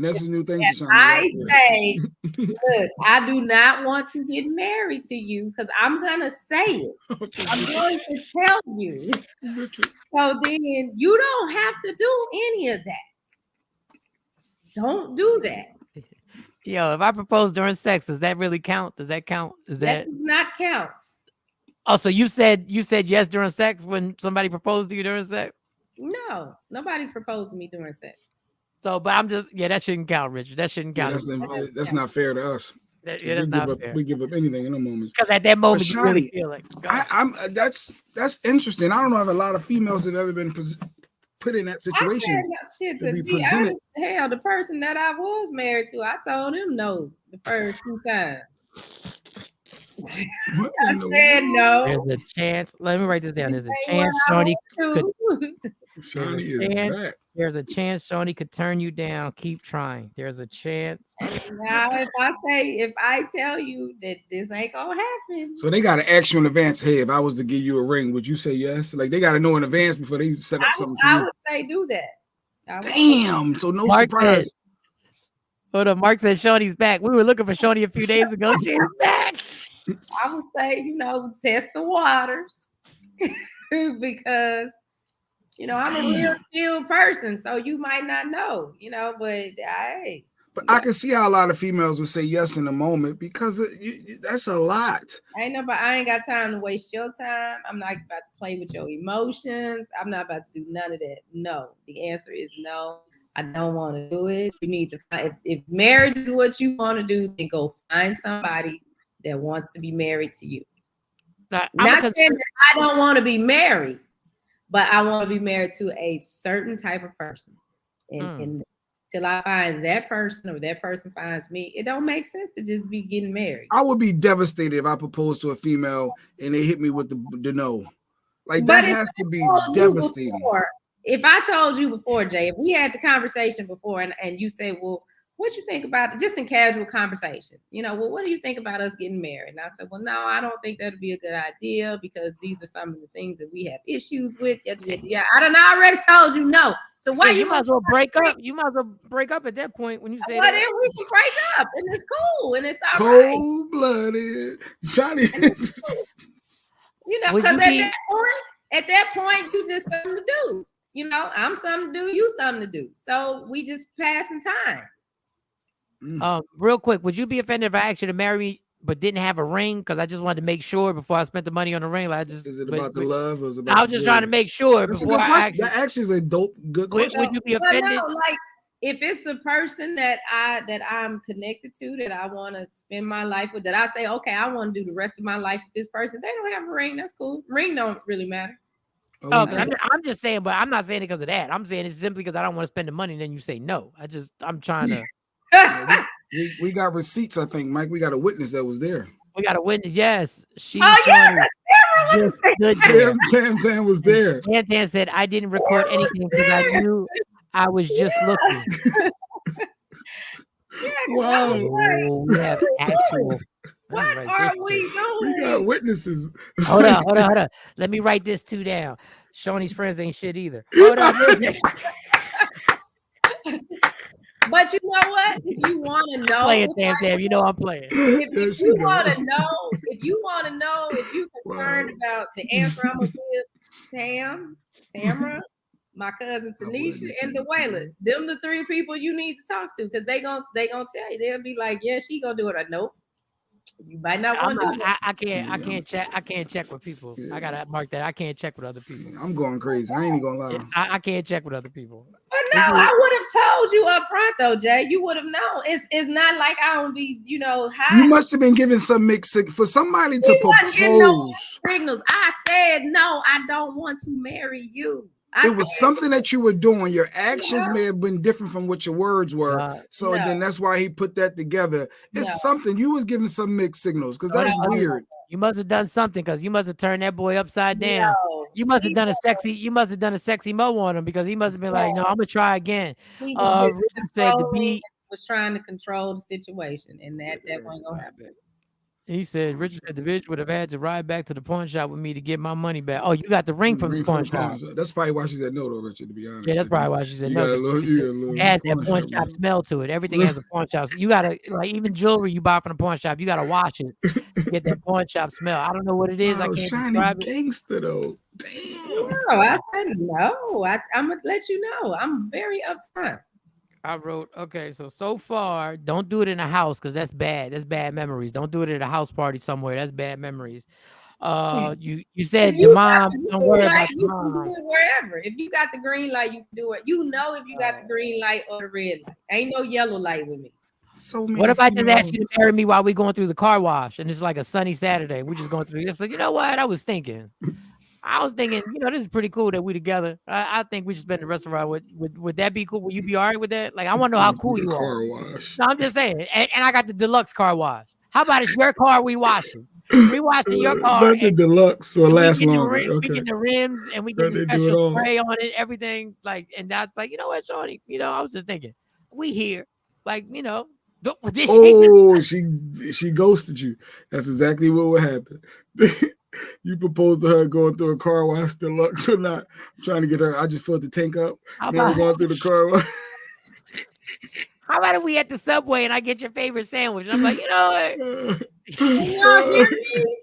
that's a new thing. I say, look, I do not want to get married to you because I'm gonna say it. I'm going to tell you. So then you don't have to do any of that. Don't do that. Yo, if I propose during sex, does that really count? Does that count? That does not count. Oh, so you said yes during sex when somebody proposed to you during sex? No, nobody's proposed to me during sex. So, but I'm just that shouldn't count, Richard. That shouldn't count. That's not fair to us. That's not fair. We give up anything in the moments. Because at that moment, you really feel like that's interesting. I don't know if a lot of females have ever been put in that situation. To be presented. Hell, the person that I was married to, I told him no the first 2 times. I said no. There's a chance. Let me write this down. There's a chance Shawnee could. There's a chance Shawnee could turn you down. Keep trying. There's a chance. Now, if I tell you that this ain't gonna happen, so they gotta ask you in advance. Hey, if I was to give you a ring, would you say yes? Like they gotta know in advance before they set up something for you. I would say do that. Damn. So no surprise. Hold on. Mark said Shawnee's back. We were looking for Shawnee a few days ago. She's back. I would say, test the waters because, I'm a real chill person. So you might not know, but hey. But I can see how a lot of females would say yes in the moment because that's a lot. I ain't got time to waste your time. I'm not about to play with your emotions. I'm not about to do none of that. No, the answer is no. I don't want to do it. You need to find, if marriage is what you want to do, then go find somebody that wants to be married to you. Not saying that I don't want to be married, but I want to be married to a certain type of person. And till I find that person or that person finds me, it don't make sense to just be getting married. I would be devastated if I proposed to a female and they hit me with the no. Like that has to be devastating. If I told you before, Jay, if we had the conversation before and you say, well, what you think about it? Just in casual conversation, well, what do you think about us getting married? And I said, well, no, I don't think that'd be a good idea because these are some of the things that we have issues with. Yeah, I already told you no. So why you might as well break up? You might as well break up at that point when you say that. Then we can break up and it's cool and it's all right. Cold-blooded, Johnny. Because at that point, you just something to do. I'm something to do, you something to do. So we just passing time. Real quick, would you be offended if I asked you to marry me but didn't have a ring? Because I just wanted to make sure before I spent the money on the ring. Is it about the love? Or is it about I was just trying to make sure. That's before a good I question. That actually is a good question. Would you be offended? No, like if it's the person that I'm connected to, that I want to spend my life with, that I say, okay, I want to do the rest of my life with this person. They don't have a ring. That's cool. Ring don't really matter. I'm just saying, but I'm not saying it because of that. I'm saying it's simply because I don't want to spend the money. And then you say no. I'm trying to. We got receipts, I think, Mike. We got a witness that was there. We got a witness. Yes, Tam was there. Tam said, "I didn't record anything because I knew I was just looking." Wow. Oh, we have actual. What are we doing? We got witnesses. Hold on. Let me write this two down. Shawnee's friends ain't shit either. Hold on. But you know what? If you want to know, playing Tam, you know I'm playing. If you want to know, if you're concerned about the answer I'm gonna give, Tamara, my cousin Tanisha, and the Wayla, them the three people you need to talk to because they gonna tell you. They'll be like, yeah, she gonna do it or nope. You might not want to do that. I can't check with people. I gotta mark that. I can't check with other people. I'm going crazy. I ain't even gonna lie. I can't check with other people. But no, I would have told you up front though, Jay. You would have known. It's not like I don't be, high. You must have been given some mixed for somebody to propose. No signals. I said no, I don't want to marry you. It was something that you were doing. Your actions may have been different from what your words were. Then that's why he put that together. It's something. You was giving some mixed signals because that's weird. You must have done something because you must have turned that boy upside down. You must have done a sexy mo on him because he must have been like, no, I'm gonna try again. He was was trying to control the situation, and that wasn't gonna happen. He said, Richard said the bitch would have had to ride back to the pawn shop with me to get my money back. Oh, you got the ring from the pawn shop. That's probably why she said no, though, Richard, to be honest. Yeah, that's probably why she said no. It has that pawn shop smell to it. Everything has a pawn shop. You got to, even jewelry you buy from the pawn shop, you got to wash it to get that pawn shop smell. I don't know what it is. I can't describe it. Gangster, though. Damn. No, I said no. I'm going to let you know. I'm very upfront. I wrote, okay, so far, don't do it in a house because that's bad. That's bad memories. Don't do it at a house party somewhere. That's bad memories. You said your mom, don't worry about your mom. Do it wherever. If you got the green light, you can do it. You know if you got the green light or the red light. Ain't no yellow light with me. What if I just ask you to marry me while we going through the car wash and it's like a sunny Saturday? We're just going through it. Like, you know what? I was thinking, this is pretty cool that we together. I think we should spend the rest of our would that be cool? Would you be all right with that? Like, I want to know how cool you are. No, I'm just saying. And I got the deluxe car wash. How about it's your car we washing? We washing your car. Not the deluxe, so it lasts longer. We get the rims and we get the special spray on it, everything. Like, and that's like, you know what, Shawnee? I was just thinking, we here. Like, she ghosted you. That's exactly what would happen. You proposed to her going through a car wash deluxe or not. I'm trying to get her. I just filled the tank up. Now we're going through the car wash. How about if we at the Subway and I get your favorite sandwich? And I'm like, what? Can y'all hear me?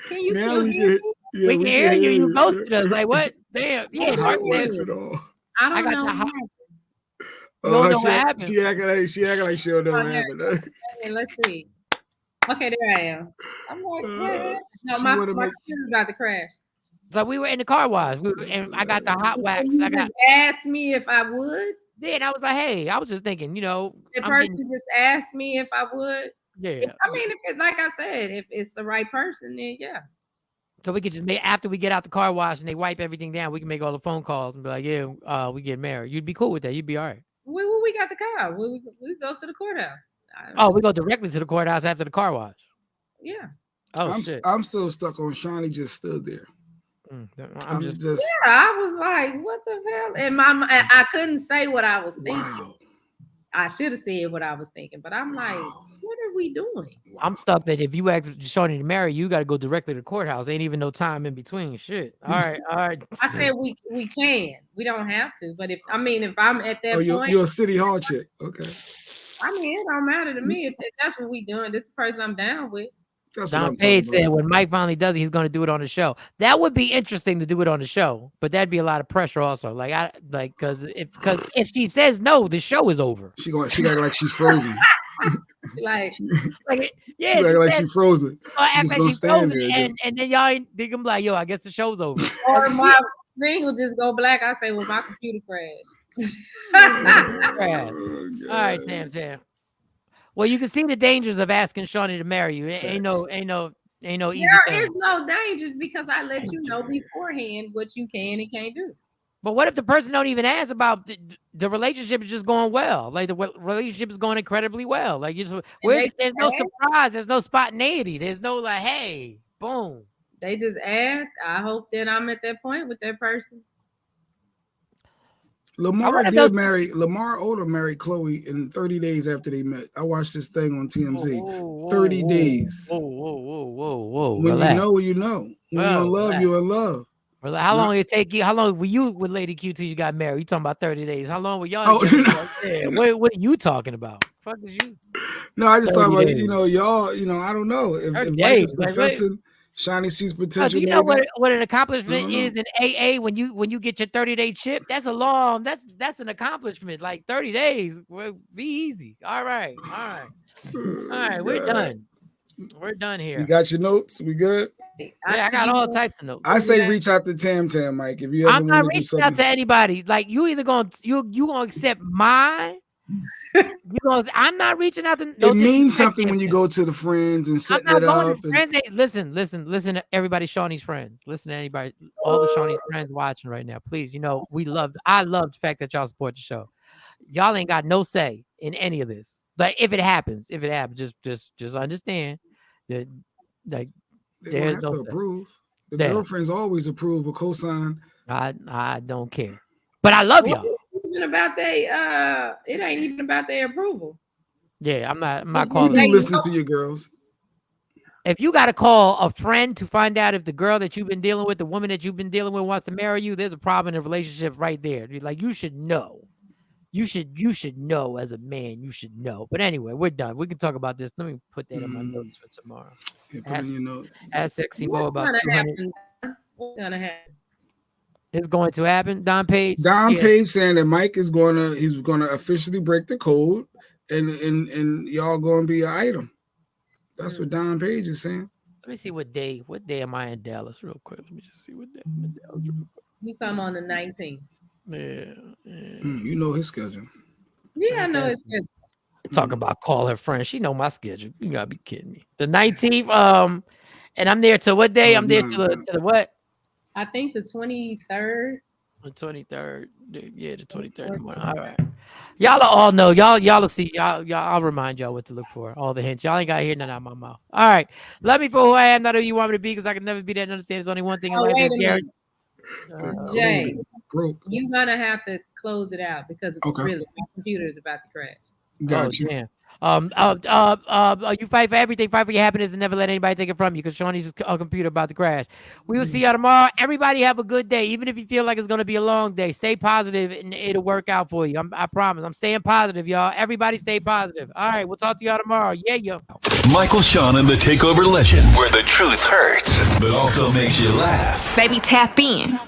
Can you hear me? Yeah, we can hear you. You ghosted us. Like, what? Damn. Yeah, I don't know what happened. You don't know what happened. She acting like she don't know what happened. Let's see. Okay, there I am. I'm like, what? No, my computer's about to crash. So we were in the car wash. And I got the hot wax. You just asked me if I would. Then I was like, hey, I was just thinking, the person just asked me if I would. Yeah. If it's like I said, if it's the right person, then yeah. So we could just after we get out the car wash and they wipe everything down, we can make all the phone calls and be like, yeah, we get married. You'd be cool with that. You'd be all right. We got the car. We go to the courthouse. We go directly to the courthouse after the car wash. Yeah. Oh, shit. I'm still stuck on Shawnee just stood there. I was like, what the hell? And I couldn't say what I was thinking. Wow. I should have said what I was thinking, but I'm like, what are we doing? I'm stuck that if you ask Shawnee to marry you, got to go directly to the courthouse. Ain't even no time in between. Shit. All right. I said we can. We don't have to. But if I'm at that point, you're a city hall chick. Okay. It don't matter to me if that's what we doing. This is the person I'm down with. Don Page said when Mike finally does it, he's going to do it on the show. That would be interesting to do it on the show, but that'd be a lot of pressure also. Because if she says no, the show is over. She got like she's frozen. Yeah, she's frozen. Act like she's frozen, and then y'all they gonna be like, yo, I guess the show's over. Or my screen will just go black. I say, well, my computer crashed. All right, Tam. Well, you can see the dangers of asking Shawnee to marry you. Ain't no easy thing. There is no dangers because I let you know beforehand what you can and can't do. But what if the person don't even ask about the relationship is just going well. Like the relationship is going incredibly well. Like there's no surprise, there's no spontaneity, there's no like, hey, boom. They just ask. I hope that I'm at that point with that person. Lamar Odom married Chloe in 30 days after they met. I watched this thing on TMZ. 30 days. Whoa. When relax. You know, you know. When you're in love, relax. you're in love. How long did it take you? How long were you with Lady Q till you got married? You talking about 30 days? How long were y'all together? What are you talking about? Fuck is you? No, I just thought about y'all. I don't know if Mike is professing. Shawnee sees potential. Do you know what an accomplishment is in AA when you get your 30-day chip? That's that's an accomplishment. Like 30 days, be easy. All right. We're done. We're done here. You got your notes? We good? Yeah, I got all types of notes. I say reach out to Tam, Mike. If you ever I'm not reaching out to anybody. Like you either gonna accept my. I'm not reaching out to. It means something when you go to the friends and set it up. Listen to everybody, Shawnee's friends. Listen to anybody, all the Shawnee's friends watching right now. Please, I love the fact that y'all support the show. Y'all ain't got no say in any of this. Like if it happens, just understand that like there's no approve. The girlfriends always approve or co-sign. I don't care, but I love y'all. It ain't even about their approval. Yeah, I'm not calling. You listen to your girls. If you got to call a friend to find out if the girl that you've been dealing with, the woman that you've been dealing with wants to marry you, there's a problem in the relationship right there. Like you should know. You should know as a man. You should know. But anyway, we're done. We can talk about this. Let me put that in my notes for tomorrow. Ask Sexy Mo about 200. What's gonna happen? It's going to happen. Don Page Page saying that Mike is he's gonna officially break the code, and y'all gonna be an item. That's what Don Page is saying. Let me see what day am I in Dallas real quick. Let me just see what day I'm in Dallas real quick. You come on the 19th. Yeah. You know his schedule. Yeah, I know his schedule. Talk about call her friend. She know my schedule. You gotta be kidding me. The 19th. And I'm there till what day? I'm there till the what? I think the 23rd. The 23rd. Yeah, the 23rd. All right. Y'all all know. Y'all will see. Y'all. I'll remind y'all what to look for. All the hints. Y'all ain't got to hear none out of my mouth. All right. Love me for who I am, not who you want me to be, because I can never be that and understand. There's only one thing in life that's guaranteed. Jay, you're gonna have to close it out because really my computer is about to crash. Gotcha. You fight for everything, fight for your happiness, and never let anybody take it from you, because Shawnee's computer about to crash. We will see y'all tomorrow. Everybody have a good day, even if you feel like it's gonna be a long day. Stay positive, and it'll work out for you. I promise. I'm staying positive, y'all. Everybody stay positive. All right, we'll talk to y'all tomorrow. Yeah. Michael, Shawn, and the Takeover Legends, where the truth hurts, but also makes you laugh. Baby, tap in.